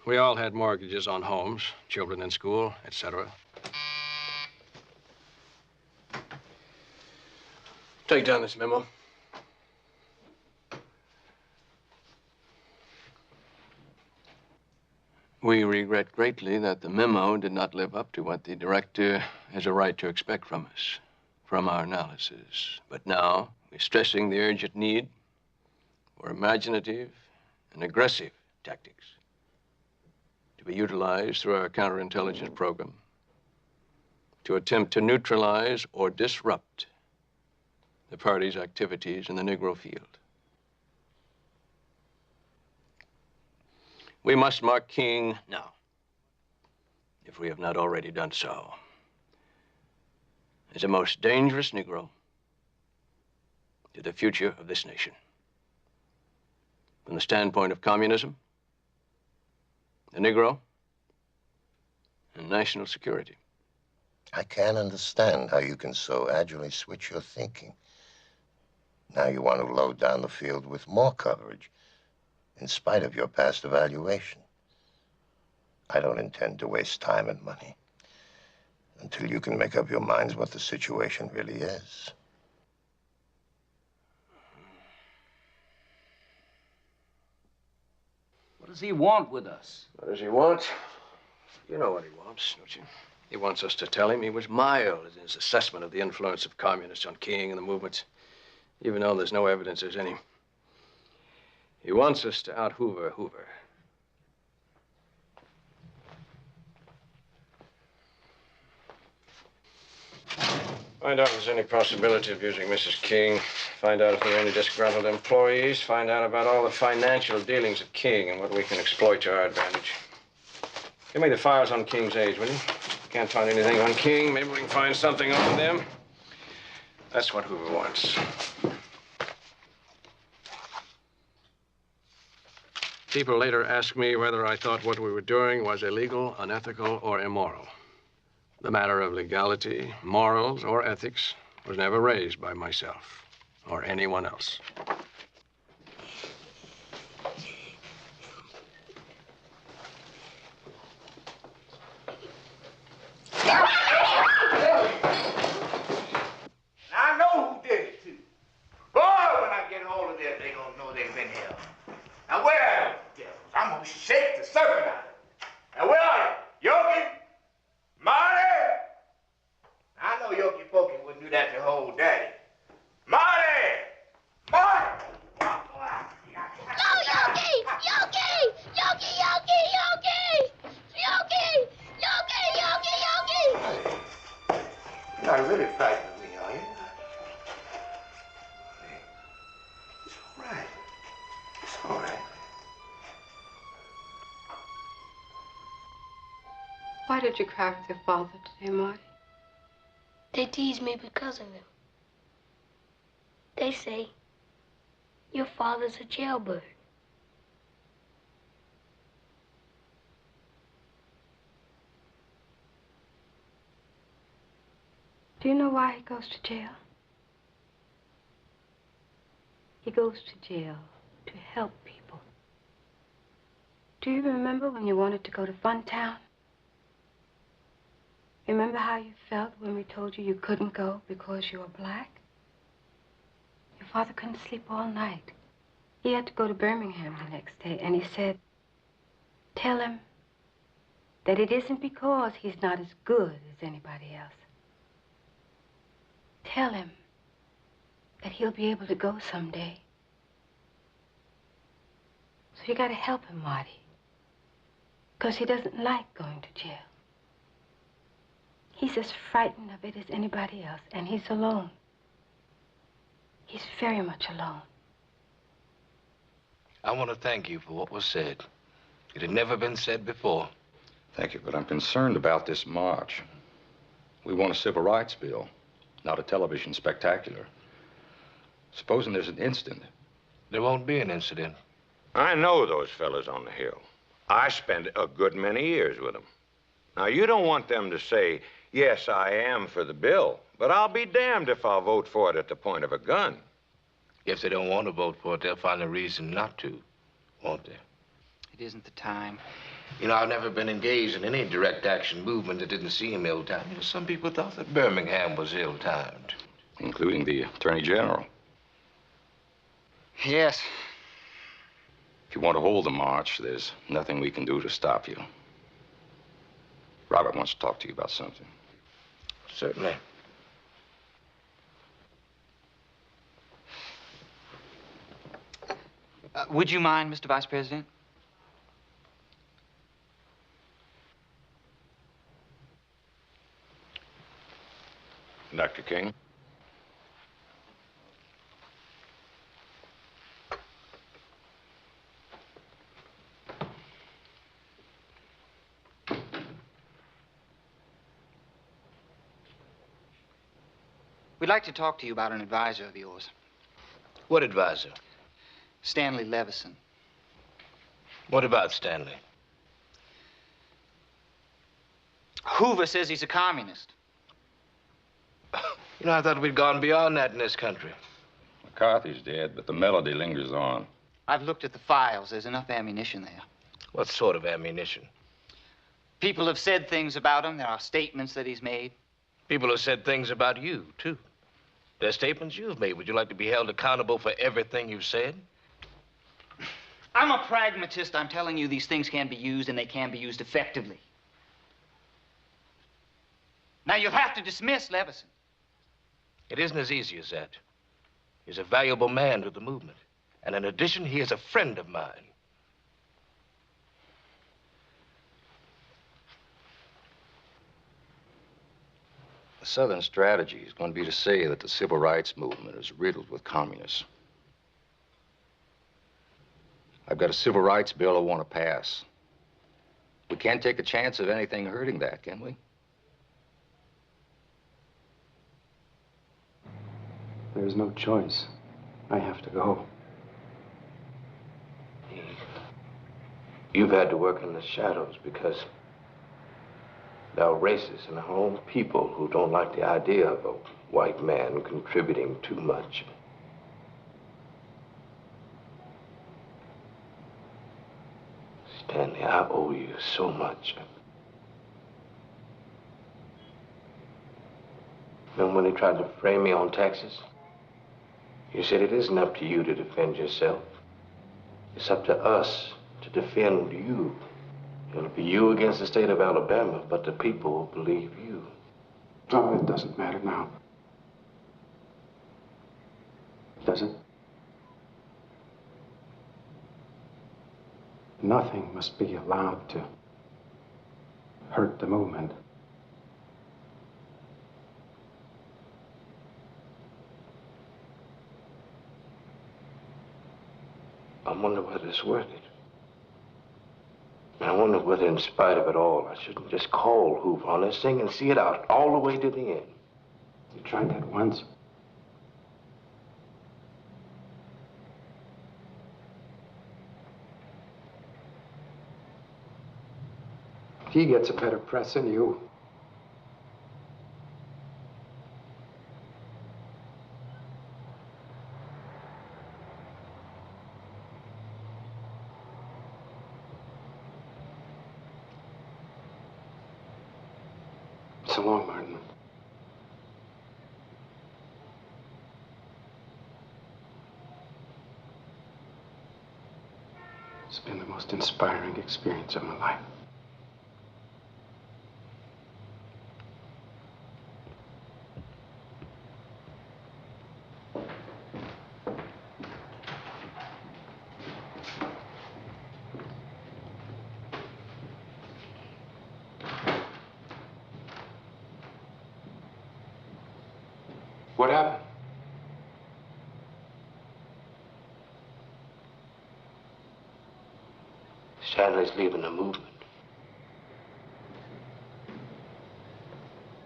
Speaker 20: We all had mortgages on homes, children in school, etc. Take down this memo. We regret greatly that the memo did not live up to what the director has a right to expect from us. from our analysis. But now, we're stressing the urgent need for imaginative and aggressive tactics to be utilized through our counterintelligence program to attempt to neutralize or disrupt the party's activities in the Negro field. We must mark King now, if we have not already done so, as the most dangerous Negro to the future of this nation. From the standpoint of communism, the Negro, and national security.
Speaker 8: I can't understand how you can so agilely switch your thinking. Now you want to load down the field with more coverage, in spite of your past evaluation. I don't intend to waste time and money until you can make up your minds what the situation really is.
Speaker 7: What does he want with us?
Speaker 20: What does he want? You know what he wants, don't you? He wants us to tell him he was mild in his assessment of the influence of communists on King and the movements, even though there's no evidence there's any. He wants us to out-Hoover Hoover. Find out if there's any possibility of using Mrs. King. Find out if there are any disgruntled employees. Find out about all the financial dealings of King and what we can exploit to our advantage. Give me the files on King's age, will you? Can't find anything on King. Maybe we can find something on them. That's what Hoover wants. People later asked me whether I thought what we were doing was illegal, unethical, or immoral. The matter of legality, morals, or ethics was never raised by myself or anyone else.
Speaker 6: I know who did it, too. Boy, when I get hold of them, they gonna know they've been here. Now, where are the devils? I'm gonna shake the serpent out of them. Now, where are you? Yogi? Marty? I know Yogi Pokey wouldn't do that to whole daddy. Marty! Marty!
Speaker 11: No, Yogi! Yogi! Yogi! Yogi! Yogi! Yogi! Yogi! Yogi! Yogi!
Speaker 8: You're not really frightened of me, are you? It's all right. It's all right.
Speaker 9: Why did you cry with your father today, Marty?
Speaker 11: They tease me because of him. They say, your father's a jailbird.
Speaker 9: Do you know why he goes to jail? He goes to jail to help people. Do you remember when you wanted to go to Funtown? Remember how you felt when we told you you couldn't go because you were black? Your father couldn't sleep all night. He had to go to Birmingham the next day, and he said, tell him that it isn't because he's not as good as anybody else. Tell him that he'll be able to go someday. So you gotta help him, Marty, because he doesn't like going to jail. He's as frightened of it as anybody else, and he's alone. He's very much alone.
Speaker 8: I want to thank you for what was said. It had never been said before.
Speaker 22: Thank you, but I'm concerned about this march. We want a civil rights bill, not a television spectacular. Supposing there's an incident.
Speaker 8: There won't be an incident.
Speaker 4: I know those fellas on the hill. I spent a good many years with them. Now, you don't want them to say, yes, I am for the bill, but I'll be damned if I'll vote for it at the point of a gun.
Speaker 8: If they don't want to vote for it, they'll find a reason not to, won't they?
Speaker 10: It isn't the time.
Speaker 8: You know, I've never been engaged in any direct action movement that didn't seem ill-timed. You know, some people thought that Birmingham was ill-timed.
Speaker 22: Including the Attorney General.
Speaker 10: Yes.
Speaker 22: If you want to hold the march, there's nothing we can do to stop you. Robert wants to talk to you about something.
Speaker 8: Certainly.
Speaker 10: Would you mind, Mr. Vice President?
Speaker 22: Dr. King?
Speaker 10: We'd like to talk to you about an advisor of yours.
Speaker 8: What advisor?
Speaker 10: Stanley Levison.
Speaker 8: What about Stanley?
Speaker 10: Hoover says he's a communist.
Speaker 8: You know, I thought we'd gone beyond that in this country.
Speaker 22: McCarthy's dead, but the melody lingers on.
Speaker 10: I've looked at the files. There's enough ammunition there.
Speaker 8: What sort of ammunition?
Speaker 10: People have said things about him. There are statements that he's made.
Speaker 8: People have said things about you, too. They're statements you've made. Would you like to be held accountable for everything you've said?
Speaker 10: I'm a pragmatist. I'm telling you these things can be used, and they can be used effectively. Now, you'll have to dismiss Levison.
Speaker 8: It isn't as easy as that. He's a valuable man to the movement. And in addition, he is a friend of mine.
Speaker 22: The Southern strategy is going to be to say that the civil rights movement is riddled with communists. I've got a civil rights bill I want to pass. We can't take a chance of anything hurting that, can we?
Speaker 19: There's no choice. I have to go.
Speaker 8: You've had to work in the shadows because there are races and our own people who don't like the idea of a white man contributing too much. Stanley, I owe you so much. Remember when they tried to frame me on taxes? You said it isn't up to you to defend yourself. It's up to us to defend you. It'll be you against the state of Alabama, but the people will believe you.
Speaker 19: Oh, it doesn't matter now. Does it? Nothing must be allowed to hurt the movement.
Speaker 8: I wonder whether it's worth it. I wonder whether, in spite of it all, I shouldn't just call Hoover on this thing and see it out all the way to the end.
Speaker 19: You tried that once. He gets a better press than you. So long, Martin. It's been the most inspiring experience of my life. What happened?
Speaker 8: Stanley's leaving the movement.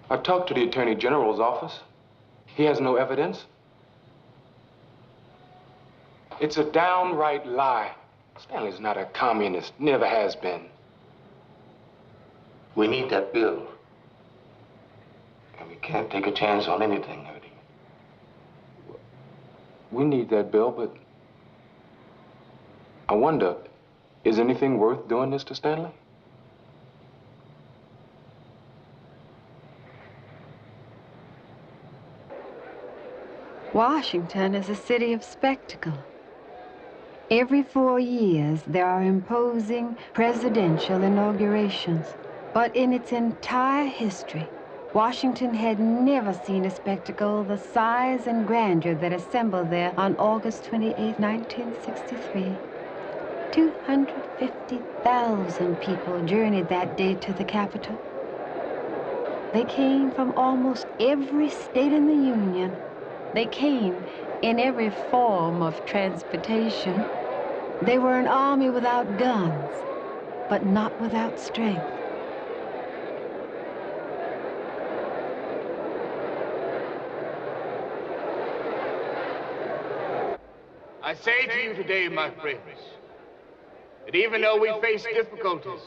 Speaker 19: I talked to the Attorney General's office. He has no evidence. It's a downright lie. Stanley's not a communist, never has been.
Speaker 8: We need that bill. And we can't take a chance on anything hurting.
Speaker 19: We need that bill, but I wonder, is anything worth doing this to Stanley?
Speaker 9: Washington is a city of spectacle. Every 4 years, there are imposing presidential inaugurations. But in its entire history, Washington had never seen a spectacle the size and grandeur that assembled there on August 28, 1963. 250,000 people journeyed that day to the Capitol. They came from almost every state in the Union. They came in every form of transportation. They were an army without guns, but not without strength.
Speaker 6: I say to you today, my friends, that even though we face difficulties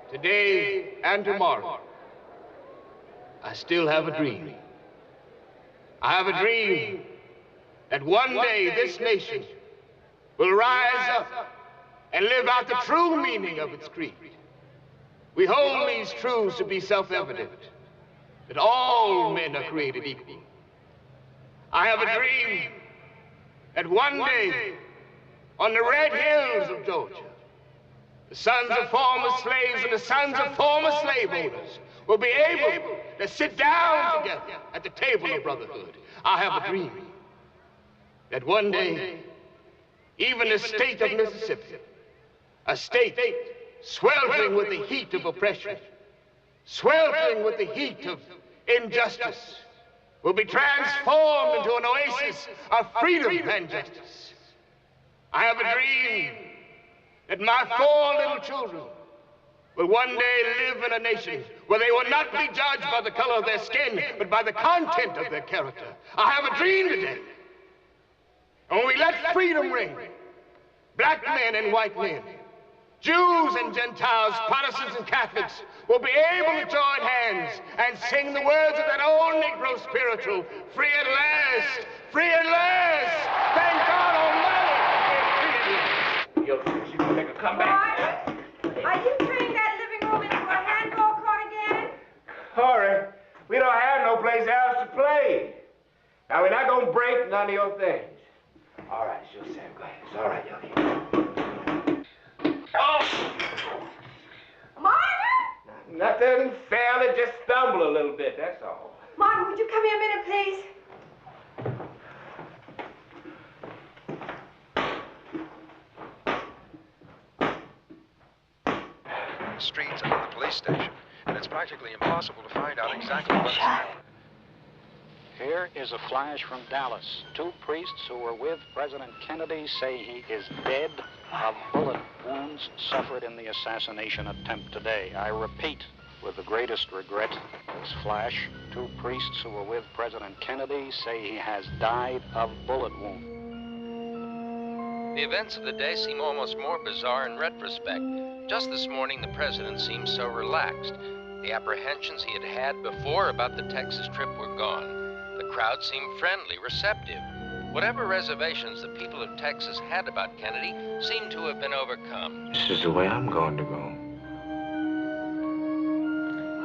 Speaker 6: today and tomorrow, I still have a dream. I have a dream that one day this nation will rise up and live out the true meaning of its creed. We hold these truths to be self-evident, that all men are created equal. I have a dream that one day, on the red hills of Georgia, the sons of former slaves and the sons of former slave owners will be able to sit down together at the table of brotherhood. I have a dream that one day, even the state of Mississippi, a state sweltering with the heat of oppression, sweltering with the heat of injustice, will be transformed into an oasis of freedom and justice. I have a dream that my 4 little children will one day live in a nation where they will not be judged by the color of their skin, but by the content of their character. I have a dream today. And when we let freedom ring, black men and white men, Jews and Gentiles, Protestants and Catholics will be able to join hands and sing the words of that old Negro spiritual, free at last, free at last. Thank God Almighty, we're free at last. Yo, she's gonna make a comeback.
Speaker 3: Are you turning that living room into a handball court again?
Speaker 6: Corey, we don't have no place else to play. Now, we're not gonna break none of your things. All right, sure, Sam, go ahead. It's all right, Yogi. Oh!
Speaker 3: Martin?
Speaker 6: Nothing, fairly just stumble a little bit, that's all.
Speaker 3: Martin, would you come here a minute, please?
Speaker 21: The streets and the police station, and it's practically impossible to find out exactly what's happening.
Speaker 23: Here is a flash from Dallas. 2 priests who were with President Kennedy say he is dead of bullet wounds suffered in the assassination attempt today. I repeat, with the greatest regret, this flash, 2 priests who were with President Kennedy say he has died of bullet wounds.
Speaker 24: The events of the day seem almost more bizarre in retrospect. Just this morning, the president seemed so relaxed. The apprehensions he had had before about the Texas trip were gone. The crowd seemed friendly, receptive. Whatever reservations the people of Texas had about Kennedy seemed to have been overcome.
Speaker 8: This is the way I'm going to go.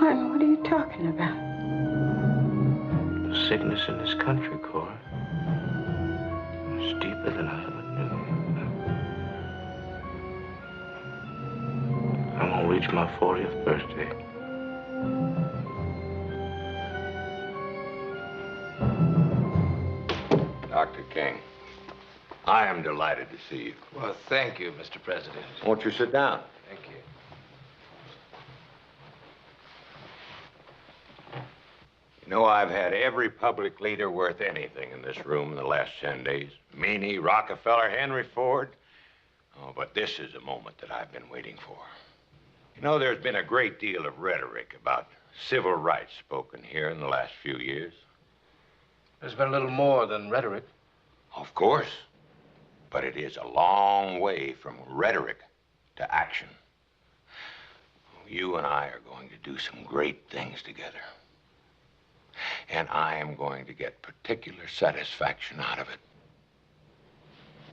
Speaker 9: Martin, what are you talking about?
Speaker 8: The sickness in this country, Cora, is deeper than I ever knew. I'm gonna reach my 40th birthday.
Speaker 14: Dr. King, I am delighted to see you.
Speaker 8: Well, thank you, Mr. President.
Speaker 14: Won't you sit down?
Speaker 8: Thank you.
Speaker 14: You know, I've had every public leader worth anything in this room in the last 10 days. Meany, Rockefeller, Henry Ford. Oh, but this is a moment that I've been waiting for. You know, there's been a great deal of rhetoric about civil rights spoken here in the last few years.
Speaker 8: There's been a little more than rhetoric.
Speaker 14: Of course. But it is a long way from rhetoric to action. You and I are going to do some great things together. And I am going to get particular satisfaction out of it.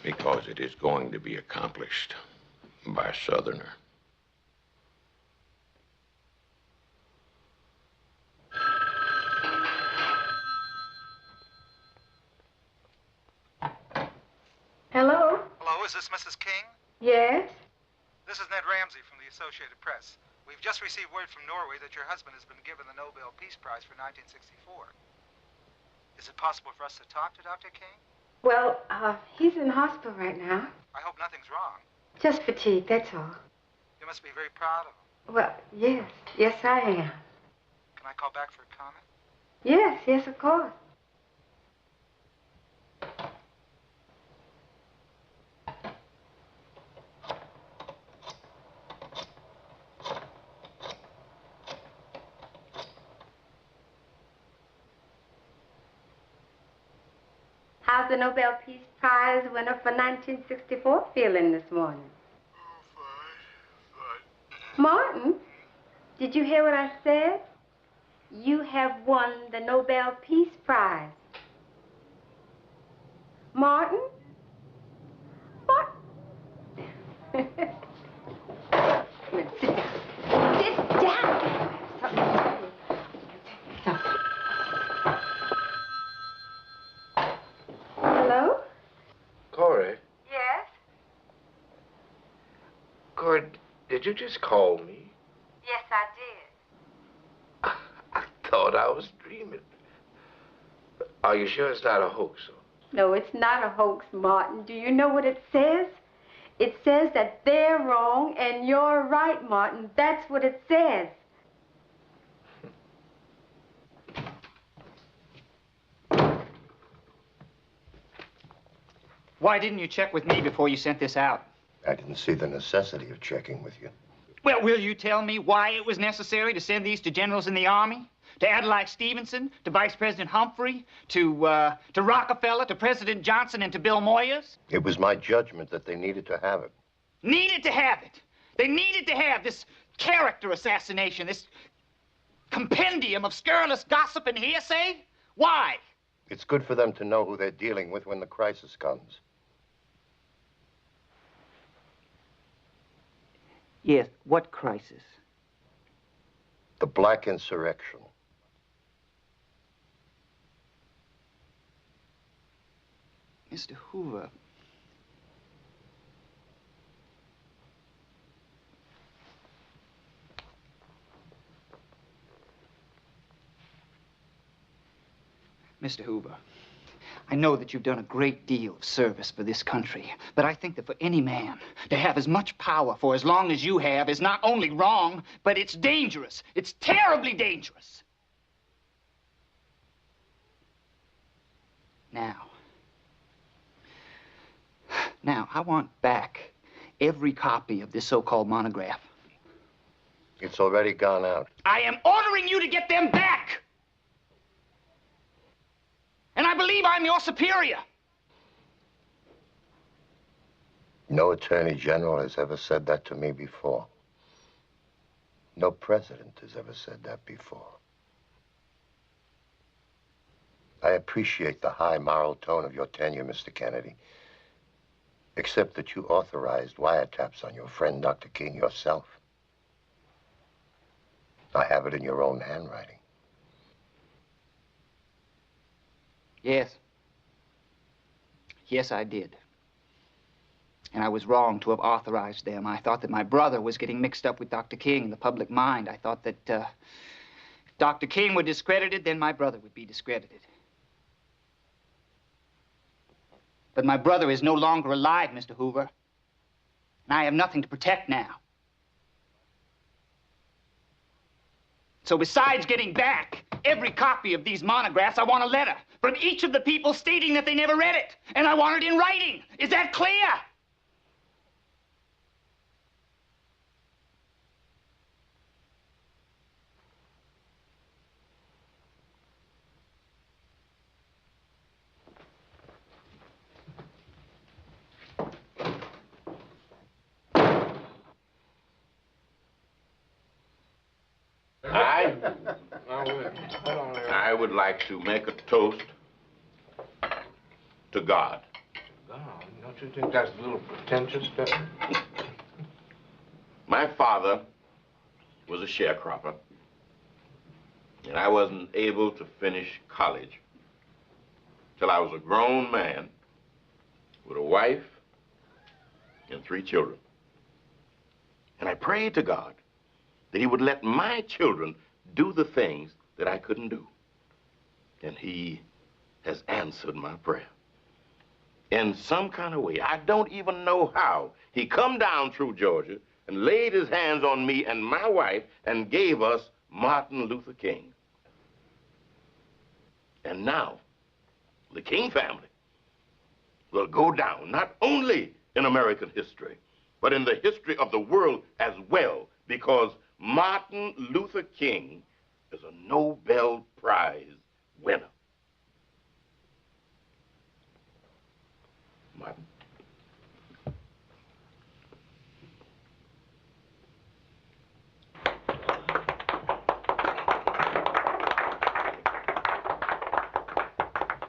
Speaker 14: Because it is going to be accomplished by a Southerner.
Speaker 9: Hello?
Speaker 21: Hello, is this Mrs. King?
Speaker 9: Yes?
Speaker 21: This is Ned Ramsey from the Associated Press.
Speaker 1: We've just received word from Norway that your husband has been given the Nobel Peace Prize for 1964. Is it possible for us to talk to Dr. King?
Speaker 9: Well, he's in hospital right now.
Speaker 1: I hope nothing's wrong.
Speaker 9: Just fatigue, that's all.
Speaker 1: You must be very proud of him.
Speaker 9: Well, yes. Yes, I am.
Speaker 1: Can I call back for a comment?
Speaker 9: Yes, yes, of course. How's the Nobel Peace Prize winner for 1964 feeling this morning? Martin, did you hear what I said? You have won the Nobel Peace Prize. Martin? What? Sit down. Sit down. Hello?
Speaker 8: Corey,
Speaker 9: Yes?
Speaker 8: Corey, did you just call me?
Speaker 9: Yes, I did.
Speaker 8: I thought I was dreaming. Are you sure it's not a hoax?
Speaker 9: No, it's not a hoax, Martin. Do you know what it says? It says that they're wrong and you're right, Martin. That's what it says.
Speaker 10: Why didn't you check with me before you sent this out?
Speaker 15: I didn't see the necessity of checking with you.
Speaker 10: Well, will you tell me why it was necessary to send these to generals in the Army? To Adlai Stevenson? To Vice President Humphrey? To Rockefeller? To President Johnson? And to Bill Moyers?
Speaker 15: It was my judgment that they needed to have it.
Speaker 10: Needed to have it. They needed to have this character assassination, this compendium of scurrilous gossip and hearsay? Why?
Speaker 15: It's good for them to know who they're dealing with when the crisis comes.
Speaker 10: Yes, what crisis?
Speaker 15: The black insurrection.
Speaker 10: Mr. Hoover. Mr. Hoover, I know that you've done a great deal of service for this country, but I think that for any man to have as much power for as long as you have is not only wrong, but it's dangerous. It's terribly dangerous. Now, I want back every copy of this so-called monograph.
Speaker 15: It's already gone out.
Speaker 10: I am ordering you to get them back! And I believe I'm your superior.
Speaker 15: No attorney general has ever said that to me before. No president has ever said that before. I appreciate the high moral tone of your tenure, Mr. Kennedy. Except that you authorized wiretaps on your friend, Dr. King, yourself. I have it in your own handwriting.
Speaker 10: Yes. Yes, I did. And I was wrong to have authorized them. I thought that my brother was getting mixed up with Dr. King in the public mind. I thought that if Dr. King were discredited, then my brother would be discredited. But my brother is no longer alive, Mr. Hoover. And I have nothing to protect now. So besides getting back every copy of these monographs, I want a letter from each of the people stating that they never read it. And I want it in writing. Is that clear?
Speaker 8: I would like to make a toast to God.
Speaker 24: God, don't you think that's a little pretentious, Dad?
Speaker 8: My father was a sharecropper, and I wasn't able to finish college till I was a grown man with a wife and 3 children. And I prayed to God
Speaker 5: that he would let my children do the things that I couldn't do. And he has answered my prayer. In some kind of way, I don't even know how, he come down through Georgia and laid his hands on me and my wife and gave us Martin Luther King. And now, the King family will go down not only in American history, but in the history of the world as well, because Martin Luther King is a Nobel Prize winner. Martin.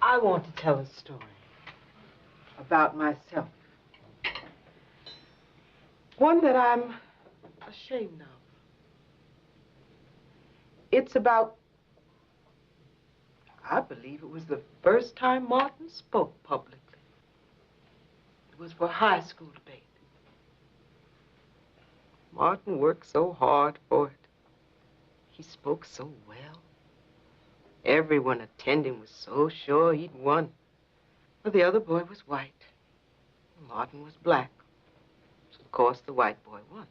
Speaker 13: I want to tell a story about myself. One that I'm ashamed of. It's about, I believe it was the first time Martin spoke publicly. It was for high school debate. Martin worked so hard for it. He spoke so well. Everyone attending was so sure he'd won. But the other boy was white. Martin was black. So of course the white boy won.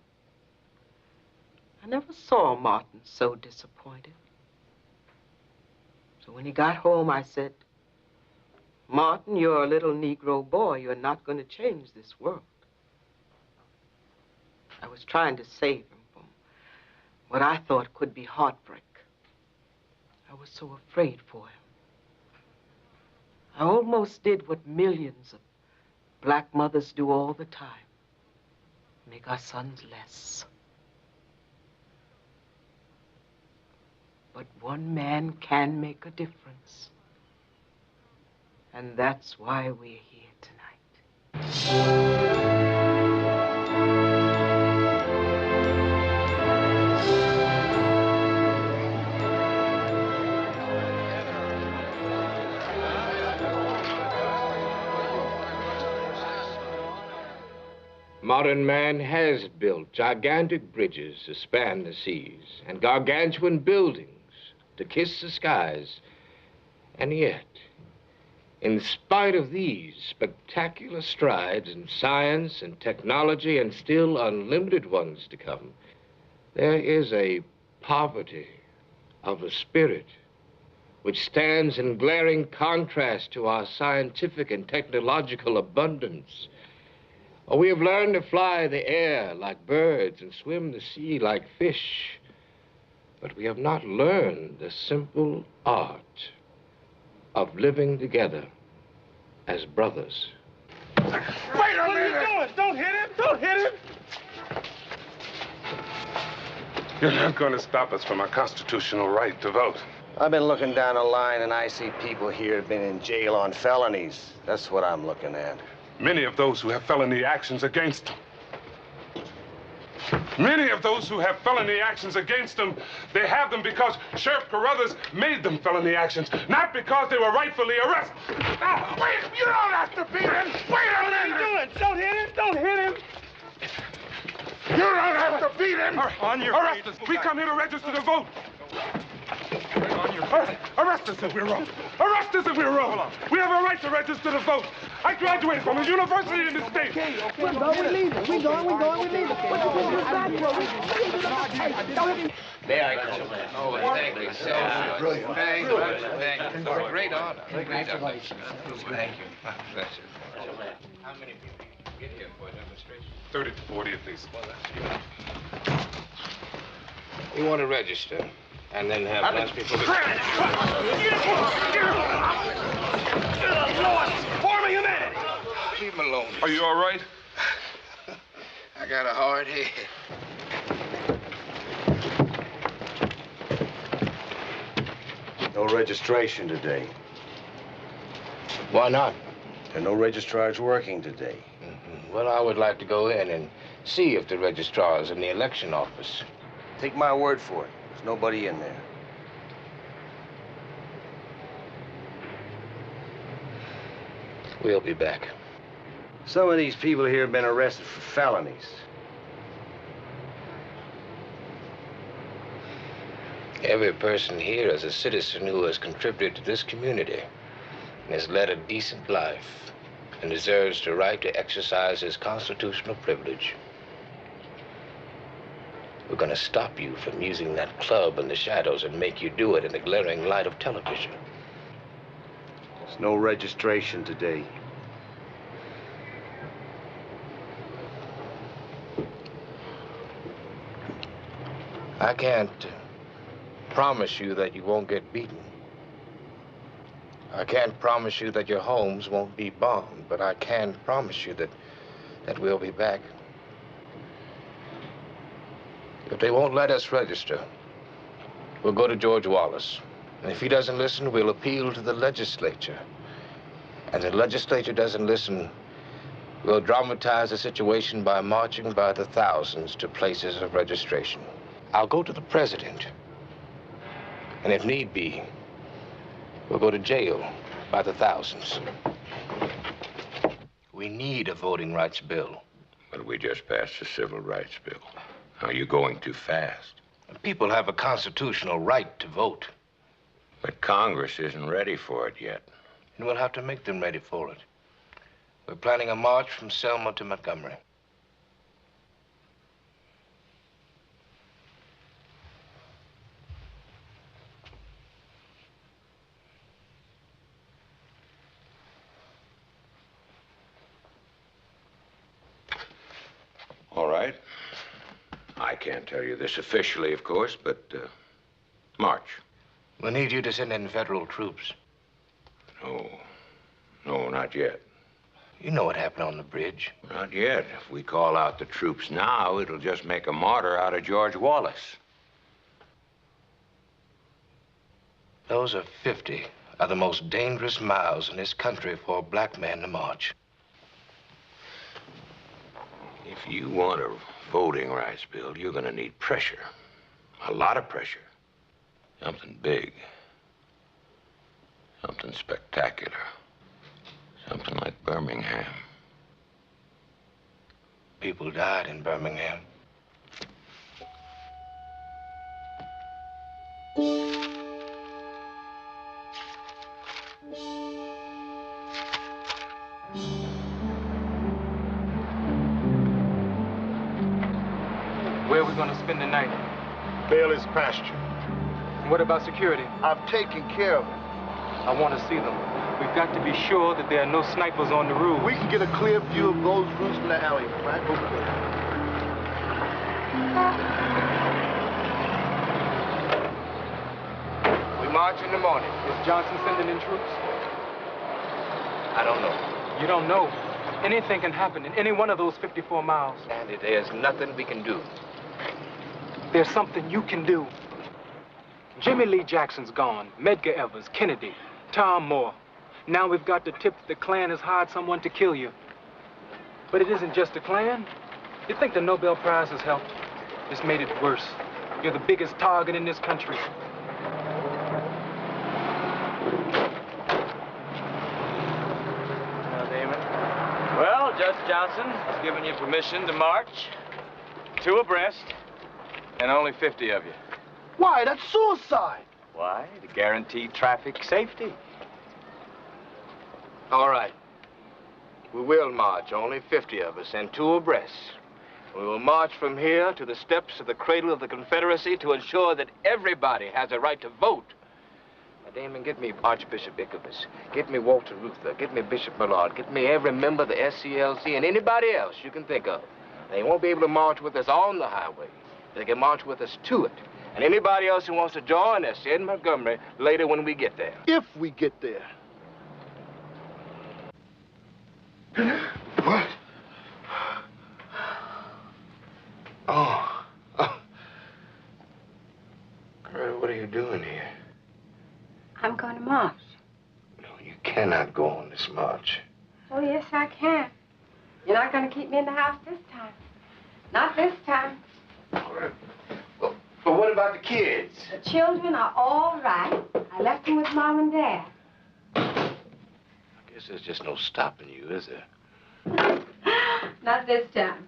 Speaker 13: I never saw Martin so disappointed. So when he got home, I said, Martin, you're a little Negro boy. You're not going to change this world. I was trying to save him from what I thought could be heartbreak. I was so afraid for him. I almost did what millions of black mothers do all the time. Make our sons less. But one man can make a difference. And that's why we're here tonight.
Speaker 8: Modern man has built gigantic bridges to span the seas and gargantuan buildings to kiss the skies. And yet, in spite of these spectacular strides in science and technology and still unlimited ones to come, there is a poverty of the spirit which stands in glaring contrast to our scientific and technological abundance. We have learned to fly the air like birds and swim the sea like fish, but we have not learned the simple art of living together as brothers.
Speaker 6: Wait a minute! What are you doing? Don't hit him! Don't hit him!
Speaker 17: You're not going to stop us from our constitutional right to vote.
Speaker 18: I've been looking down the line, and I see people here have been in jail on felonies. That's what I'm looking at.
Speaker 17: Many of those who have felony actions against them. Many of those who have felony actions against them, they have them because Sheriff Carruthers made them felony actions, not because they were rightfully arrested.
Speaker 6: Ah, wait! You don't have to beat him! Wait a minute! What are you doing? Don't hit him! Don't hit him! You don't have to beat him!
Speaker 17: On your arrest us! We come here to register to vote! Arrest us if we're wrong. Arrest us if we're wrong. We have a right to register to vote. I graduated from a university in the state.
Speaker 6: We're going, we're leaving. We're going, we're leaving. What you put this back for?
Speaker 2: May I come? Oh, thank you so much. Brilliant. Thank you. Thank you. For a great honor. Congratulations. Thank you. Pleasure. How many people get here for a demonstration?
Speaker 17: 30 to 40 at least.
Speaker 2: Well, that's good. We want to register. And then have lunch before the...
Speaker 6: Lord, form of humanity!
Speaker 2: Leave him alone.
Speaker 17: Are you all right?
Speaker 2: I got a hard head.
Speaker 18: No registration today.
Speaker 2: Why not?
Speaker 18: There are no registrars working today.
Speaker 2: Mm-hmm. Well, I would like to go in and see if the registrar is in the election office.
Speaker 18: Take my word for it. There's nobody in there.
Speaker 2: We'll be back.
Speaker 18: Some of these people here have been arrested for felonies.
Speaker 8: Every person here is a citizen who has contributed to this community and has led a decent life and deserves the right to exercise his constitutional privilege. We're going to stop you from using that club in the shadows and make you do it in the glaring light of television.
Speaker 18: There's no registration today.
Speaker 8: I can't promise you that you won't get beaten. I can't promise you that your homes won't be bombed, but I can promise you that we'll be back. If they won't let us register, we'll go to George Wallace. And if he doesn't listen, we'll appeal to the legislature. And if the legislature doesn't listen, we'll dramatize the situation by marching by the thousands to places of registration. I'll go to the president. And if need be, we'll go to jail by the thousands. We need a voting rights bill.
Speaker 5: But we just passed a civil rights bill. Are you going too fast?
Speaker 8: People have a constitutional right to vote.
Speaker 5: But Congress isn't ready for it yet.
Speaker 8: And we'll have to make them ready for it. We're planning a march from Selma to Montgomery.
Speaker 5: All right. I can't tell you this officially, of course, but march.
Speaker 8: We need you to send in federal troops.
Speaker 5: No, not yet.
Speaker 8: You know what happened on the bridge.
Speaker 5: Not yet. If we call out the troops now, it'll just make a martyr out of George Wallace.
Speaker 8: Those are 50 of the most dangerous miles in this country for a black man to march.
Speaker 5: If you want a voting rights bill, you're going to need pressure. A lot of pressure. Something big. Something spectacular. Something like Birmingham.
Speaker 8: People died in Birmingham.
Speaker 19: Where are we going to spend the night?
Speaker 15: Bailey's pasture.
Speaker 19: What about security?
Speaker 15: I've taken care of it.
Speaker 19: I want to see them. We've got to be sure that there are no snipers on the roof.
Speaker 15: We can get a clear view of those roofs from the alley, right over there.
Speaker 8: We march in the morning.
Speaker 19: Is Johnson sending in troops?
Speaker 8: I don't know.
Speaker 19: You don't know? Anything can happen in any one of those 54 miles.
Speaker 8: Sandy, there's nothing we can do.
Speaker 19: There's something you can do. Jimmy Lee Jackson's gone. Medgar Evers, Kennedy, Tom Moore. Now we've got the tip that the Klan has hired someone to kill you. But it isn't just the Klan. You think the Nobel Prize has helped? It's made it worse. You're the biggest target in this country.
Speaker 2: Well, Judge Johnson has given you permission to march 2 abreast, and only 50 of you.
Speaker 15: Why? That's suicide.
Speaker 2: Why? To guarantee traffic safety.
Speaker 8: All right. We will march, only 50 of us, and 2 abreast. We will march from here to the steps of the cradle of the Confederacy to ensure that everybody has a right to vote. Now, Damon, get me Archbishop Ichabus. Get me Walter Reuther. Get me Bishop Millard. Get me every member of the SCLC and anybody else you can think of. They won't be able to march with us on the highway. They can march with us to it. And anybody else who wants to join us in Montgomery later when we get there.
Speaker 15: If we get there.
Speaker 8: What? Oh. Coretta, what are you doing here?
Speaker 9: I'm going to march.
Speaker 8: No, you cannot go on this march.
Speaker 9: Oh, yes, I can. You're not going to keep me in the house this time. Not this time.
Speaker 8: But what about the kids?
Speaker 9: The children are all right. I left them with Mom and Dad.
Speaker 8: I guess there's just no stopping you, is there?
Speaker 9: Not this time.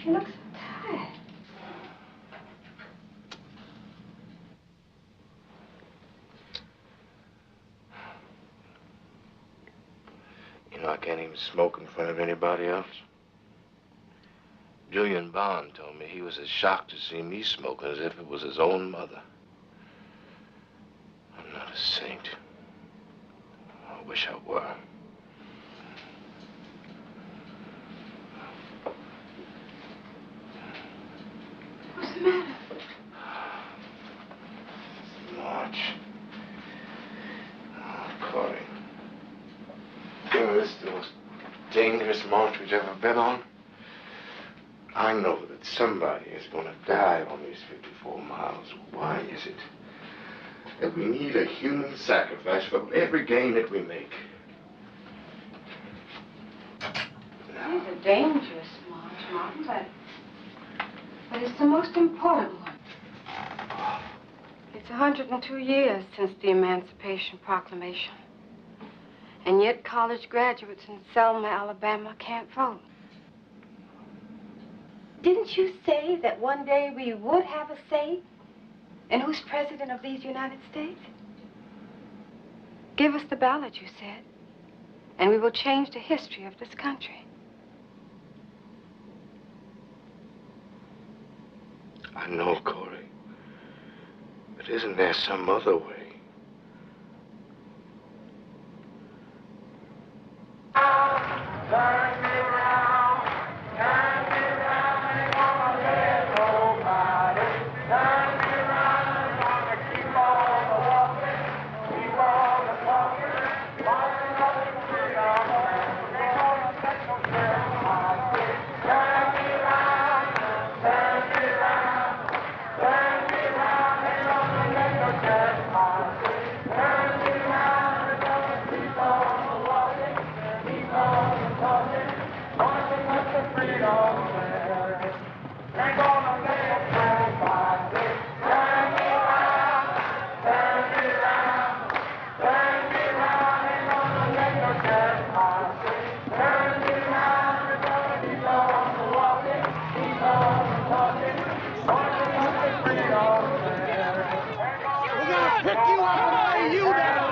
Speaker 9: You look so tired.
Speaker 8: You know, I can't even smoke in front of anybody else. Julian Bond told me he was as shocked to see me smoking as if it was his own mother. I'm not a saint. I wish I were.
Speaker 9: What's the matter?
Speaker 8: March. Oh, Corey. You know, this is the most dangerous march we've ever been on. I know that somebody is going to die on these 54 miles. Why is it that we need a human sacrifice for every gain that we make?
Speaker 9: It is a dangerous march, Martin, but it's the most important one. It's 102 years since the Emancipation Proclamation. And yet college graduates in Selma, Alabama can't vote. Didn't you say that one day we would have a say in who's president of these United States? Give us the ballot, you said, and we will change the history of this country.
Speaker 8: I know, Corey. But isn't there some other way?
Speaker 2: Turn me around, turn me around, ain't gonna let nobody turn me around, gonna keep on the walking, keep on the talking, walking up the freedom, ain't gonna let no sheriff turn me around, turn me around, turn me around, ain't gonna let no sheriff turn me around, ain't gonna keep on the walking, keep on the talking, walking up the freedom, ain't gonna let nobody turn me around, turn me around, turn me around, ain't gonna let no sheriff turn me around, ain't gonna keep on the walking, keep on the talking, walking up the freedom,
Speaker 6: We're gonna pick you up and lay you down.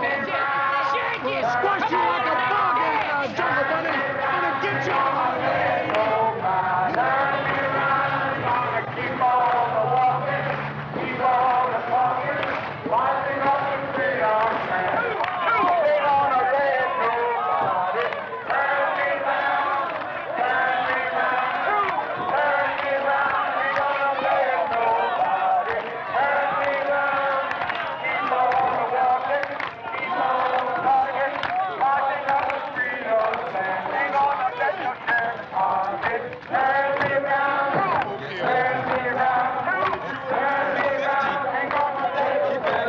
Speaker 6: We'll squash you like a bug in a jungle bunny. We're gonna get you out of there.
Speaker 2: keep on the walking, keep on the talking, walking up the freedom, ain't gonna let nobody turn me around, turn me around, turn me around, ain't gonna let nobody turn me around, keep on the walking, keep on the talking, walking up the freedom, ain't gonna let no sheriff turn me around, turn me around, turn me around, ain't gonna let no sheriff turn me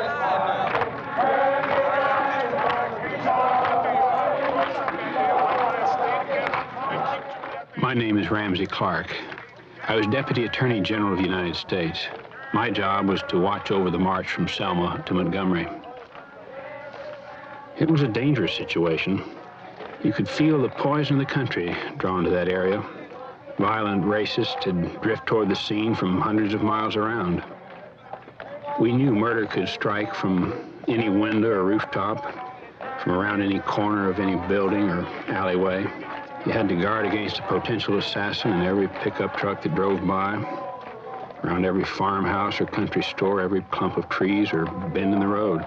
Speaker 23: My name is Ramsey Clark. I was Deputy Attorney General of the United States. My job was to watch over the march from Selma to Montgomery. It was a dangerous situation. You could feel the poison of the country drawn to that area. Violent racists had drifted toward the scene from hundreds of miles around. We knew murder could strike from any window or rooftop, from around any corner of any building or alleyway. You had to guard against a potential assassin in every pickup truck that drove by, around every farmhouse or country store, every clump of trees or bend in the road.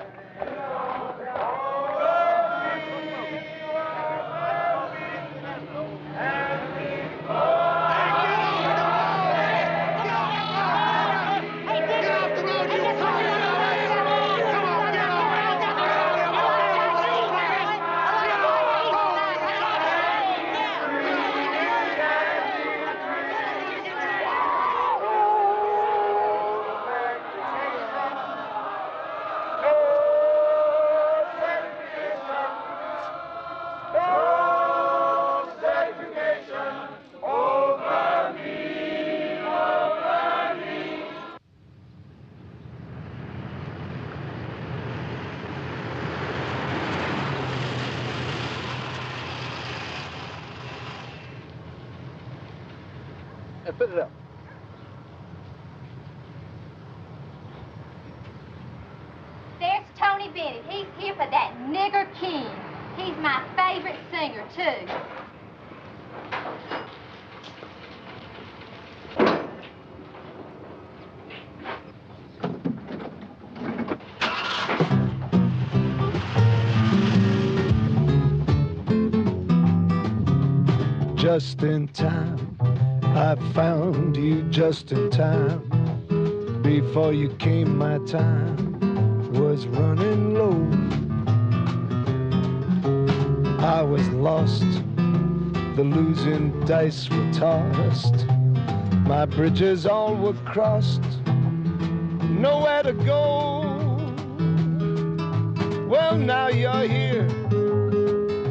Speaker 6: Put it up.
Speaker 3: There's Tony Bennett. He's here for that nigger king. He's my favorite.
Speaker 9: favorite singer, too.
Speaker 7: Just in time, I found you just in time. Before you came, my time was running low. I was lost, the losing dice were tossed. My bridges all were crossed, nowhere to go. Well, now you're here,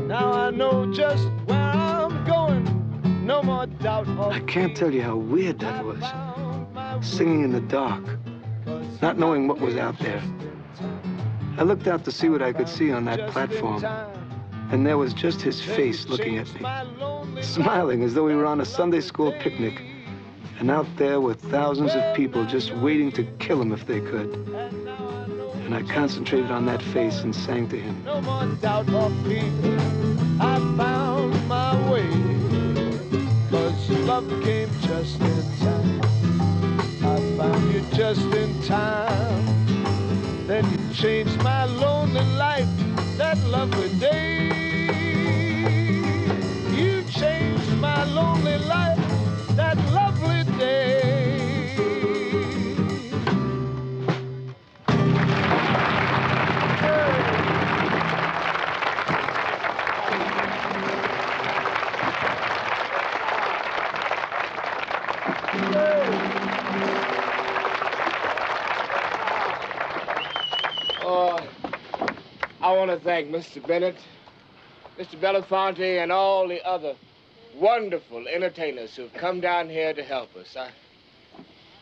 Speaker 7: now I know just where I'm going. No more doubt.
Speaker 12: I can't tell you how weird that was. Singing in the dark, not knowing what was out there. I looked out to see what I could see on that platform, and there was just his face looking at me, smiling as though we were on a Sunday school picnic. And out there were thousands of people just waiting to kill him if they could. And I concentrated on that face and sang to him.
Speaker 7: No more doubt or fear, I found my way. 'Cause love came just in time. I found you just in time. Then you changed my lonely life that lovely day. You changed my lonely life that lovely day.
Speaker 15: I want to thank Mr. Bennett, Mr. Belafonte, and all the other wonderful entertainers who've come down here to help us.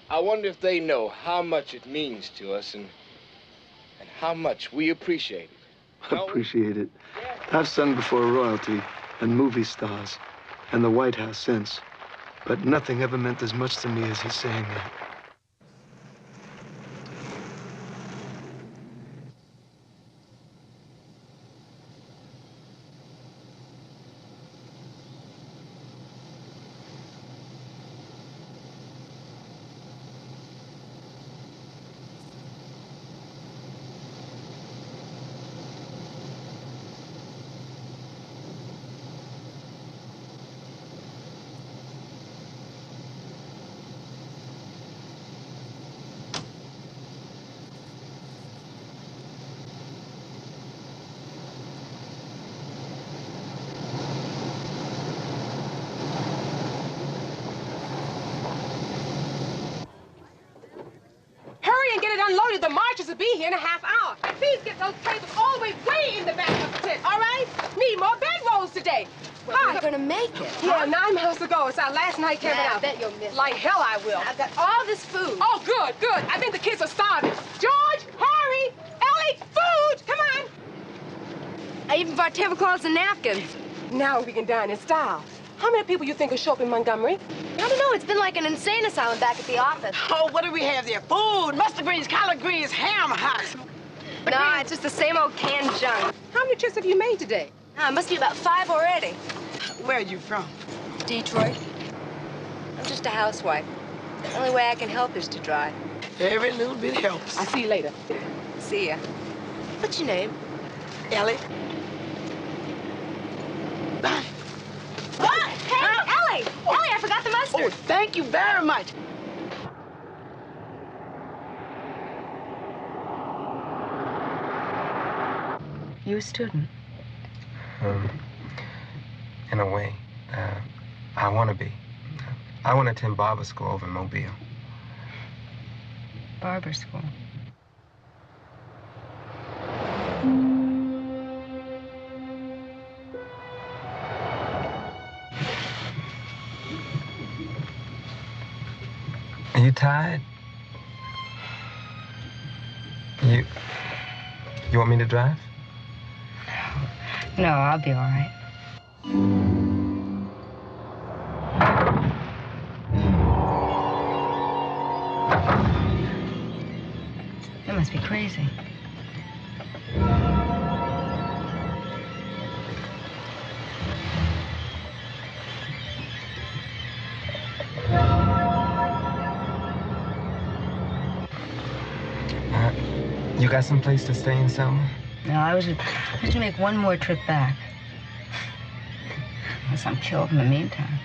Speaker 15: I wonder if they know how much it means to us and how much we appreciate it.
Speaker 12: Appreciate it. I've sung before royalty and movie stars and the White House since, but nothing ever meant as much to me as his saying that.
Speaker 16: The marchers will be here in a half hour. Please get those tables all the way in the back of the tent, all right? Need more bed rolls today.
Speaker 9: Well, we're gonna make it.
Speaker 16: Yeah, 9 miles to go. It's our last night camping out.
Speaker 9: I bet you'll miss it.
Speaker 16: Like hell I will.
Speaker 9: I've got all this food.
Speaker 16: Oh, good, good. I think the kids are starving. George, Harry, Ellie, food! Come on.
Speaker 9: I even brought tablecloths and napkins.
Speaker 16: Now we can dine in style. How many people you think will show up in Montgomery?
Speaker 9: I don't know. It's been like an insane asylum back at the office.
Speaker 13: Oh, what do we have there? Food, mustard greens, collard greens, ham hocks.
Speaker 9: No, it's just the same old canned junk.
Speaker 16: How many trips have you made today?
Speaker 9: It must be about 5 already.
Speaker 13: Where are you from?
Speaker 9: Detroit. I'm just a housewife. The only way I can help is to drive.
Speaker 13: Every little bit helps.
Speaker 16: I'll see you later.
Speaker 9: See ya. What's your name?
Speaker 13: Ellie.
Speaker 9: Bye. What? Hey, Ellie! Ellie, I forgot the mustard.
Speaker 13: Oh, thank you very much.
Speaker 20: You a student? In a way, I want to be. I want to attend barber school over in Mobile.
Speaker 9: Barber school.
Speaker 20: Are you tired? You want me to drive?
Speaker 9: No, I'll be all right. You must be crazy.
Speaker 20: got some place to stay in Selma?
Speaker 9: No, I was to make one more trip back. Unless I'm killed in the meantime.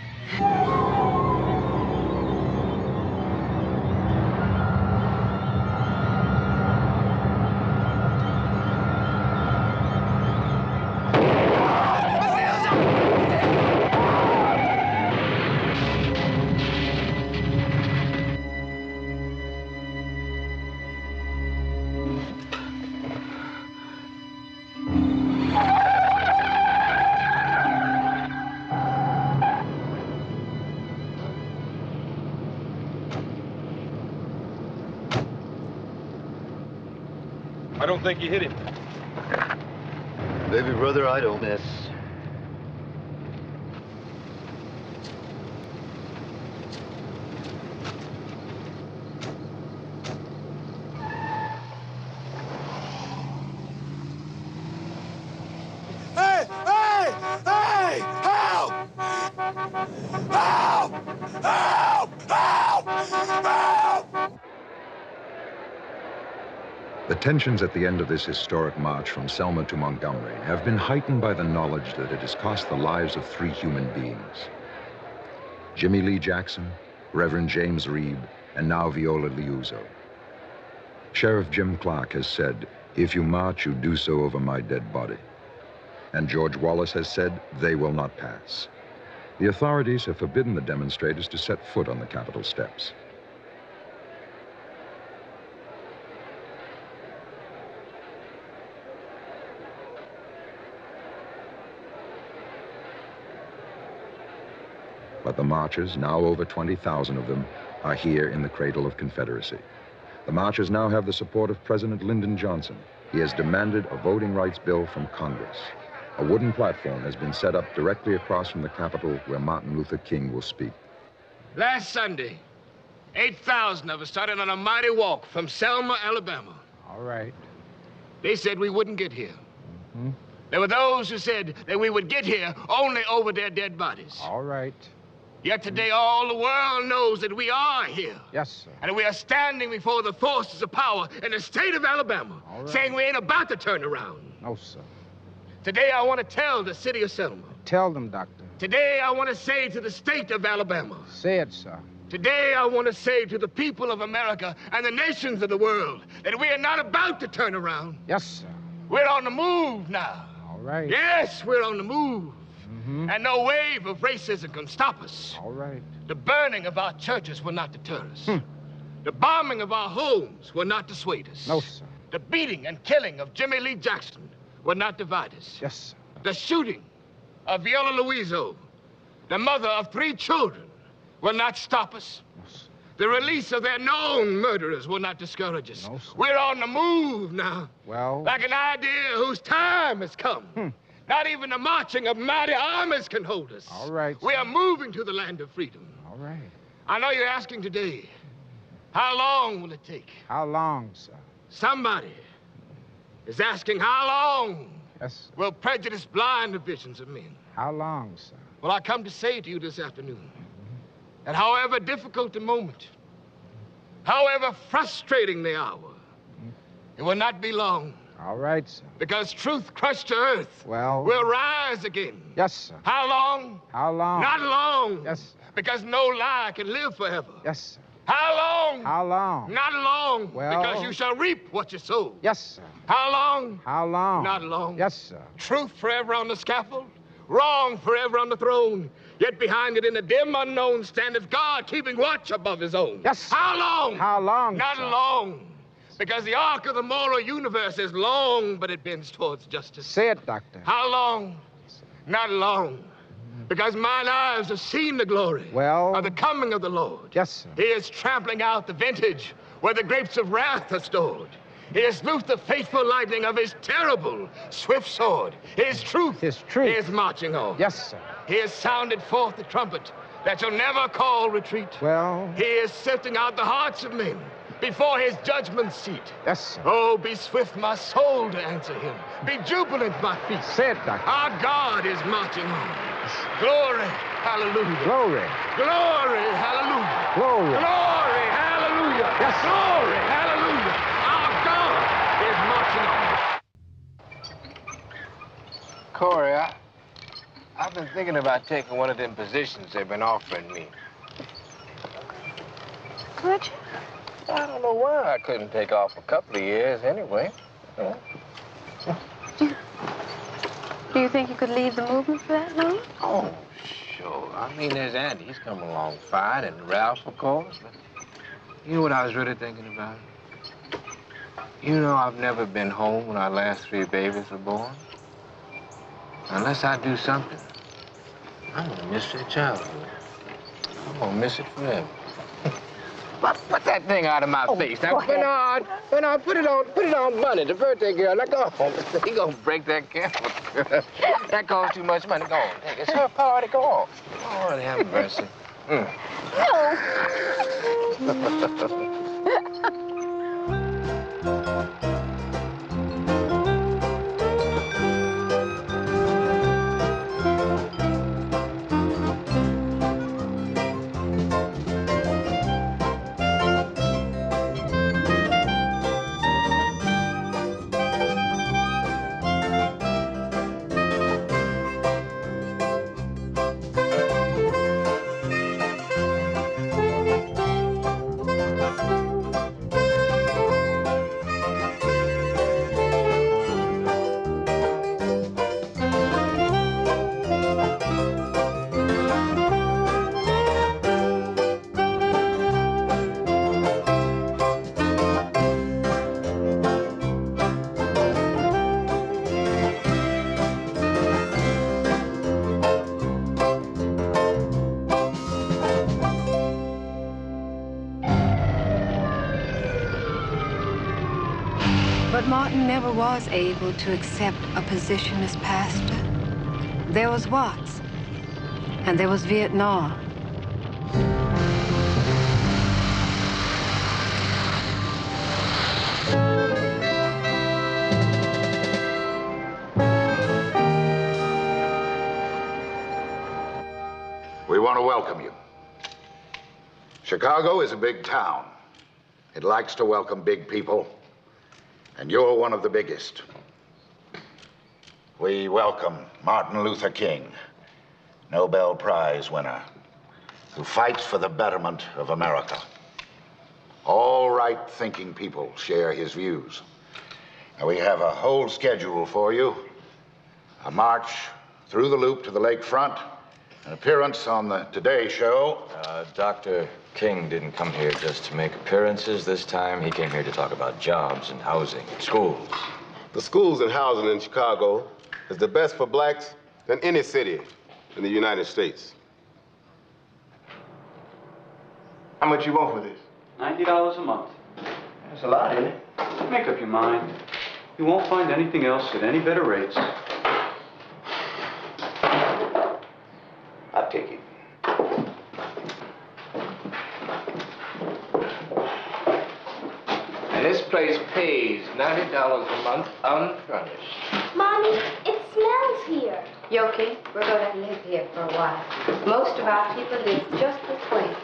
Speaker 4: I don't think you hit him.
Speaker 11: Baby brother, I don't miss.
Speaker 6: Hey! Hey! Hey! Help! Help! Help! Help! Help!
Speaker 14: The tensions at the end of this historic march from Selma to Montgomery have been heightened by the knowledge that it has cost the lives of 3 human beings. Jimmy Lee Jackson, Reverend James Reeb, and now Viola Liuzzo. Sheriff Jim Clark has said, "If you march, you do so over my dead body." And George Wallace has said, "They will not pass." The authorities have forbidden the demonstrators to set foot on the Capitol steps. But the marchers, now over 20,000 of them, are here in the cradle of Confederacy. The marchers now have the support of President Lyndon Johnson. He has demanded a voting rights bill from Congress. A wooden platform has been set up directly across from the Capitol where Martin Luther King will speak.
Speaker 15: Last Sunday, 8,000 of us started on a mighty walk from Selma, Alabama.
Speaker 12: All right.
Speaker 15: They said we wouldn't get here. There were those who said that we would get here only over their dead bodies.
Speaker 12: All right.
Speaker 15: Yet today all the world knows that we are here.
Speaker 12: Yes, sir.
Speaker 15: And we are standing before the forces of power in the state of Alabama,
Speaker 12: right.
Speaker 15: saying we ain't about to turn around.
Speaker 12: No, sir.
Speaker 15: Today I want to tell the city of Selma.
Speaker 12: Tell them, Doctor.
Speaker 15: Today I want to say to the state of Alabama.
Speaker 12: Say it, sir.
Speaker 15: Today I want to say to the people of America and the nations of the world that we are not about to turn around.
Speaker 12: Yes, sir.
Speaker 15: We're on the move now.
Speaker 12: All right.
Speaker 15: Yes, we're on the move. And no wave of racism can stop us.
Speaker 12: All right.
Speaker 15: The burning of our churches will not deter us. The bombing of our homes will not dissuade us.
Speaker 12: No, sir.
Speaker 15: The beating and killing of Jimmy Lee Jackson will not divide us.
Speaker 12: Yes, sir.
Speaker 15: The shooting of Viola Liuzzo, the mother of 3 children, will not stop us.
Speaker 12: Yes.
Speaker 15: The release of their known murderers will not discourage us.
Speaker 12: No, sir.
Speaker 15: We're on the move now.
Speaker 12: Well.
Speaker 15: Like an idea whose time has come. Not even the marching of mighty armies can hold us.
Speaker 12: All right.
Speaker 15: We are moving to the land of freedom.
Speaker 12: All right.
Speaker 15: I know you're asking today, how long will it take?
Speaker 12: How long, sir?
Speaker 15: Somebody is asking how long
Speaker 12: Yes, sir.
Speaker 15: will prejudice blind the visions of men?
Speaker 12: How long, sir?
Speaker 15: Well, I come to say to you this afternoon that however difficult the moment, however frustrating the hour, it will not be long.
Speaker 12: All right, sir.
Speaker 15: Because truth crushed to earth
Speaker 12: Well.
Speaker 15: will rise again.
Speaker 12: Yes, sir.
Speaker 15: How long?
Speaker 12: How long?
Speaker 15: Not long.
Speaker 12: Yes, sir.
Speaker 15: Because no lie can live forever.
Speaker 12: Yes, sir.
Speaker 15: How long?
Speaker 12: How long?
Speaker 15: Not long.
Speaker 12: Well.
Speaker 15: Because you shall reap what you sow.
Speaker 12: Yes, sir.
Speaker 15: How long?
Speaker 12: How long?
Speaker 15: Not long.
Speaker 12: Yes, sir.
Speaker 15: Truth forever on the scaffold, wrong forever on the throne. Yet behind it in the dim unknown standeth God keeping watch above his own.
Speaker 12: Yes.
Speaker 15: How long?
Speaker 12: How long,
Speaker 15: Not
Speaker 12: sir?
Speaker 15: long. Because the arc of the moral universe is long, but it bends towards justice.
Speaker 12: Say it, Doctor.
Speaker 15: How long? Not long. Because mine eyes have seen the glory
Speaker 12: Well.
Speaker 15: of the coming of the Lord.
Speaker 12: Yes, sir.
Speaker 15: He is trampling out the vintage where the grapes of wrath are stored. He has loosed the faithful lightning of his terrible, swift sword. His truth.
Speaker 12: His truth.
Speaker 15: He is marching on.
Speaker 12: Yes, sir.
Speaker 15: He has sounded forth the trumpet that shall never call retreat.
Speaker 12: Well.
Speaker 15: He is sifting out the hearts of men before his judgment seat.
Speaker 12: Yes, sir.
Speaker 15: Oh, be swift, my soul, to answer him. Be jubilant, my feet.
Speaker 12: Say it, Doctor.
Speaker 15: Our God is marching on. Glory, hallelujah.
Speaker 12: Glory.
Speaker 15: Glory, hallelujah.
Speaker 12: Glory.
Speaker 15: Glory, hallelujah.
Speaker 12: Yes, sir.
Speaker 15: Glory, hallelujah. Our God is
Speaker 14: on.
Speaker 18: Corey, I've been thinking about taking one of them positions they've been offering me.
Speaker 9: Could you?
Speaker 18: I don't know why I couldn't take off a couple of years anyway.
Speaker 9: Do you think you could leave the movement for that long?
Speaker 18: Oh, sure. I mean, there's Andy. He's come along fine, and Ralph, of course. But you know what I was really thinking about? You know, I've never been home when our last 3 babies were born. Unless I do something, I'm gonna miss their childhood. I'm gonna miss it forever. Put that thing out of my face. Now, Bernard, put it on Bunny, the birthday girl. Now, go on. He gonna break that camera. That costs too much money. Go on, take it. It's her party. Go on. Lord have mercy.
Speaker 9: But Martin never was able to accept a position as pastor. There was Watts, and there was Vietnam.
Speaker 1: We want to welcome you. Chicago is a big town. It likes to welcome big people, and you're one of the biggest. We welcome Martin Luther King, Nobel Prize winner, who fights for the betterment of America. All right-thinking people share his views. And we have a whole schedule for you. A march through the loop to the lakefront, an appearance on the Today Show.
Speaker 11: Dr. King didn't come here just to make appearances this time. He came here to talk about jobs and housing, schools.
Speaker 21: The schools and housing in Chicago is the best for blacks than any city in the United States.
Speaker 22: How much you want for this?
Speaker 25: $90 a month.
Speaker 22: That's a lot, isn't it?
Speaker 25: Make up your mind. You won't find anything else at any better rates.
Speaker 22: I'll take it.
Speaker 18: And this place pays $90 a month unfurnished.
Speaker 3: Mommy, it smells here.
Speaker 9: Yoki, we're going to live here for a while. Most of our people live just this way.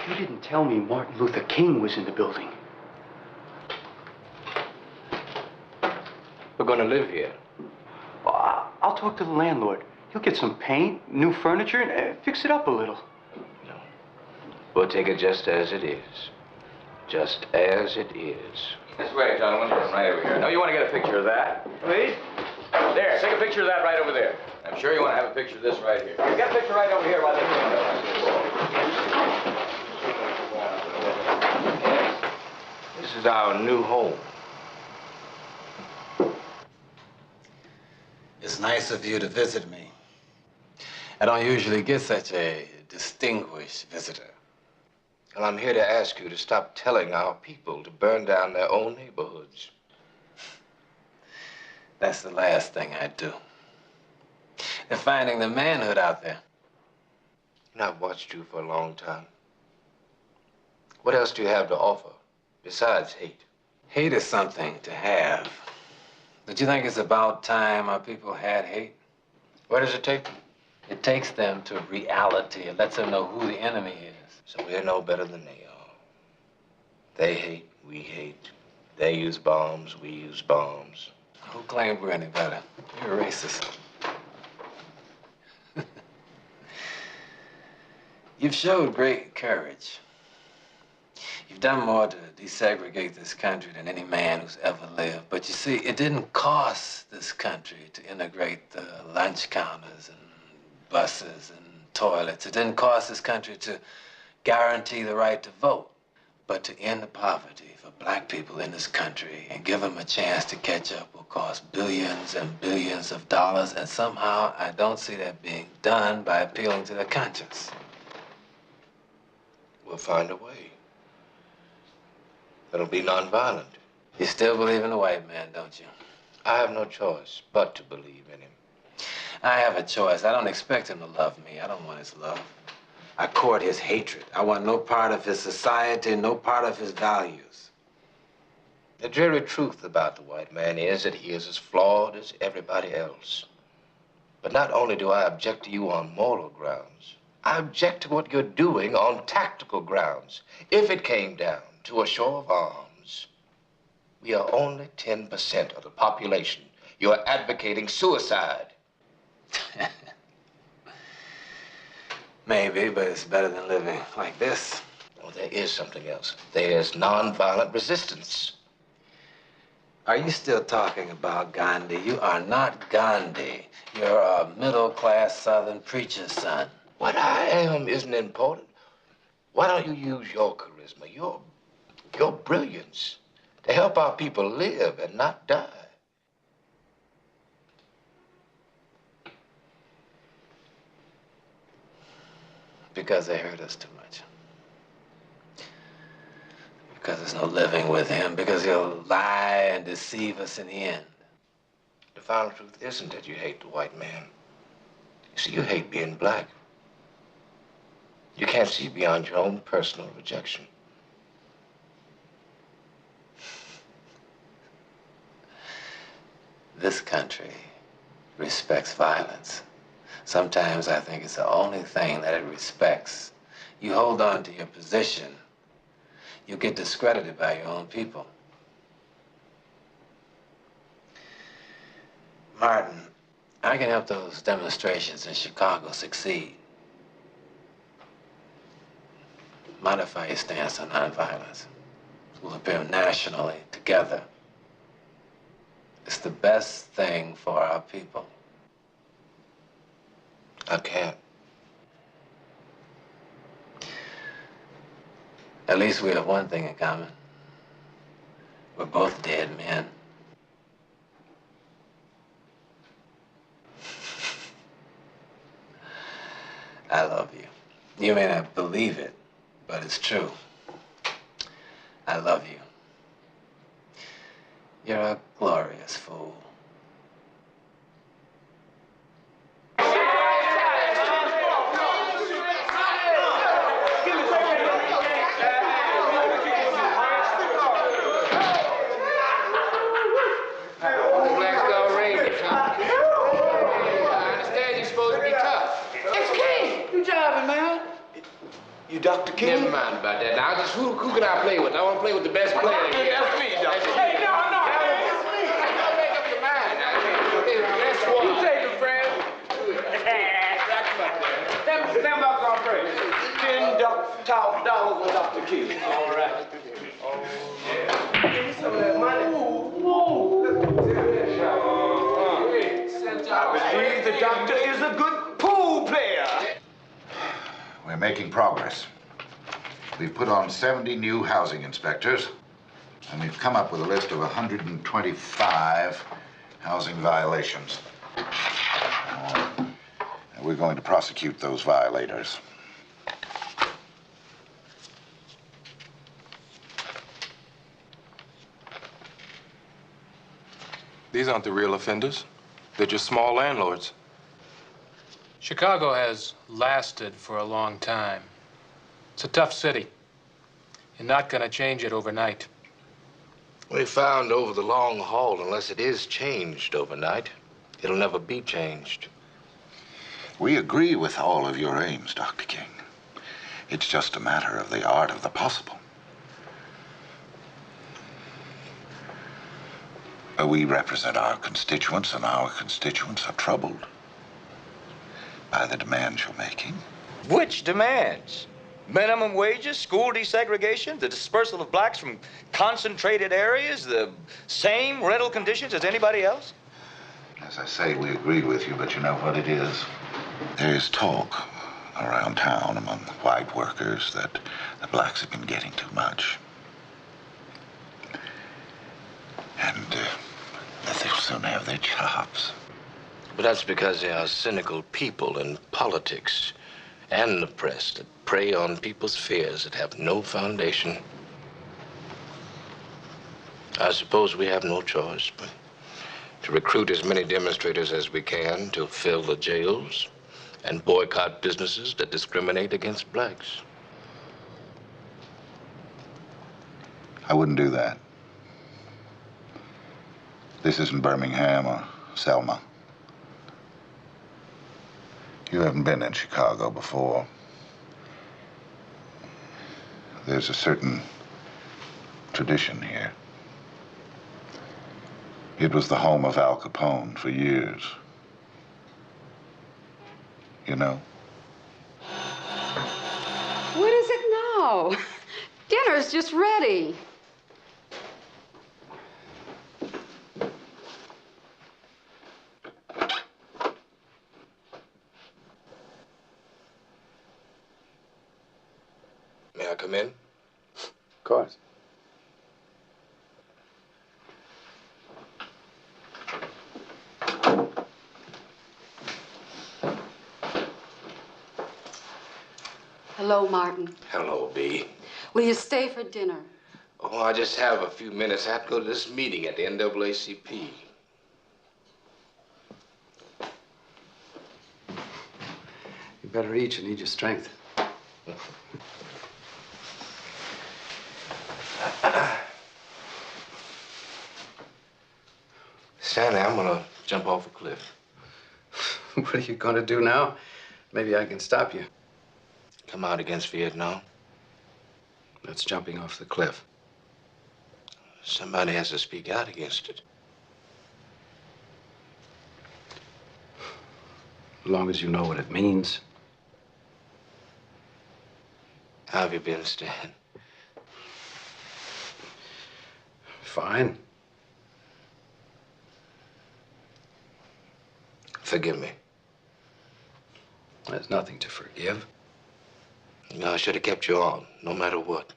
Speaker 25: You didn't tell me Martin Luther King was in the building.
Speaker 18: We're gonna live here.
Speaker 25: Well, I'll talk to the landlord. He'll get some paint, new furniture, and fix it up a little.
Speaker 18: We'll take it just as it is. Just as it is.
Speaker 11: This way, gentlemen. Right over here. Now, you want to get a picture of that?
Speaker 25: Wait.
Speaker 11: There, take a picture of that right over there. I'm sure you want to have a picture of this right here. Get a picture right over here by the window.
Speaker 18: This is our new home.
Speaker 26: It's nice of you to visit me. I don't usually get such a distinguished visitor.
Speaker 18: And I'm here to ask you to stop telling our people to burn down their own neighborhoods.
Speaker 26: That's the last thing I'd do. They're finding the manhood out there.
Speaker 18: And I've watched you for a long time. What else do you have to offer besides hate?
Speaker 26: Hate is something to have. Don't you think it's about time our people had hate?
Speaker 18: What does it take them?
Speaker 26: It takes them to reality. It lets them know who the enemy is.
Speaker 18: So we're no better than they are. They hate, we hate.
Speaker 26: They use bombs, we use bombs. Who claimed we're any better? You're a racist. You've showed great courage. You've done more to desegregate this country than any man who's ever lived. But you see, it didn't cost this country to integrate the lunch counters and buses and toilets. It didn't cost this country to guarantee the right to vote. But to end the poverty for black people in this country and give them a chance to catch up will cost billions and billions of dollars. And somehow I don't see that being done by appealing to their conscience. We'll find a way. It'll be nonviolent. You still believe in the white man, don't you? I have no choice but to believe in him. I have a choice. I don't expect him to love me. I don't want his love. I court his hatred. I want no part of his society, no part of his values. The dreary truth about the white man is that he is as flawed as everybody else. But not only do I object to you on moral grounds, I object to what you're doing on tactical grounds. If it came down to a show of arms, we are only 10% of the population. You're advocating suicide. Maybe, but it's better than living like this. Oh, there is something else. There's nonviolent resistance. Are you still talking about Gandhi? You are not Gandhi. You're a middle-class Southern preacher's son. What I am isn't important. Why don't you use your charisma, your brilliance, to help our people live and not die? Because they hurt us too much. Because there's no living with him. Because he'll lie and deceive us in the end. The final truth isn't that you hate the white man. You see, you hate being black. You can't see beyond your own personal rejection. This country respects violence. Sometimes I think it's the only thing that it respects. You hold on to your position, you get discredited by your own people. Martin, I can help those demonstrations in Chicago succeed. Modify your stance on nonviolence. We'll appear nationally together. It's the best thing for our people. I can't. At least we have one thing in common. We're both dead men. I love you. You may not believe it, but it's true. I love you. You're a glorious fool.
Speaker 25: You Dr. King?
Speaker 18: Never mind about that. Now, just who can I play with? I want to play with the best player.
Speaker 25: That's me, Dr.
Speaker 18: Hey, no, it's me. Make up your mind. Let's walk.
Speaker 25: You take it, friend.
Speaker 18: Stand back on first.
Speaker 25: $10,000 with Dr. King.
Speaker 18: All right.
Speaker 25: Give me some of that money. I believe the doctor is a good pool player.
Speaker 1: We're making progress. We've put on 70 new housing inspectors, and we've come up with a list of 125 housing violations. And we're going to prosecute those violators.
Speaker 4: These aren't the real offenders. They're just small landlords.
Speaker 5: Chicago has lasted for a long time. It's a tough city. You're not going to change it overnight.
Speaker 26: We found over the long haul, unless it is changed overnight, it'll never be changed.
Speaker 1: We agree with all of your aims, Dr. King. It's just a matter of the art of the possible. We represent our constituents, and our constituents are troubled by the demands you're making.
Speaker 2: Which demands? Minimum wages, school desegregation, the dispersal of blacks from concentrated areas, the same rental conditions as anybody else?
Speaker 1: As I say, we agree with you, but you know what it is? There is talk around town among white workers that the blacks have been getting too much. And that they'll soon have their jobs.
Speaker 26: But that's because they are cynical people in politics and the press that prey on people's fears that have no foundation. I suppose we have no choice but to recruit as many demonstrators as we can to fill the jails and boycott businesses that discriminate against blacks.
Speaker 1: I wouldn't do that. This isn't Birmingham or Selma. You haven't been in Chicago before. There's a certain tradition here. It was the home of Al Capone for years. You know?
Speaker 8: What is it now? Dinner's just ready.
Speaker 26: May I come in?
Speaker 20: Of course.
Speaker 8: Hello, Martin.
Speaker 26: Hello, B.
Speaker 8: Will you stay for dinner?
Speaker 26: Oh, I just have a few minutes. I have to go to this meeting at the NAACP.
Speaker 20: You better eat. You need your strength.
Speaker 26: Stanley, I'm gonna jump off a cliff.
Speaker 20: What are you gonna do now? Maybe I can stop you.
Speaker 26: Come out against Vietnam.
Speaker 20: That's jumping off the cliff.
Speaker 26: Somebody has to speak out against it.
Speaker 20: As long as you know what it means.
Speaker 26: How have you been, Stan?
Speaker 20: Fine.
Speaker 26: Forgive me.
Speaker 20: There's nothing to forgive.
Speaker 26: No, I should have kept you on, no matter what.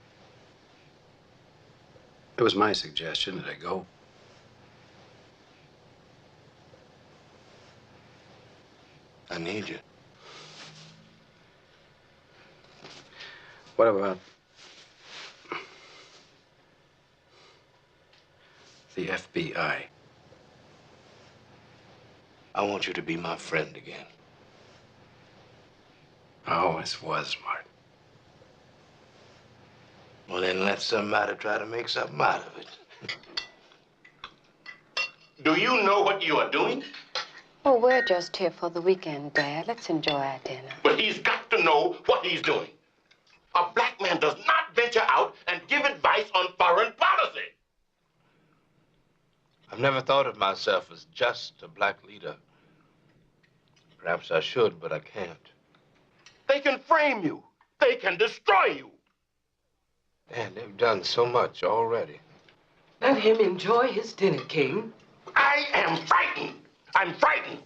Speaker 20: It was my suggestion that I go.
Speaker 26: I need you.
Speaker 20: What about the FBI?
Speaker 26: I want you to be my friend again.
Speaker 20: I always was, Martin.
Speaker 26: Well, then let somebody try to make something out of it.
Speaker 10: Do you know what you are doing?
Speaker 9: Oh, we're just here for the weekend, Dad. Let's enjoy our dinner.
Speaker 10: But he's got to know what he's doing. A black man does not venture out and give advice on foreign policy.
Speaker 26: I've never thought of myself as just a black leader. Perhaps I should, but I can't.
Speaker 10: They can frame you. They can destroy you.
Speaker 26: Man, they've done so much already.
Speaker 13: Let him enjoy his dinner, King.
Speaker 10: I am frightened. I'm frightened.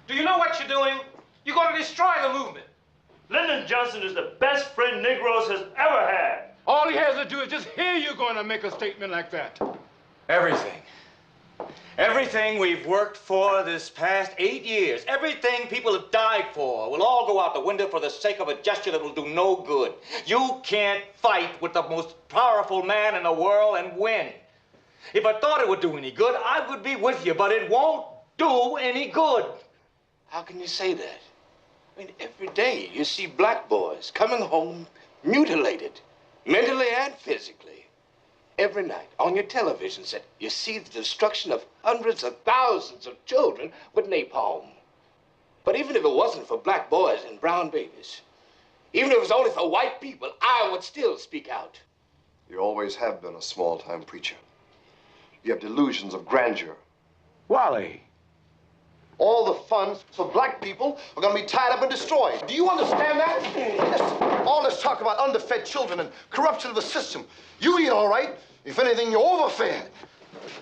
Speaker 17: Do you know what you're doing? You're going to destroy the movement.
Speaker 19: Lyndon Johnson is the best friend Negroes has ever had.
Speaker 6: All he has to do is just hear you going to make a statement like that.
Speaker 2: Everything. Everything we've worked for this past 8 years, everything people have died for, will all go out the window for the sake of a gesture that will do no good. You can't fight with the most powerful man in the world and win. If I thought it would do any good, I would be with you, but it won't do any good.
Speaker 26: How can you say that? I mean, every day you see black boys coming home mutilated, mentally and physically. Every night on your television set, you see the destruction of hundreds of thousands of children with napalm. But even if it wasn't for black boys and brown babies, even if it was only for white people, I would still speak out.
Speaker 7: You always have been a small-time preacher. You have delusions of grandeur.
Speaker 22: Wally.
Speaker 7: All the funds for black people are going to be tied up and destroyed. Do you understand that? Listen, all this talk about underfed children and corruption of the system. You eat all right. If anything, you're overfed.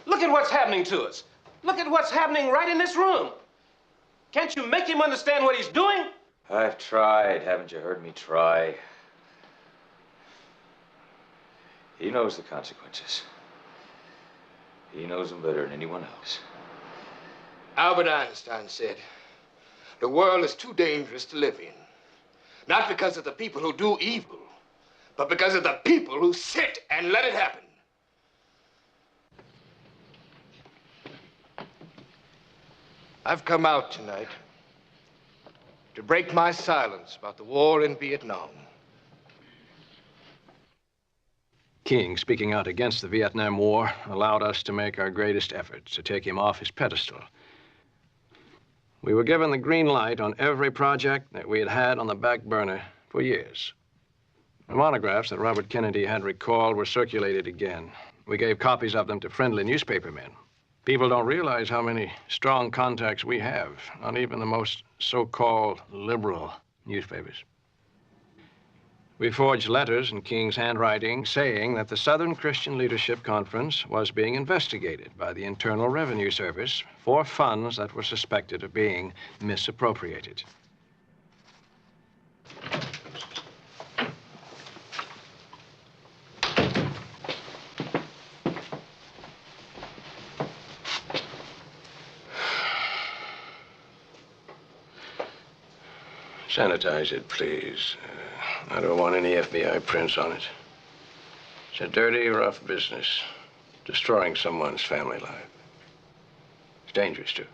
Speaker 17: Look at what's happening to us. Look at what's happening right in this room. Can't you make him understand what he's doing?
Speaker 11: I've tried. Haven't you heard me try? He knows the consequences. He knows them better than anyone else.
Speaker 18: Albert Einstein said, the world is too dangerous to live in. Not because of the people who do evil, but because of the people who sit and let it happen. I've come out tonight to break my silence about the war in Vietnam.
Speaker 12: King, speaking out against the Vietnam War, allowed us to make our greatest efforts to take him off his pedestal. We were given the green light on every project that we had had on the back burner for years. The monographs that Robert Kennedy had recalled were circulated again. We gave copies of them to friendly newspapermen. People don't realize how many strong contacts we have on even the most so-called liberal newspapers. We forged letters in King's handwriting saying that the Southern Christian Leadership Conference was being investigated by the Internal Revenue Service for funds that were suspected of being misappropriated. Sanitize it, please. I don't want any FBI prints on it. It's a dirty, rough business, destroying someone's family life. It's dangerous, too.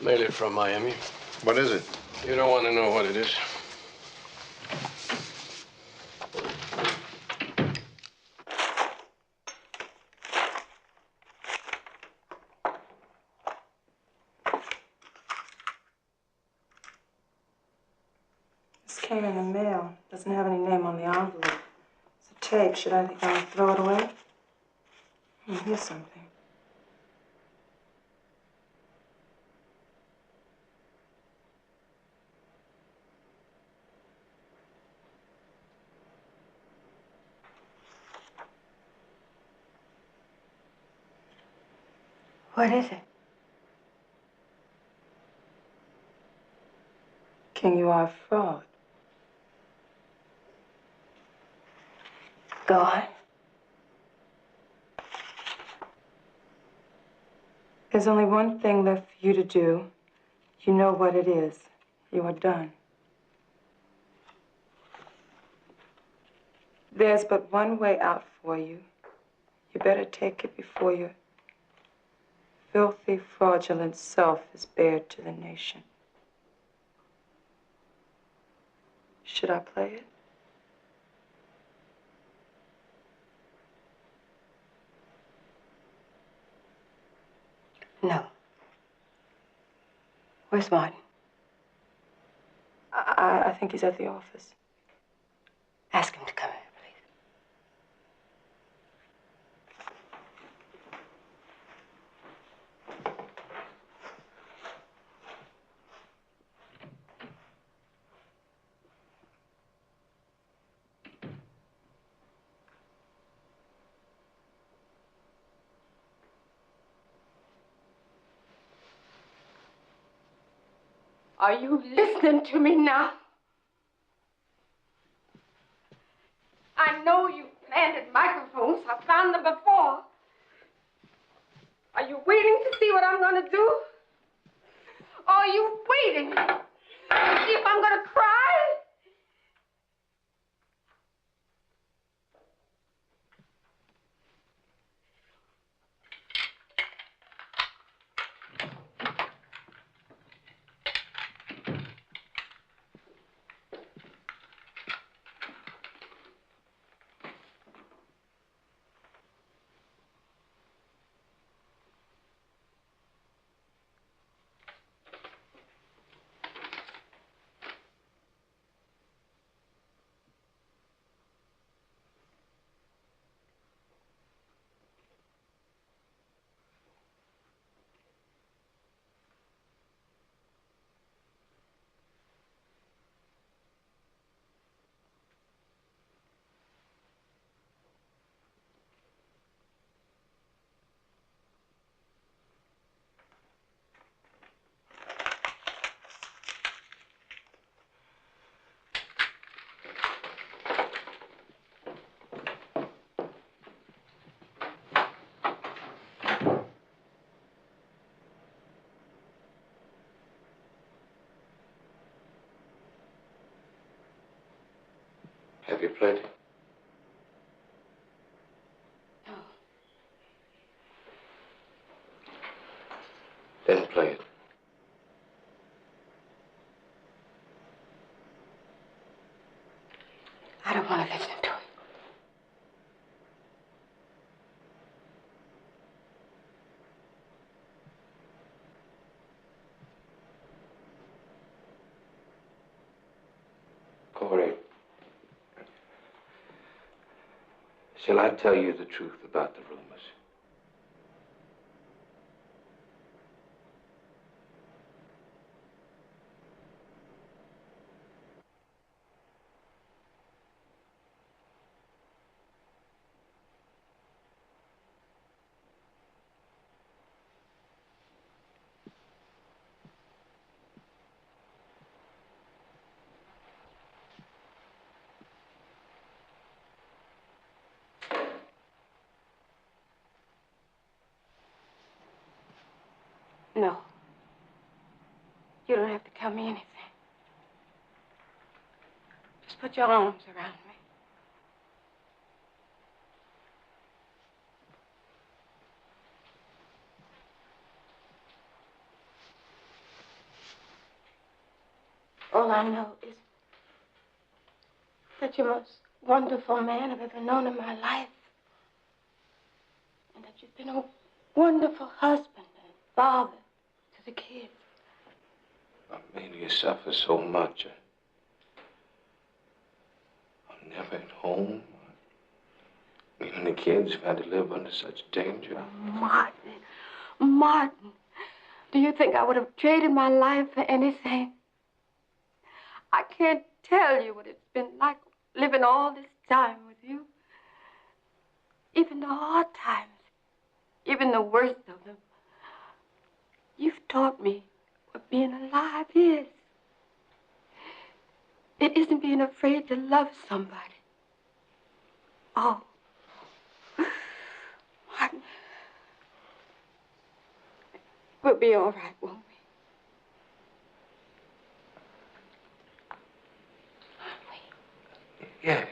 Speaker 12: Mail it from Miami.
Speaker 21: What is it?
Speaker 12: You don't want to know what it is.
Speaker 3: This came in the mail. Doesn't have any name on the envelope. It's a tape. Should I throw it away? Here's something.
Speaker 9: What is it?
Speaker 3: King, you are a fraud.
Speaker 9: Go on.
Speaker 3: There's only one thing left for you to do. You know what it is. You are done. There's but one way out for you. You better take it before your filthy, fraudulent self is bared to the nation. Should I play it?
Speaker 9: No. Where's Martin?
Speaker 3: I think he's at the office.
Speaker 9: Ask him to come in.
Speaker 8: Are you listening to me now? I know you planted microphones. I found them before. Are you waiting to see what I'm going to do? Or are you waiting to see if I'm going to cry?
Speaker 26: Have you played it?
Speaker 9: No.
Speaker 26: Then play it.
Speaker 9: I don't want to listen to it.
Speaker 26: Corey, shall I tell you the truth about the rumors?
Speaker 9: No. You don't have to tell me anything. Just put your arms around me. All I know is that you're the most wonderful man I've ever known in my life. And that you've been a wonderful husband and father to the kids.
Speaker 26: Amelia suffers so much. I'm never at home. Me and the kids have had to live under such danger.
Speaker 9: Martin, do you think I would have traded my life for anything? I can't tell you what it's been like living all this time with you. Even the hard times, even the worst of them. You've taught me what being alive is. It isn't being afraid to love somebody. Oh, Martin, we'll be all right, won't we?
Speaker 26: Yes.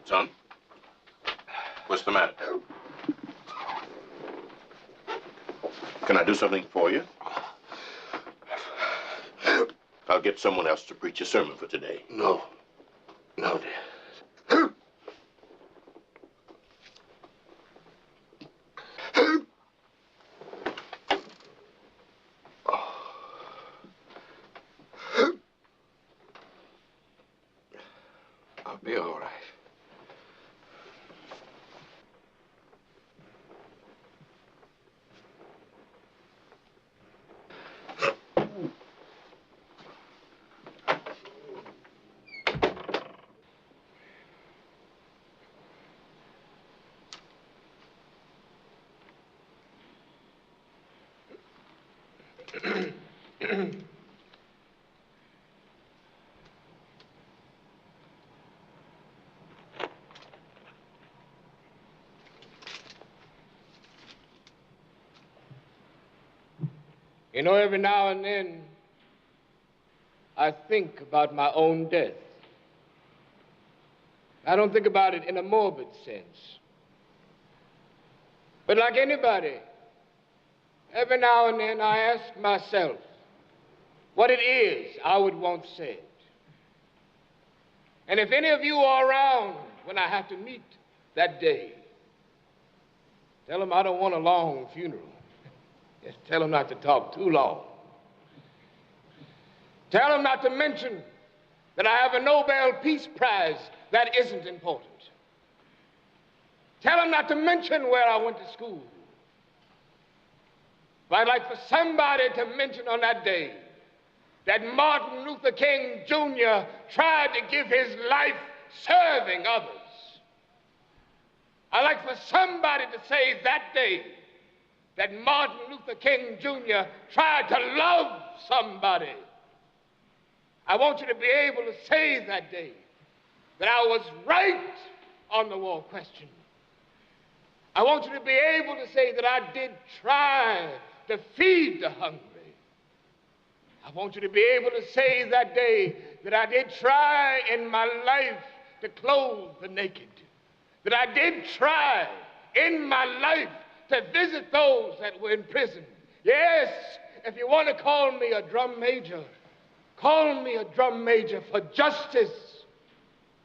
Speaker 10: Son, what's the matter? Can I do something for you? I'll get someone else to preach a sermon for today.
Speaker 26: No. No, dear. I'll be all right.
Speaker 18: You know, every now and then, I think about my own death. I don't think about it in a morbid sense. But like anybody, every now and then I ask myself what it is I would want said. And if any of you are around when I have to meet that day, tell them I don't want a long funeral. Just tell them not to talk too long. Tell them not to mention that I have a Nobel Peace Prize that isn't important. Tell them not to mention where I went to school. But I'd like for somebody to mention on that day that Martin Luther King Jr. tried to give his life serving others. I'd like for somebody to say that day that Martin Luther King Jr. tried to love somebody. I want you to be able to say that day that I was right on the war question. I want you to be able to say that I did try to feed the hungry. I want you to be able to say that day that I did try in my life to clothe the naked, that I did try in my life to visit those that were in prison. Yes, if you want to call me a drum major, call me a drum major for justice.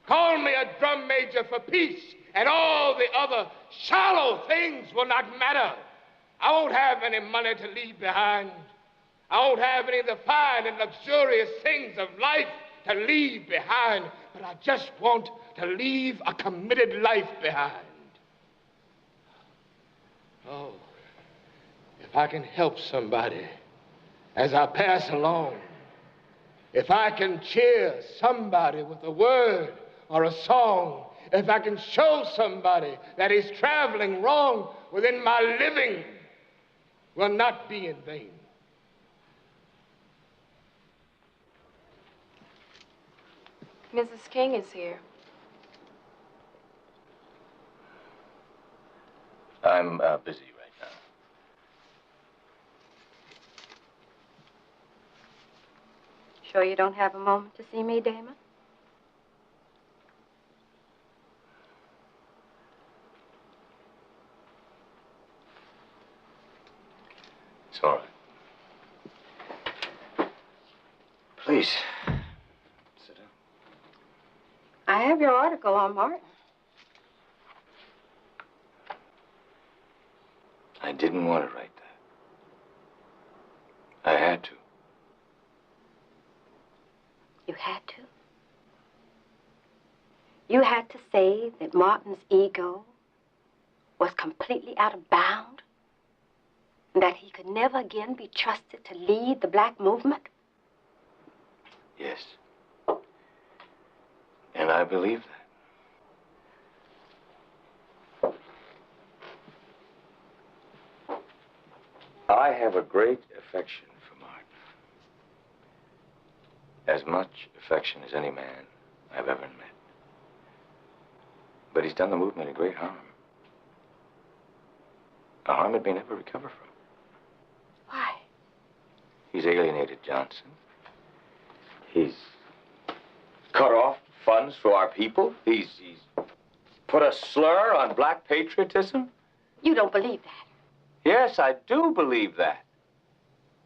Speaker 18: Call me a drum major for peace, and all the other shallow things will not matter. I won't have any money to leave behind. I won't have any of the fine and luxurious things of life to leave behind, but I just want to leave a committed life behind. Oh, if I can help somebody as I pass along, if I can cheer somebody with a word or a song, if I can show somebody that is traveling wrong, within my living will not be in vain.
Speaker 3: Mrs. King is here.
Speaker 11: I'm busy right now.
Speaker 9: Sure you don't have a moment to see me, Damon?
Speaker 11: It's all right. Please. Sit down.
Speaker 9: I have your article on Martin.
Speaker 11: I didn't want to write that. I had to.
Speaker 9: You had to? You had to say that Martin's ego was completely out of bound? And that he could never again be trusted to lead the black movement?
Speaker 11: Yes. And I believe that. I have a great affection for Martin. As much affection as any man I've ever met. But he's done the movement a great harm. A harm it may never recover from.
Speaker 9: Why?
Speaker 11: He's alienated Johnson. He's cut off funds for our people. He's put a slur on black patriotism.
Speaker 9: You don't believe that?
Speaker 11: Yes, I do believe that.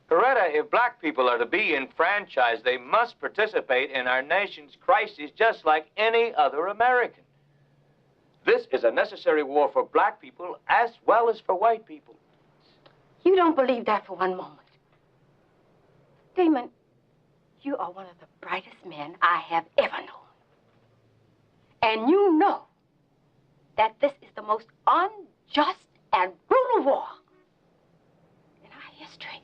Speaker 11: Coretta, if black people are to be enfranchised, they must participate in our nation's crises just like any other American. This is a necessary war for black people as well as for white people.
Speaker 9: You don't believe that for one moment. Damon, you are one of the brightest men I have ever known. And you know that this is the most unjust and brutal war in our history.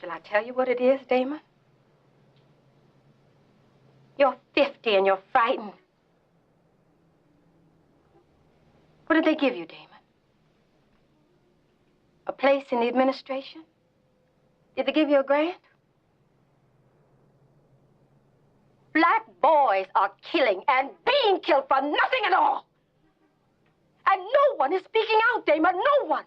Speaker 9: Shall I tell you what it is, Damon? You're 50 and you're frightened. What did they give you, Damon? A place in the administration? Did they give you a grant? Black boys are killing and being killed for nothing at all. And no one is speaking out, Damon, no one.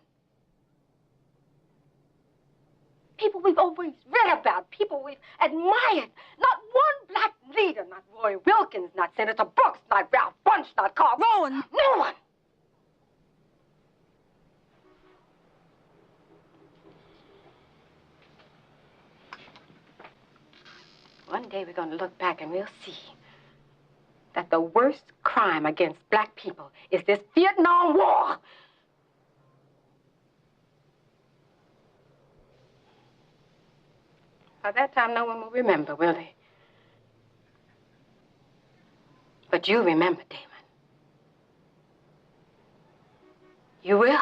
Speaker 9: People we've always read about, people we've admired. Not one black leader, not Roy Wilkins, not Senator Brooks, not Ralph Bunche, not Carl Rowan. No one. One day we're going to look back and we'll see that the worst crime against black people is this Vietnam War. By that time, no one will remember, will they? But you remember, Damon. You will.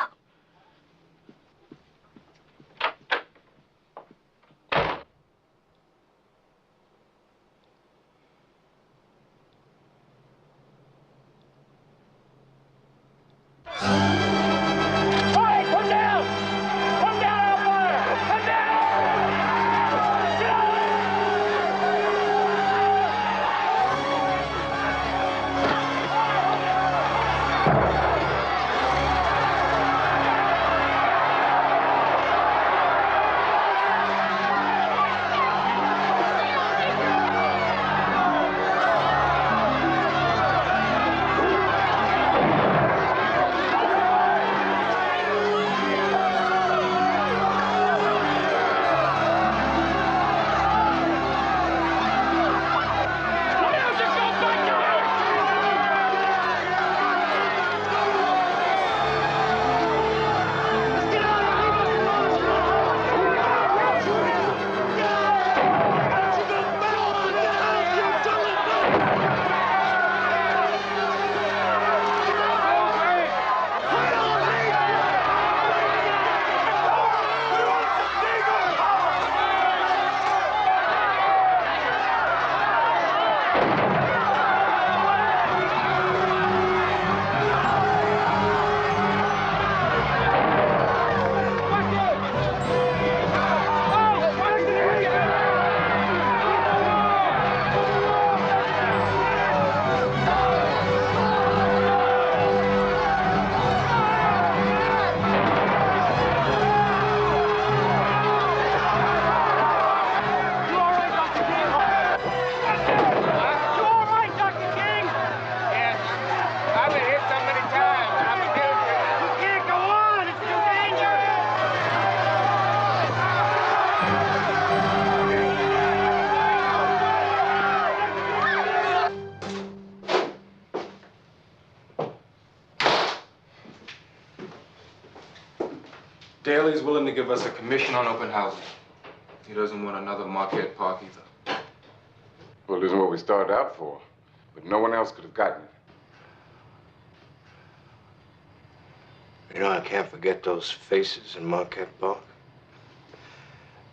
Speaker 4: Daly's willing to give us a commission on open housing. He doesn't want another Marquette Park either.
Speaker 21: Well, this is what we started out for, but no one else could have gotten it.
Speaker 18: You know, I can't forget those faces in Marquette Park.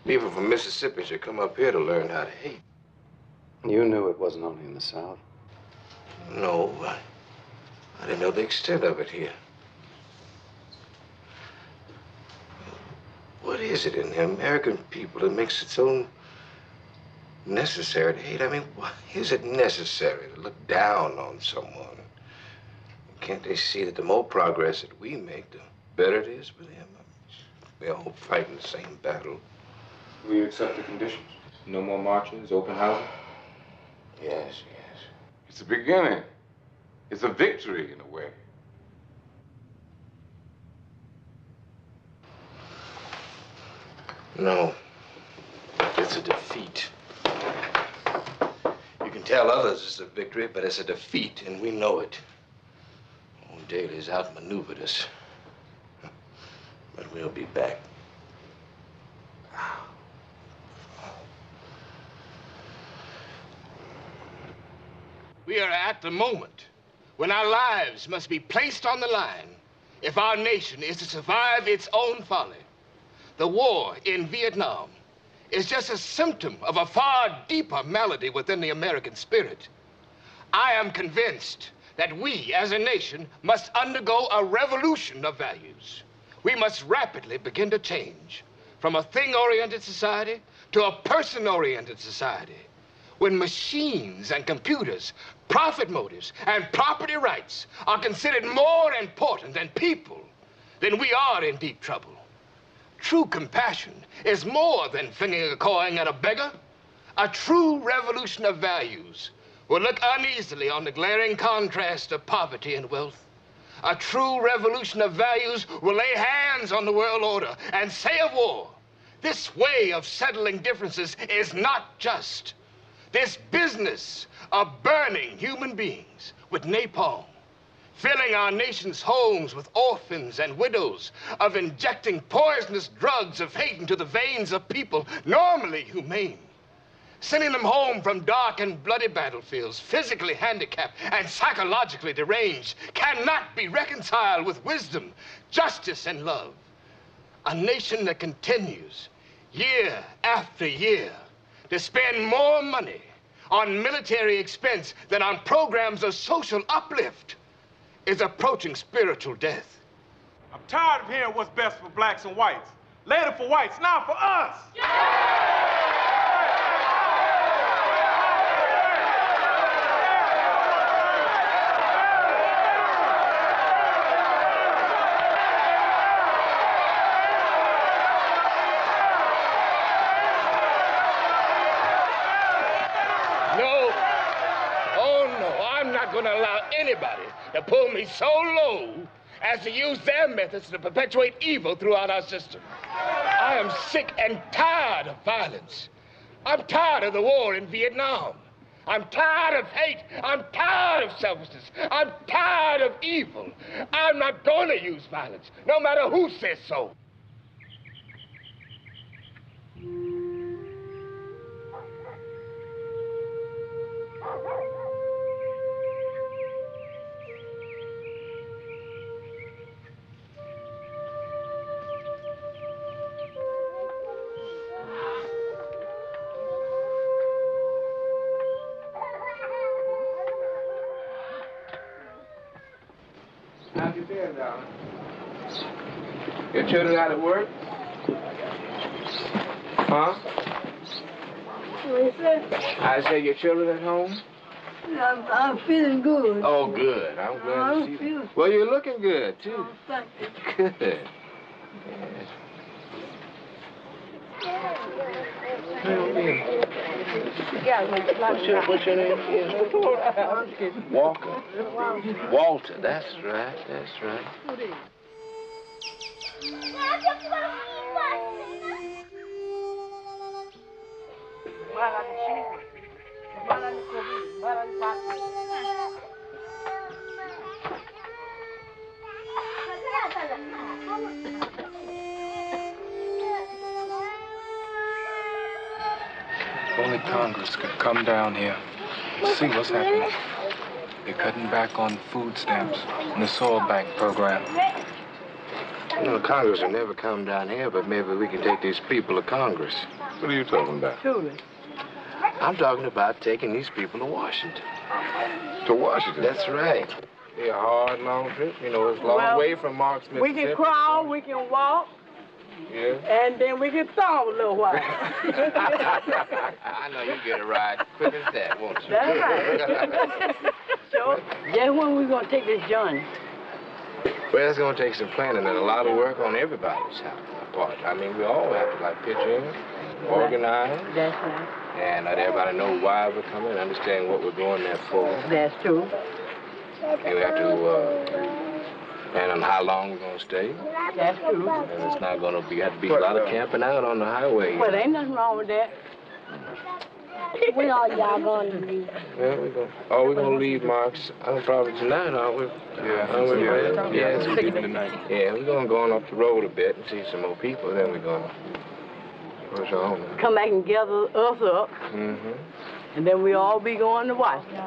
Speaker 18: People from Mississippi should come up here to learn how to hate.
Speaker 14: You knew it wasn't only in the South.
Speaker 18: No, I didn't know the extent of it here. What is it in the American people that makes it so necessary to hate? I mean, why is it necessary to look down on someone? Can't they see that the more progress that we make, the better it is for them? We're all fighting the same battle.
Speaker 4: We accept the conditions. No more marches, open housing?
Speaker 18: Yes, yes.
Speaker 21: It's a beginning. It's a victory in a way.
Speaker 18: No, it's a defeat. You can tell others it's a victory, but it's a defeat, and we know it. Old Daly's outmaneuvered us, but we'll be back.
Speaker 6: We are at the moment when our lives must be placed on the line if our nation is to survive its own folly. The war in Vietnam is just a symptom of a far deeper malady within the American spirit. I am convinced that we, as a nation, must undergo a revolution of values. We must rapidly begin to change from a thing-oriented society to a person-oriented society. When machines and computers, profit motives, and property rights are considered more important than people, then we are in deep trouble. True compassion is more than flinging a coin at a beggar. A true revolution of values will look uneasily on the glaring contrast of poverty and wealth. A true revolution of values will lay hands on the world order and say of war, this way of settling differences is not just. This business of burning human beings with napalm, filling our nation's homes with orphans and widows, of injecting poisonous drugs of hate into the veins of people normally humane, sending them home from dark and bloody battlefields, physically handicapped and psychologically deranged, cannot be reconciled with wisdom, justice, and love. A nation that continues, year after year, to spend more money on military expense than on programs of social uplift is approaching spiritual death.
Speaker 15: I'm tired of hearing what's best for blacks and whites. Later for whites, now for us!
Speaker 6: Going to allow anybody to pull me so low as to use their methods to perpetuate evil throughout our system. I am sick and tired of violence. I'm tired of the war in Vietnam. I'm tired of hate. I'm tired of selfishness. I'm tired of evil. I'm not going to use violence, no matter who says so.
Speaker 18: How you been, darling? Your children out at work? Huh?
Speaker 16: What is it?
Speaker 18: I say your children at home?
Speaker 16: I'm feeling good.
Speaker 18: Oh, good. I'm glad to see you. Well, you're looking good, too.
Speaker 16: Oh, thank you.
Speaker 18: Good. Yes. What's your name? Yes. Walker. Walter, that's right, that's right. If only Congress could come down here and see what's happening. They're cutting back on food stamps and the soil bank program.
Speaker 14: You know, Congress will never come down here, but maybe we can take these people to Congress.
Speaker 21: What are you talking about?
Speaker 16: Truly.
Speaker 14: I'm talking about taking these people to Washington.
Speaker 21: To Washington?
Speaker 14: That's right.
Speaker 18: Be a hard, long trip. You know, it's a long way from Marks,
Speaker 16: We can crawl, we can walk,
Speaker 18: Yeah.
Speaker 16: and then we can thaw a little while.
Speaker 14: I know you get a ride quick as that, won't you?
Speaker 16: That's right. So, just when we gonna take this journey?
Speaker 14: Well, it's going to take some planning and a lot of work on everybody's part. I mean, we all have to, like, pitch in, organize.
Speaker 16: That's right.
Speaker 14: And let everybody know why we're coming, understand what we're going there for.
Speaker 16: That's true.
Speaker 14: And we have to plan on how long we're going to stay.
Speaker 16: That's true.
Speaker 14: And it's not going to have to be a lot of camping out on the highway.
Speaker 16: Well, ain't nothing wrong with that. When are y'all going to leave?
Speaker 14: Yeah, we're going to leave Marks probably tonight, aren't we?
Speaker 18: Yeah.
Speaker 14: Yes,
Speaker 18: we're leaving tonight.
Speaker 14: Yeah, we're going to go on up the road a bit and see some more people, then we're going to push on.
Speaker 16: Come back and gather us up, and then we all be going to Washington.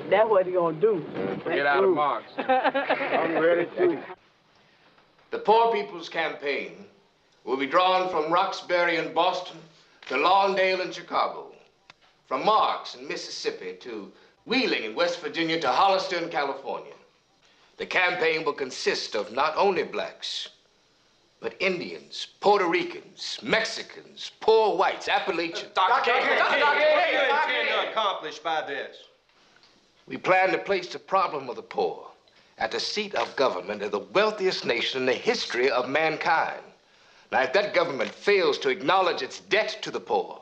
Speaker 16: That's what you're going to do.
Speaker 18: Get out of Marks.
Speaker 16: I'm ready too.
Speaker 10: The Poor People's Campaign will be drawn from Roxbury in Boston to Lawndale in Chicago, from Marks in Mississippi to Wheeling in West Virginia to Hollister in California. The campaign will consist of not only blacks, but Indians, Puerto Ricans, Mexicans, poor whites, Appalachians.
Speaker 17: Dr. King, what do you intend to accomplish by this?
Speaker 10: We plan to place the problem of the poor at the seat of government of the wealthiest nation in the history of mankind. Now, if that government fails to acknowledge its debt to the poor,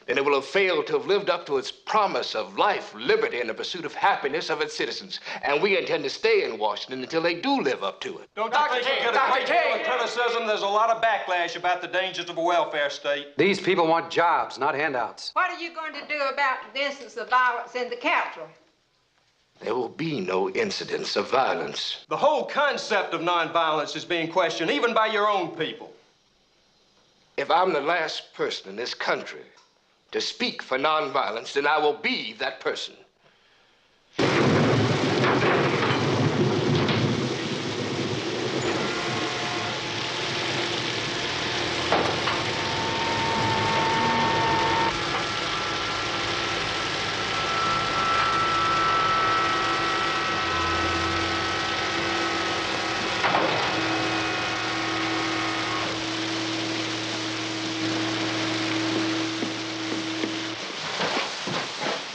Speaker 10: then it will have failed to have lived up to its promise of life, liberty, and the pursuit of happiness of its citizens. And we intend to stay in Washington until they do live up to it.
Speaker 17: Don't you think you get a great deal of criticism? There's a lot of backlash about the dangers of a welfare state.
Speaker 1: These people want jobs, not handouts.
Speaker 8: What are you going to do about the instance of violence in the Capitol?
Speaker 10: There will be no incidents of violence.
Speaker 17: The whole concept of nonviolence is being questioned, even by your own people.
Speaker 10: If I'm the last person in this country to speak for nonviolence, then I will be that person.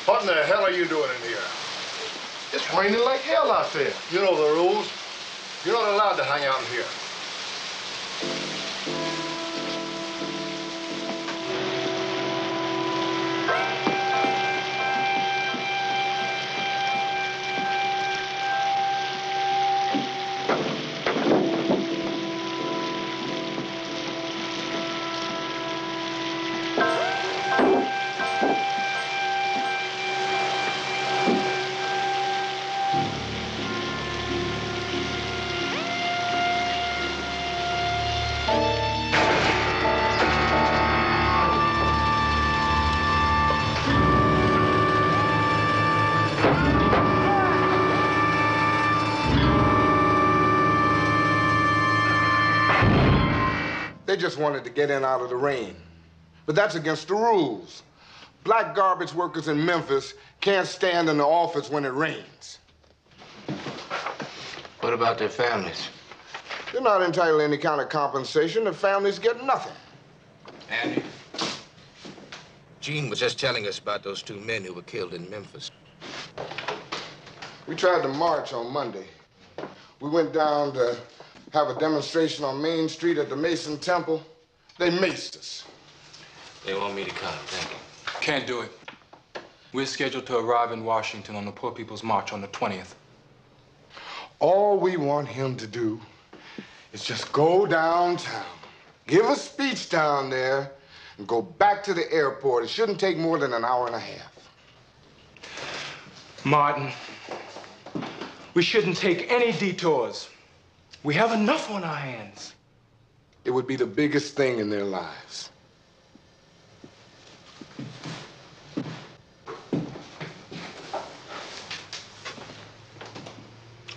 Speaker 7: What in the hell are you doing in here? It's raining like hell out there. You know the rules. You're not allowed to hang out in here. They just wanted to get in out of the rain. But that's against the rules. Black garbage workers in Memphis can't stand in the office when it rains.
Speaker 14: What about their families?
Speaker 7: They're not entitled to any kind of compensation. The families get nothing.
Speaker 10: Andy, Gene was just telling us about those two men who were killed in Memphis.
Speaker 7: We tried to march on Monday. We went down to have a demonstration on Main Street at the Mason Temple. They maced us.
Speaker 10: They want me to come, thank you.
Speaker 4: Can't do it. We're scheduled to arrive in Washington on the Poor People's March on the 20th.
Speaker 7: All we want him to do is just go downtown, give a speech down there, and go back to the airport. It shouldn't take more than an hour and a half.
Speaker 4: Martin, we shouldn't take any detours. We have enough on our hands.
Speaker 7: It would be the biggest thing in their lives.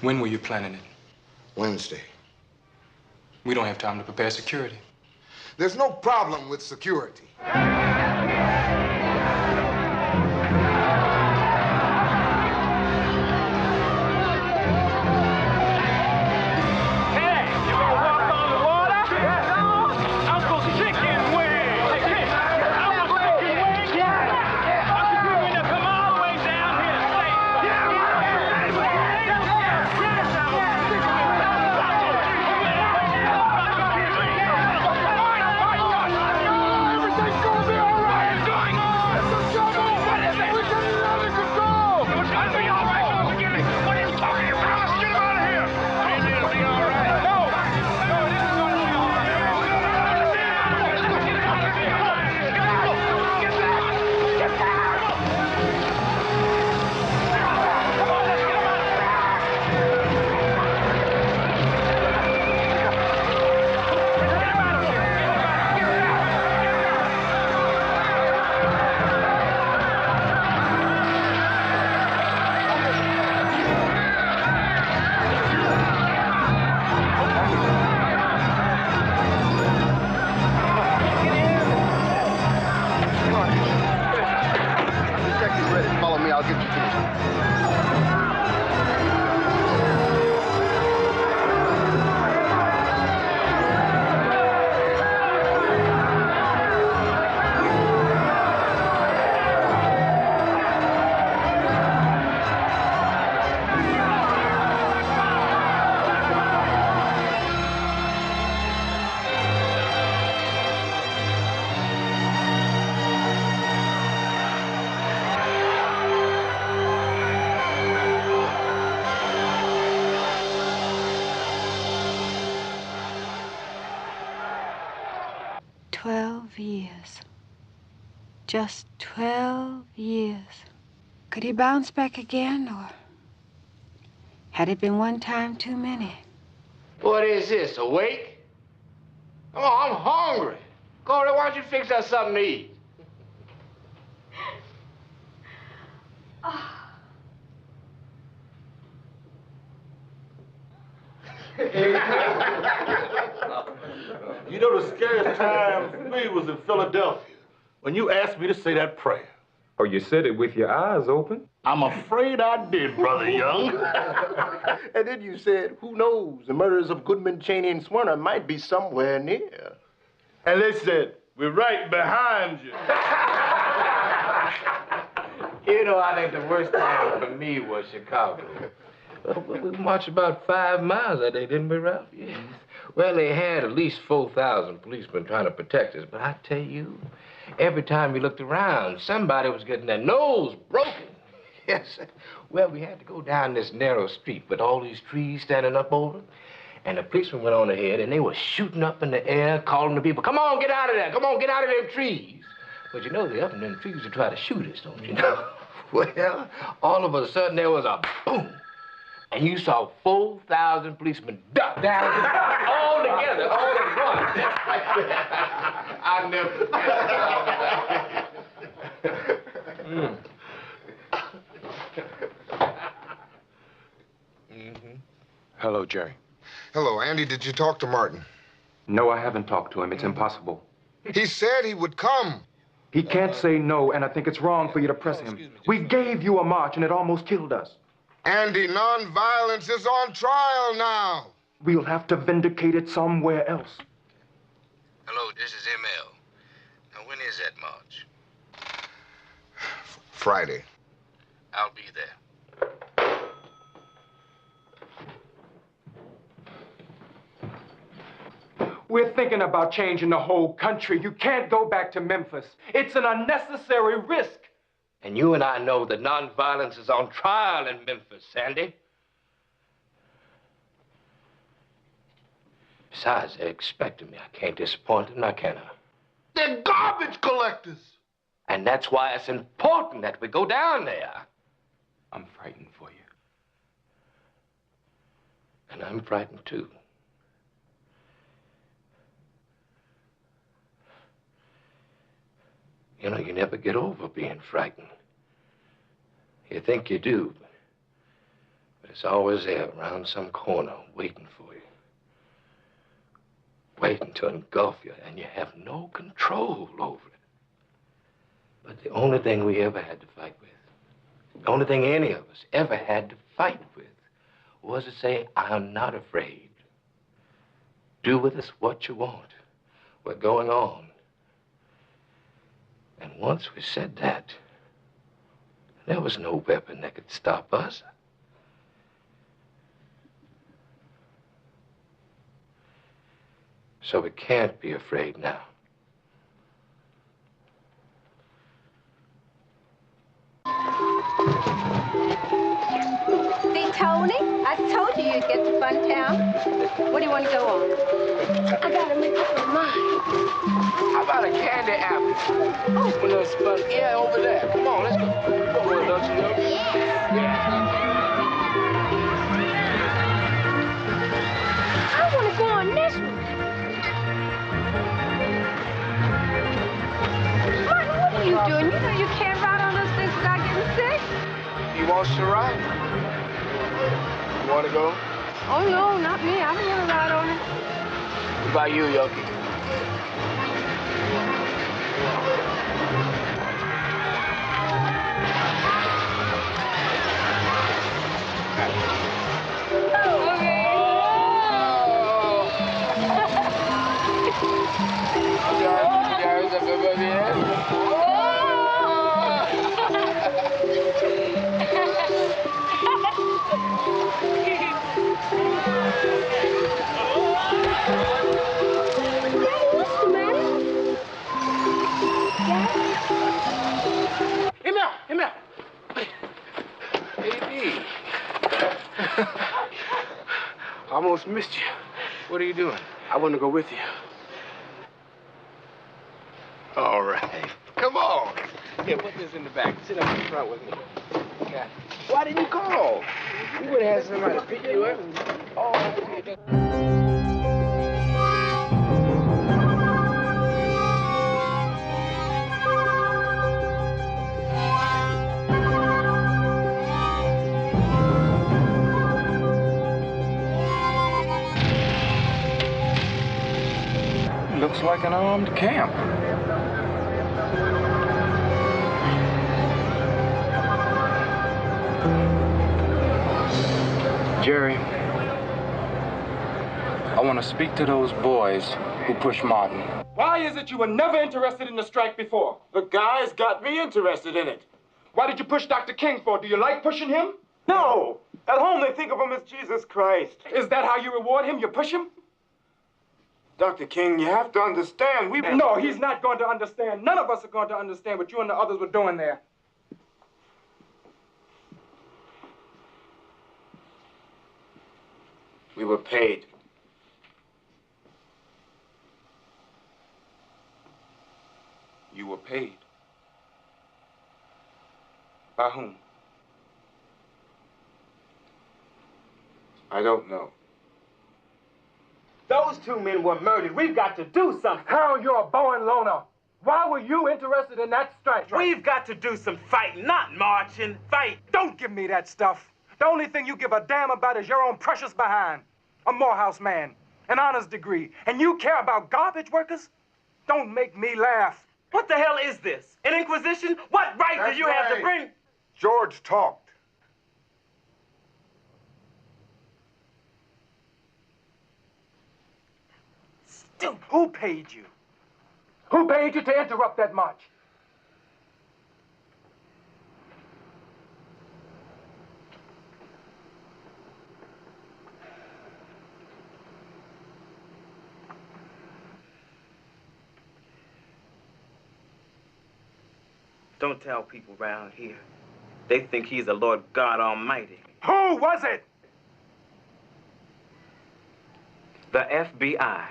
Speaker 4: When were you planning it?
Speaker 21: Wednesday.
Speaker 4: We don't have time to prepare security.
Speaker 21: There's no problem with security.
Speaker 9: Just 12 years. Could he bounce back again, or had it been one time too many?
Speaker 10: What is this, a wake? Oh, I'm hungry. Corey, why don't you fix us something to eat?
Speaker 6: You know, the scariest time for me was in Philadelphia when you asked me to say that prayer.
Speaker 4: Oh, you said it with your eyes open?
Speaker 6: I'm afraid I did, Brother Young. And then you said, who knows, the murders of Goodman, Cheney, and Swerner might be somewhere near. And they said, we're right behind you.
Speaker 14: You know, I think the worst time for me was Chicago. Well, we marched about 5 miles that day, didn't we, Ralph? Yes. Well, they had at least 4,000 policemen trying to protect us, but I tell you, every time we looked around, somebody was getting their nose broken. Yes. Well, we had to go down this narrow street with all these trees standing up over it, and the policemen went on ahead, and they were shooting up in the air, calling the people, come on, get out of there, come on, get out of them trees. But you know, they're up in them trees to try to shoot us, don't you know? Well, all of a sudden, there was a boom. And you saw 4,000 policemen duck down all together, all at once. That's right there. I never.
Speaker 4: Hello, Jerry.
Speaker 21: Hello, Andy. Did you talk to Martin?
Speaker 4: No, I haven't talked to him. It's impossible.
Speaker 21: He said he would come.
Speaker 4: He can't say no, and I think it's wrong for you to press him. We gave you a march, and it almost killed us.
Speaker 21: Andy, nonviolence is on trial now.
Speaker 4: We'll have to vindicate it somewhere else.
Speaker 14: Hello, this is ML. Now, when is that march?
Speaker 21: Friday.
Speaker 14: I'll be there.
Speaker 4: We're thinking about changing the whole country. You can't go back to Memphis. It's an unnecessary risk.
Speaker 14: And you and I know that nonviolence is on trial in Memphis, Sandy. Besides, they're expecting me. I can't disappoint them, now can I?
Speaker 6: They're garbage collectors.
Speaker 14: And that's why it's important that we go down there.
Speaker 4: I'm frightened for you.
Speaker 14: And I'm frightened, too. You know, you never get over being frightened. You think you do, but It's always there around some corner waiting for you. Waiting to engulf you, and you have no control over it. But the only thing we ever had to fight with, the only thing any of us ever had to fight with, was to say, I'm not afraid. Do with us what you want. We're going on. And once we said that, there was no weapon that could stop us. So we can't be afraid now.
Speaker 8: See, Tony? I told you you'd get to Fun Town. What do you want to go on? I gotta make up my mind.
Speaker 14: How about a candy apple? Oh, one of those fun. Yeah, over there. Come on, let's go. Come on, don't you know? Yeah.
Speaker 8: I want to go on this one. Martin, what are you doing? You know you can't ride on those things without getting sick.
Speaker 14: He wants to ride. You want to go?
Speaker 8: Oh, no, not me. I don't want to ride on it.
Speaker 14: What about you, Yogi?
Speaker 6: Come here.
Speaker 14: Baby. Almost missed you. What are you doing?
Speaker 6: I want to go with you.
Speaker 14: All right. Come on. Here, put this in the back. Sit up in front with me. Yeah. Why didn't you call? You would have had somebody pick you up. Oh,
Speaker 4: Looks like an armed camp. Jerry, I want to speak to those boys who pushed Martin. Why is it you were never interested in the strike before?
Speaker 6: The guys got me interested in it.
Speaker 4: Why did you push Dr. King for? Do you like pushing him?
Speaker 6: No! At home, they think of him as Jesus Christ.
Speaker 4: Is that how you reward him? You push him?
Speaker 6: Dr. King, you have to understand,
Speaker 4: No, he's not going to understand. None of us are going to understand what you and the others were doing there.
Speaker 6: We were paid.
Speaker 4: You were paid. By whom?
Speaker 6: I don't know.
Speaker 17: Those two men were murdered. We've got to do something.
Speaker 4: Harold, you're a Bowen loner. Why were you interested in that strike?
Speaker 17: We've got to do some fighting, not marching. Fight.
Speaker 4: Don't give me that stuff. The only thing you give a damn about is your own precious behind. A Morehouse man, an honors degree, and you care about garbage workers? Don't make me laugh.
Speaker 17: What the hell is this? An inquisition? What right do you have to bring?
Speaker 6: George talked.
Speaker 4: Stupid. Who paid you? Who paid you to interrupt that march?
Speaker 17: Don't tell people around here. They think he's the Lord God Almighty.
Speaker 4: Who was it?
Speaker 17: The FBI.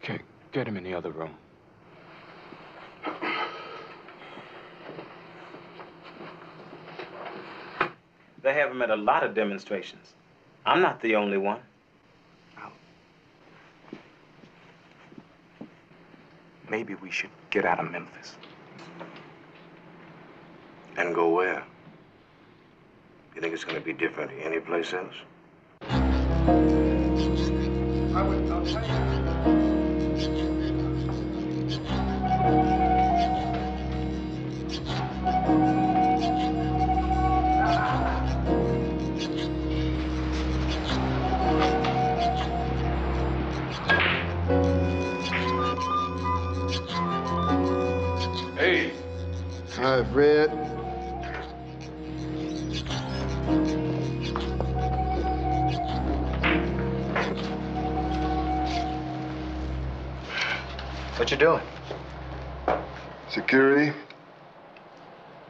Speaker 4: Okay, get him in the other room.
Speaker 17: They have him at a lot of demonstrations.
Speaker 2: I'm not the only one.
Speaker 4: Maybe we should get out of Memphis.
Speaker 22: And go where? You think it's going to be different any place else?
Speaker 4: I'll tell
Speaker 15: Hey.
Speaker 21: Hi, Fred.
Speaker 22: What you doing?
Speaker 21: Security.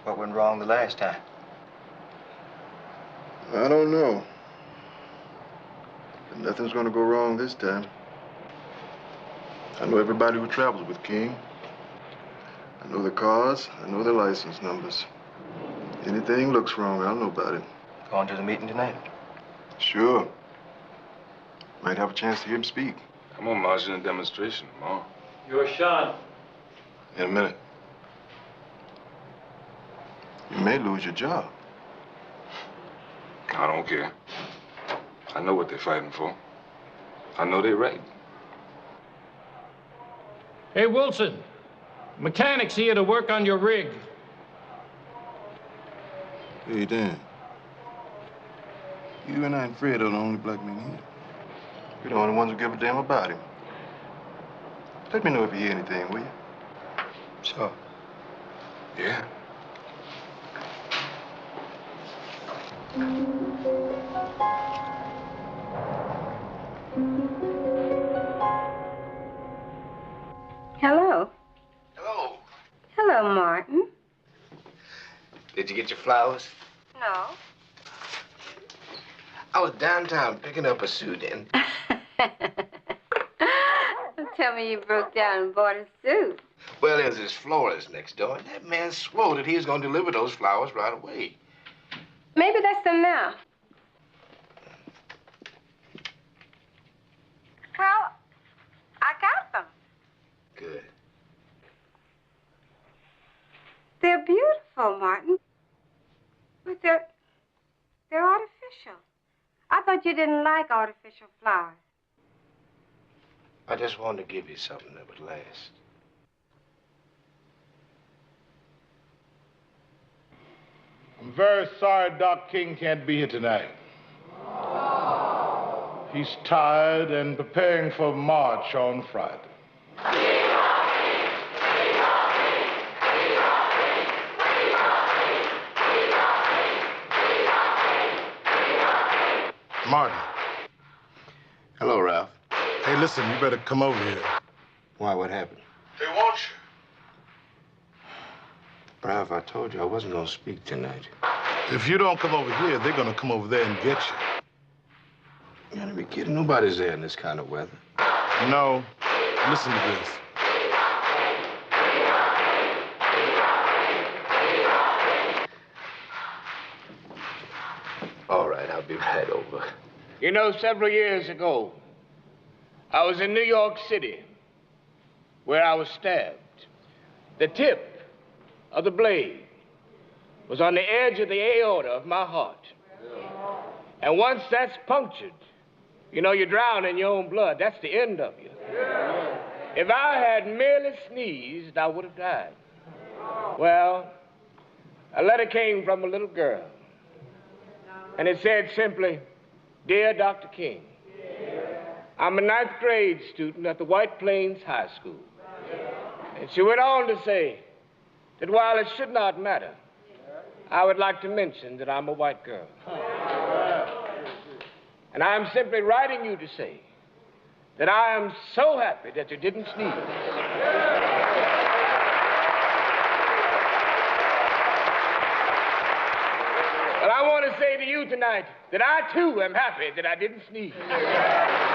Speaker 22: What went wrong the last time?
Speaker 21: I don't know. But nothing's gonna go wrong this time. I know everybody who travels with King. I know their cars. I know their license numbers. Anything looks wrong, I'll know about it.
Speaker 22: Going to the meeting tonight?
Speaker 21: Sure. Might have a chance to hear him speak.
Speaker 15: I'm on marching a demonstration tomorrow.
Speaker 19: You're shot.
Speaker 21: In a minute. You may lose your job.
Speaker 15: I don't care. I know what they're fighting for. I know they're right.
Speaker 5: Hey, Wilson. Mechanics here to work on your rig.
Speaker 21: Hey, Dan. You and I and Fred are the only black men here. We're the only ones who give a damn about him. Let me know if you hear anything, will you?
Speaker 22: Sure.
Speaker 15: Yeah.
Speaker 9: Hello.
Speaker 22: Hello.
Speaker 9: Hello, Martin.
Speaker 22: Did you get your flowers?
Speaker 9: No.
Speaker 22: I was downtown picking up a suit and...
Speaker 9: Tell me you broke down and bought a suit.
Speaker 22: Well, there's this florist next door, and that man swore that he was going to deliver those flowers right away.
Speaker 9: Maybe that's them now. Well, I got them.
Speaker 22: Good.
Speaker 9: They're beautiful, Martin. But they're artificial. I thought you didn't like artificial flowers.
Speaker 22: I just wanted to give you something that would last.
Speaker 6: I'm very sorry Doc King can't be here tonight. He's tired and preparing for march on Friday. Martin.
Speaker 22: Hello, Ralph.
Speaker 6: Hey, listen, you better come over here.
Speaker 22: Why, what happened?
Speaker 6: They want
Speaker 22: Ralph, I told you I wasn't going to speak tonight.
Speaker 6: you. If you don't come over here, they're going to come over there and get you.
Speaker 22: You gotta be kidding. Nobody's there in this kind of weather.
Speaker 6: No. Listen to this.
Speaker 22: All right, I'll be right over.
Speaker 14: You know, several years ago, I was in New York City, where I was stabbed. The tip of the blade was on the edge of the aorta of my heart. And once that's punctured, you know, you drown in your own blood. That's the end of you. If I had merely sneezed, I would have died. Well, a letter came from a little girl. And it said simply, "Dear Dr. King, I'm a 9th grade student at the White Plains High School." And she went on to say that while it should not matter, I would like to mention that I'm a white girl. And I'm simply writing you to say that I am so happy that you didn't sneeze. But I want to say to you tonight that I, too, am happy that I didn't sneeze. Yeah.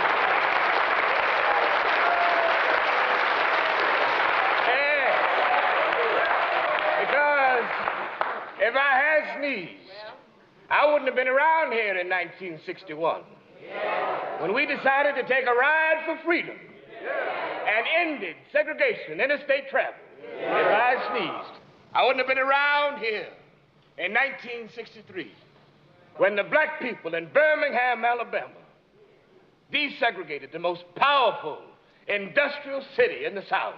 Speaker 14: Because if I had sneezed, I wouldn't have been around here in 1961 when we decided to take a ride for freedom and ended segregation and interstate travel. If I sneezed, I wouldn't have been around here in 1963 when the black people in Birmingham, Alabama, desegregated the most powerful industrial city in the South.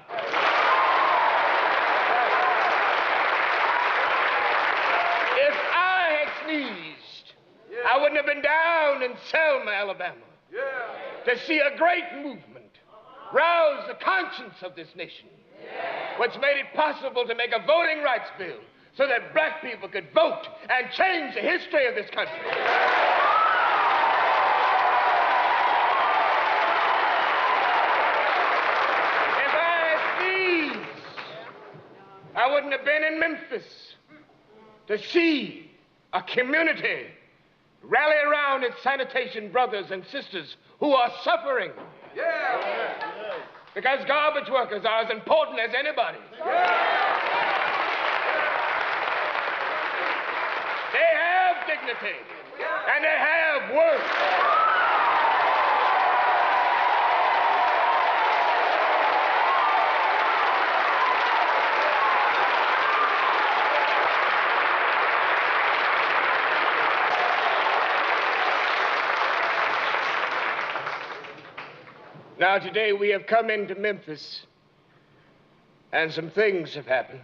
Speaker 14: If I had sneezed, I wouldn't have been down in Selma, Alabama, to see a great movement rouse the conscience of this nation, which made it possible to make a voting rights bill so that black people could vote and change the history of this country. If I had sneezed, I wouldn't have been in Memphis to see a community rally around its sanitation brothers and sisters who are suffering. Because garbage workers are as important as anybody. They have dignity, and they have worth. Now, today we have come into Memphis, and some things have happened.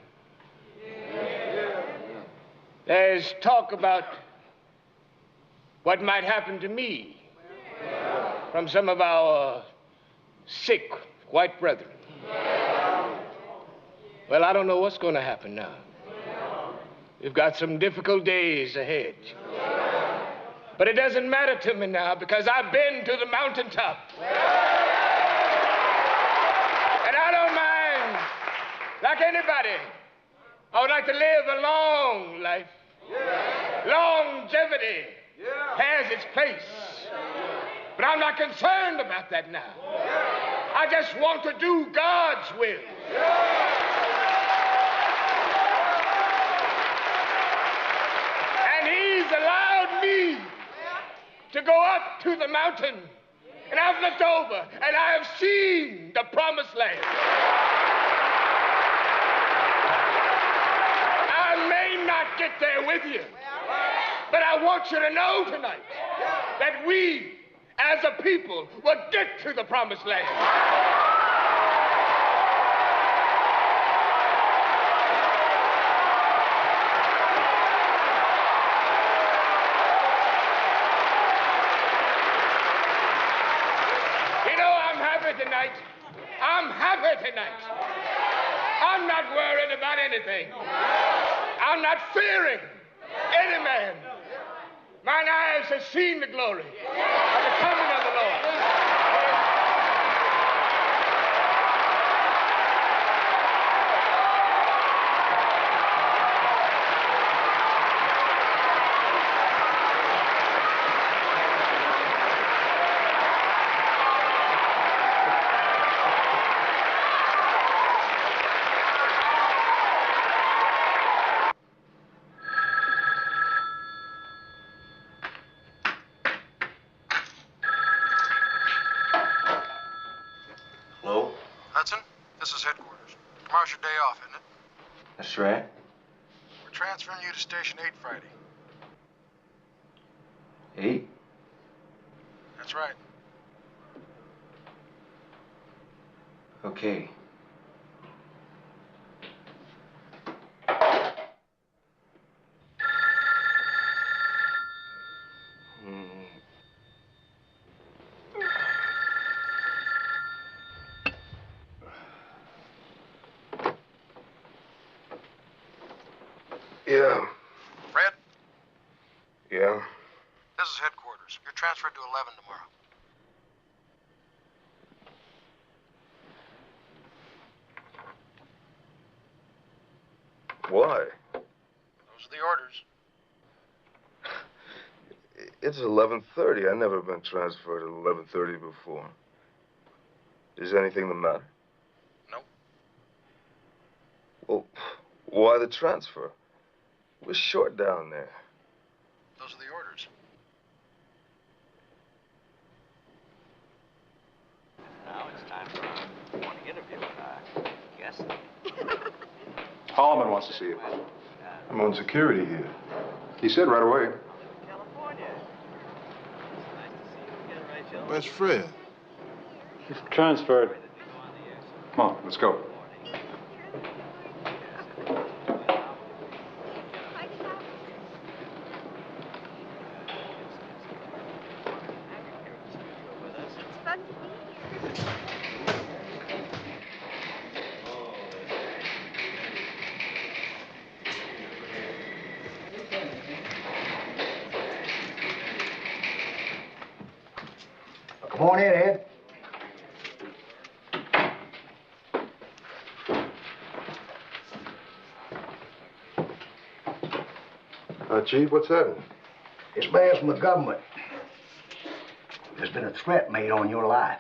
Speaker 14: There's talk about what might happen to me from some of our sick white brethren. Well, I don't know what's going to happen now. We've got some difficult days ahead. But it doesn't matter to me now because I've been to the mountaintop. And I don't mind, like anybody, I would like to live a long life. Longevity has its place. But I'm not concerned about that now. I just want to do God's will. And He's allowed me to go up to the mountain. And I've looked over, and I have seen the promised land. I may not get there with you, but I want you to know tonight that we, as a people, will get to the promised land. Tonight. I'm happy tonight. I'm not worried about anything. I'm not fearing any man. Mine eyes have seen the glory of the coming of the Lord.
Speaker 21: This is headquarters. Tomorrow's your day off, isn't it?
Speaker 22: That's right.
Speaker 21: We're transferring you to Station 8 Friday.
Speaker 22: 8?
Speaker 21: That's right.
Speaker 22: Okay.
Speaker 21: Yeah. Fred?
Speaker 22: Yeah?
Speaker 21: This is headquarters. You're transferred to 11 tomorrow. Why? Those are the orders. It's 11:30. I've never been transferred at 11:30 before. Is anything the matter? No. Well, why the transfer? We're short down there. Those are the orders.
Speaker 12: Now it's time for our morning interview with our guest.
Speaker 21: Holloman wants to see you. I'm on security here. He said right away.
Speaker 12: California. Nice to see you again, Rachel.
Speaker 21: Where's Fred?
Speaker 13: He's transferred. Come on, let's go.
Speaker 6: Come on in, Ed.
Speaker 21: Chief, what's happening?
Speaker 6: This man's from the government. There's been a threat made on your life.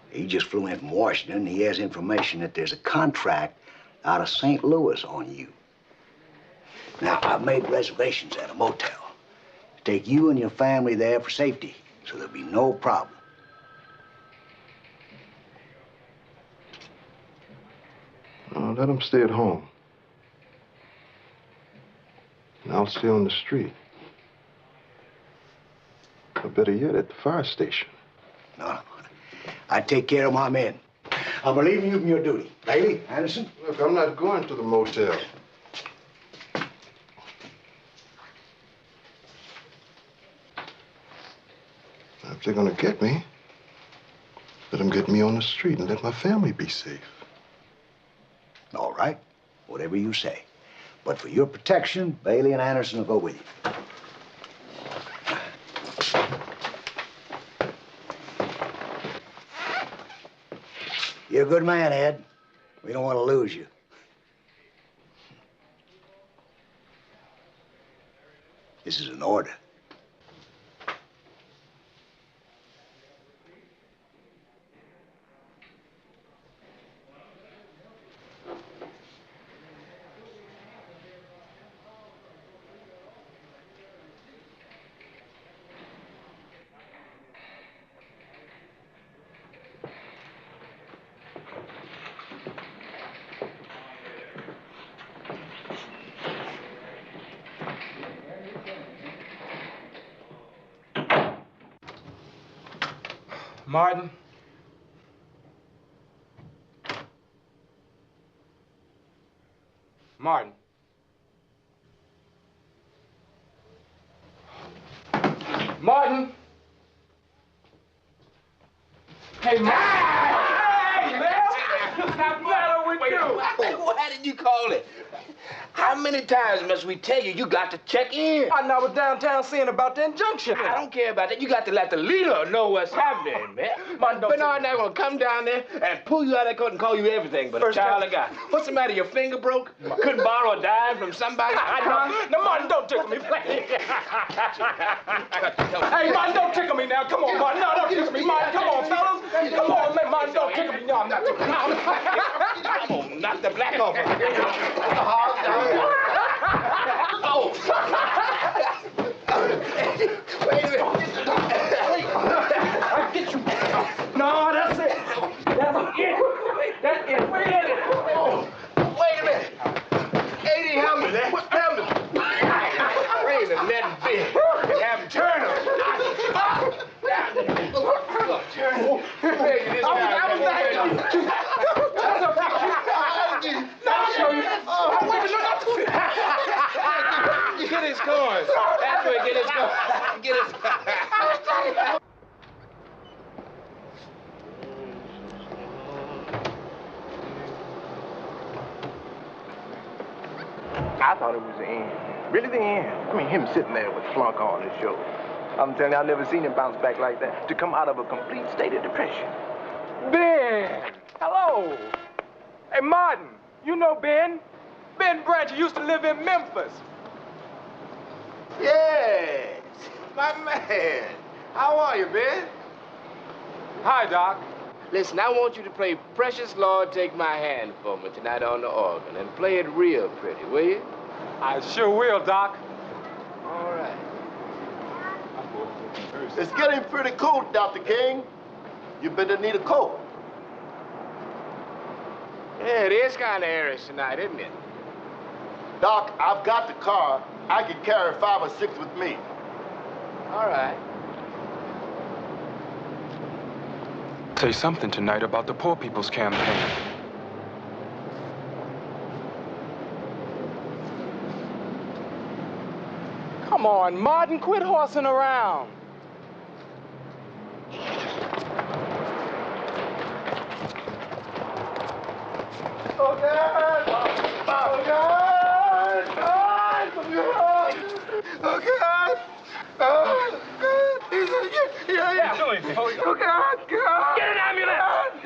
Speaker 6: He just flew in from Washington. He has information that there's a contract out of St. Louis on you. Now, I've made reservations at a motel to take you and your family there for safety, so there'll be no problem.
Speaker 21: Let him stay at home. And I'll stay on the street. Or better yet, at the fire station.
Speaker 6: No. I take care of my men. I'm relieving you from your duty. Bailey, Anderson?
Speaker 21: Look, I'm not going to the motel. If they're gonna get me, let them get me on the street and let my family be safe.
Speaker 6: All right. Whatever you say. But for your protection, Bailey and Anderson will go with you. You're a good man, Ed. We don't want to lose you. This is an order.
Speaker 4: Martin? Martin? Martin? Hey, Martin! Hey, man! What's the matter with you?
Speaker 22: Why did you call it? How many times must we tell you got to check in?
Speaker 4: I was downtown seeing about the injunction.
Speaker 22: I don't care about that. You got to let the leader know what's happening, man. Bernard and I will come down there and pull you out of that coat and call you everything but a child of God. What's the matter? Your finger broke? Couldn't borrow a dime from somebody?
Speaker 4: No, Martin, don't tickle me, please. Hey, Martin, don't tickle me now. Come on, Martin. No, don't tickle me, Martin. Come on, fellas. Come on, man. Martin, don't tickle me. No, I'm not tickling.
Speaker 22: I'm gonna knock the black off of you. Oh! Wait a minute.
Speaker 4: Get you. No, that's it. That's it. That's it. Wait a minute.
Speaker 22: Oh, wait a minute. 80 helmets. What's helmets? Raise a net big and have them turn them. Turn them. Get his cars. That's where get his cars. Get his cars.
Speaker 20: I thought it was the end. Really the end. I mean, him sitting there with flunk on his show. I'm telling you, I've never seen him bounce back like that. To come out of a complete state of depression.
Speaker 4: Ben! Hello! Hey, Martin, you know Ben? Ben Branch used to live in Memphis.
Speaker 22: Yes, my man. How are you, Ben?
Speaker 4: Hi, Doc.
Speaker 22: Listen, I want you to play Precious Lord Take My Hand for me tonight on the organ and play it real pretty, will you?
Speaker 4: I sure will, Doc.
Speaker 22: All right.
Speaker 20: It's getting pretty cold, Dr. King. You better need a coat.
Speaker 22: Yeah, it is kind of airy tonight, isn't it?
Speaker 20: Doc, I've got the car. I can carry 5 or 6 with me.
Speaker 22: All right.
Speaker 3: Say something tonight about the Poor People's Campaign.
Speaker 4: Come on, Martin, quit horsing around.
Speaker 20: Oh, God! Oh, God! Oh, God! Oh, God! Yeah. Oh, God! God!
Speaker 17: Get an ambulance!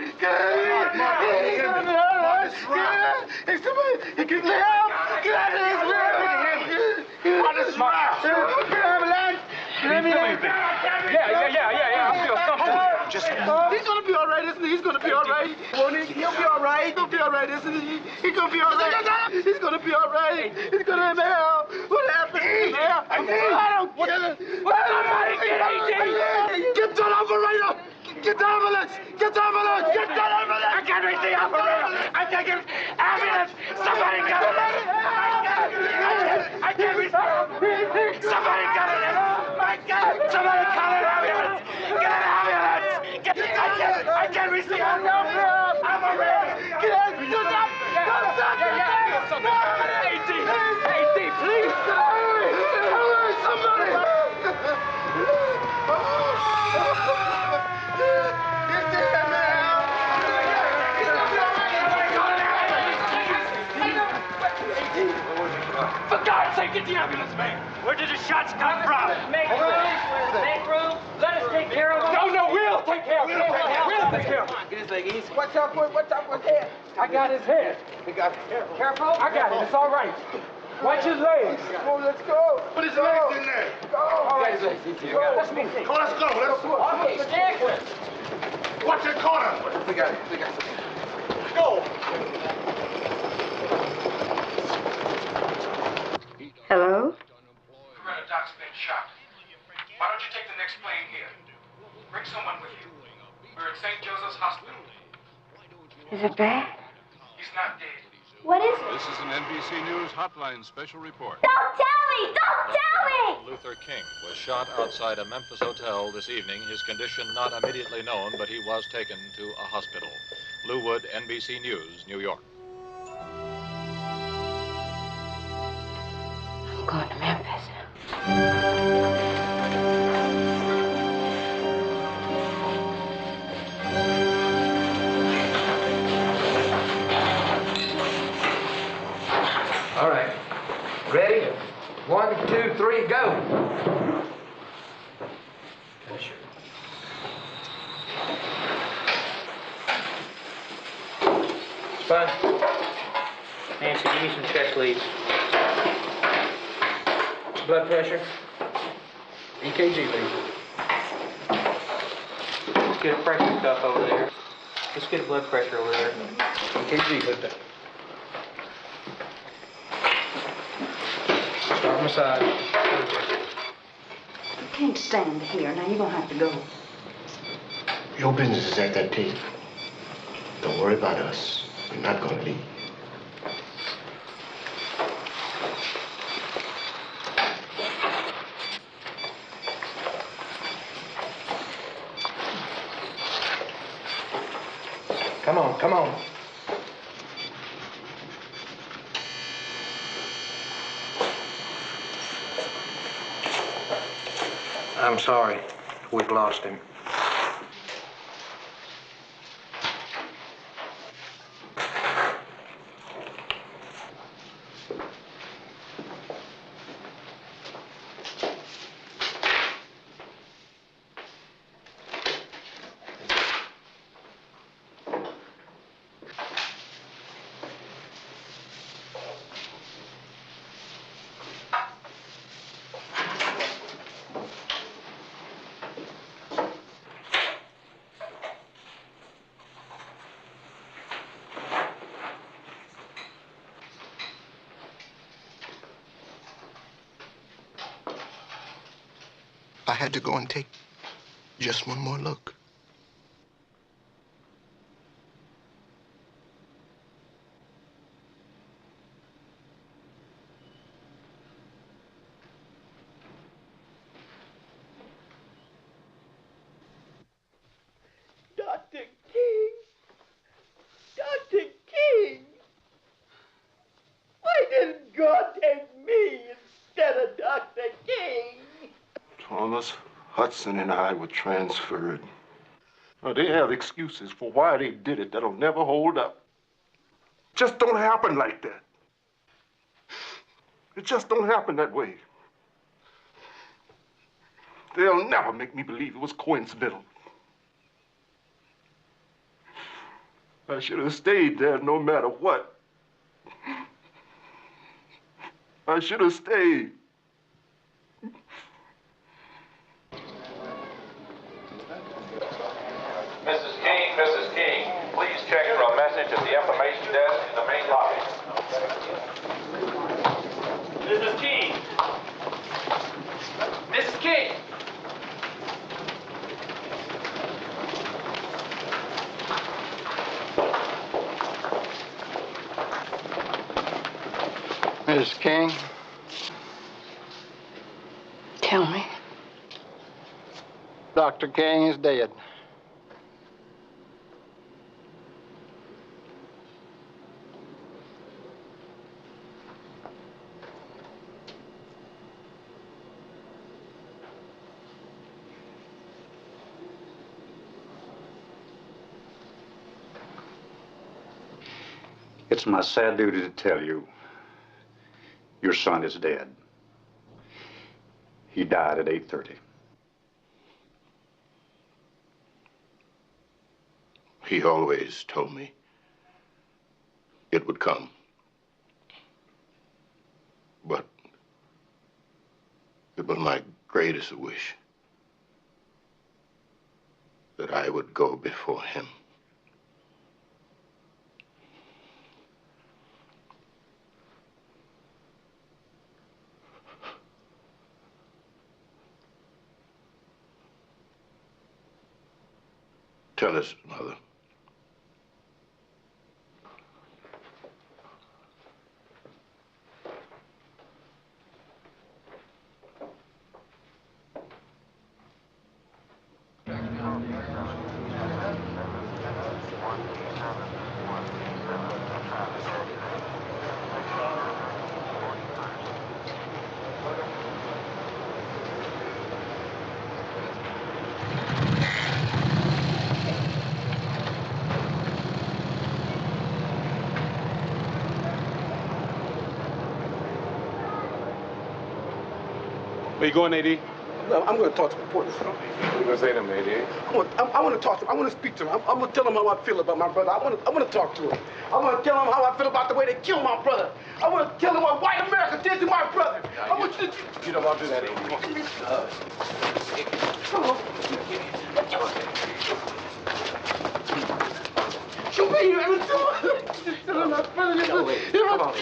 Speaker 20: Hey, somebody! Get the help! Get out of this! What is wrong? Get an ambulance!
Speaker 17: Yeah. I feel comfortable.
Speaker 20: He's gonna be all right, isn't he? He's gonna be all right. Won't he? He'll be all right. He'll be all right, isn't he? He's gonna be all right. He's gonna be all right. He's gonna have hell. What happened to him? I don't get it.
Speaker 17: Somebody get AD!
Speaker 20: Get that operator! Get the ambulance! Get the ambulance! Get that ambulance!
Speaker 17: I can't reach the operator! I can't get ambulance! Somebody get it! I can't reach the operator! Somebody get it! My God! Somebody call an ambulance! Get an ambulance! I can't reach the operator! Operator! Get it! Get up! AD, please!
Speaker 20: Hurry! Somebody!
Speaker 17: For God's sake, get the ambulance, man! Where did the shots come from? Make room! Let us take care of him! No, we'll take care of him! We'll take care of him!
Speaker 20: Get his leg easy.
Speaker 4: What's up with head? I got his head. Careful. I got it. It's all right. Watch his legs.
Speaker 20: Oh, let's go.
Speaker 7: Put his legs in there.
Speaker 20: Go.
Speaker 4: All right.
Speaker 20: Let's move.
Speaker 7: Let's go.
Speaker 20: Okay,
Speaker 17: stick.
Speaker 7: Watch that corner.
Speaker 20: We got it.
Speaker 7: Go.
Speaker 9: Hello?
Speaker 3: Coretta, Doc's been shot. Why don't you take the next plane here? Bring someone with you. We're at St. Joseph's Hospital.
Speaker 9: Is it bad?
Speaker 3: He's not dead.
Speaker 8: What is it?
Speaker 11: This is an NBC News Hotline special report.
Speaker 8: Don't tell me! Don't tell me!
Speaker 11: Luther King was shot outside a Memphis hotel this evening. His condition not immediately known, but he was taken to a hospital. Lou Wood, NBC News, New York.
Speaker 9: I'm going to Memphis.
Speaker 23: All right. Ready? 1, 2, 3, go.
Speaker 17: Spud. Nancy, give me some chest leads. Blood pressure. EKG lead. Let's get a pressure cuff over there. Let's get a blood pressure over there. EKG lead. Start massage.
Speaker 24: You can't stand here. Now you're gonna have to go.
Speaker 20: Your business is at that table. Don't worry about us. We're not gonna leave.
Speaker 23: Come on, come on. I'm sorry. We've lost him.
Speaker 7: I had to go and take just one more look.
Speaker 17: Dr. King! Dr. King! Why didn't God take me instead of Dr. King?
Speaker 1: Thomas Hudson and I were transferred. Now, they have excuses for why they did it that'll never hold up. Just don't happen like that. It just don't happen that way. They'll never make me believe it was coincidental. I should have stayed there no matter what. I should have stayed.
Speaker 11: Mrs. King, please check for a message at the information desk in the main lobby.
Speaker 19: Mrs. King! Mrs. King!
Speaker 6: Miss King?
Speaker 9: Tell me.
Speaker 6: Dr. King is dead.
Speaker 13: It's my sad duty to tell you, your son is dead. He died at 8:30.
Speaker 1: He always told me it would come. But it was my greatest wish that I would go before him. Tell us, Mother.
Speaker 15: Where you going, AD?
Speaker 20: No, I'm going to talk to the reporter.
Speaker 1: What are you going to say to him, AD?
Speaker 20: I want to talk to him. I want to speak to him. I'm going to tell him how I feel about my brother. I want to talk to him. I want to tell him how I feel about the way they killed my brother. I want to tell him what white America did to my brother. I want you to...
Speaker 1: You don't want to do that, AD.
Speaker 20: Shoot me, you ever tell him my brother.
Speaker 1: Come on.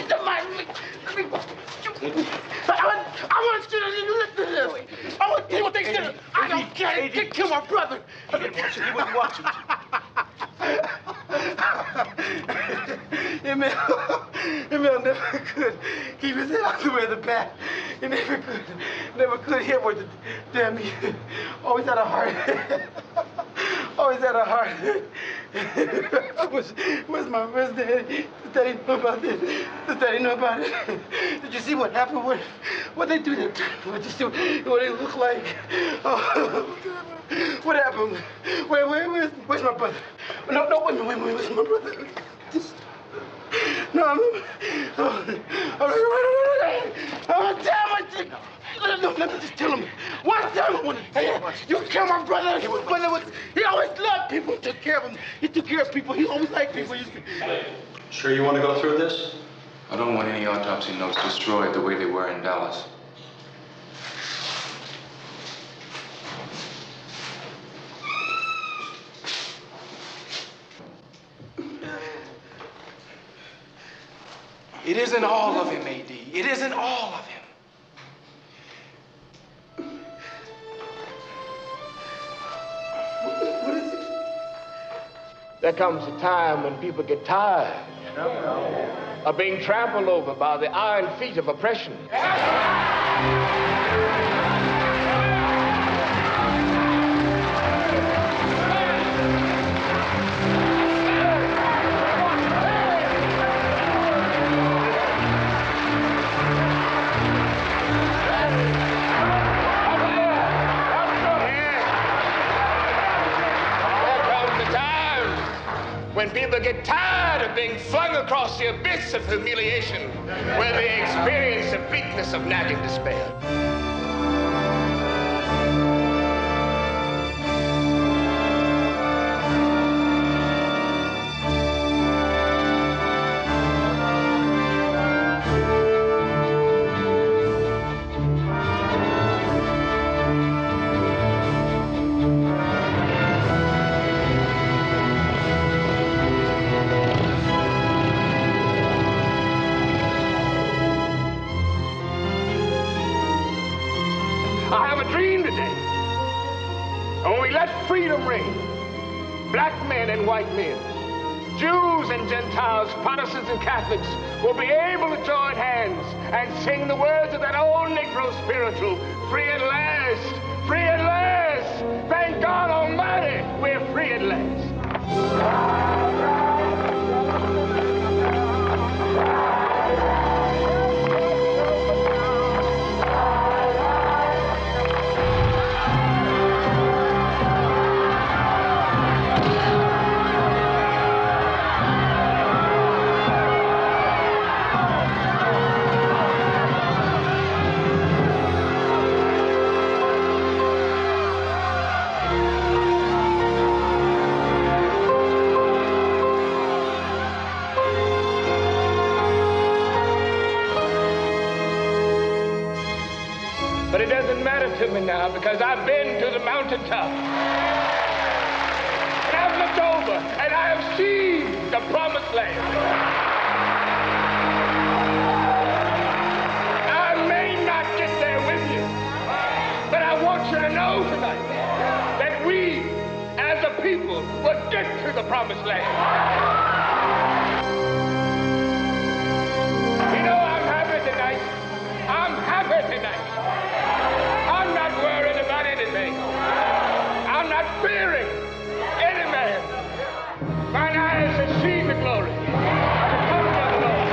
Speaker 20: I want you to listen to this. I want to tell you what they did. I don't care. They killed my brother.
Speaker 1: He didn't want you. He wouldn't want you.
Speaker 20: Emil never could. He was out the way of the bat. He never could hit with the damn. He always had a heart. Always had a heart. Where's Daddy? Does Daddy know about this? Does Daddy know about it? Did you see what happened? What they do? Did you see what they look like? Oh, what happened? Where's my brother? No, wait, where's my brother? No, damn it! No, let me just tell him. One time I want to you killed my brother. He always loved people, took care of them. He took care of people. He always liked people.
Speaker 10: Sure you want to go through this?
Speaker 16: I don't want any autopsy notes destroyed the way they were in Dallas.
Speaker 20: It isn't all of him, A.D. It isn't all of him.
Speaker 22: There comes a time when people get tired of being trampled over by the iron feet of oppression. When people get tired of being flung across the abyss of humiliation, where they experience the bleakness of nagging despair. I have a dream today. And when we let freedom reign, black men and white men, Jews and Gentiles, Protestants and Catholics will be able to join hands and sing the words of that old Negro spiritual, free at last, free at last. Thank God Almighty, we're free at last. But it doesn't matter to me now because I've been to the mountaintop. And I've looked over and I have seen the promised land. I may not get there with you, but I want you to know tonight that we, as a people, will get to the promised land. You know, I'm happy tonight. I'm happy tonight. I'm not worried about anything. I'm not fearing any man. Mine eyes have seen the glory of the coming of the Lord.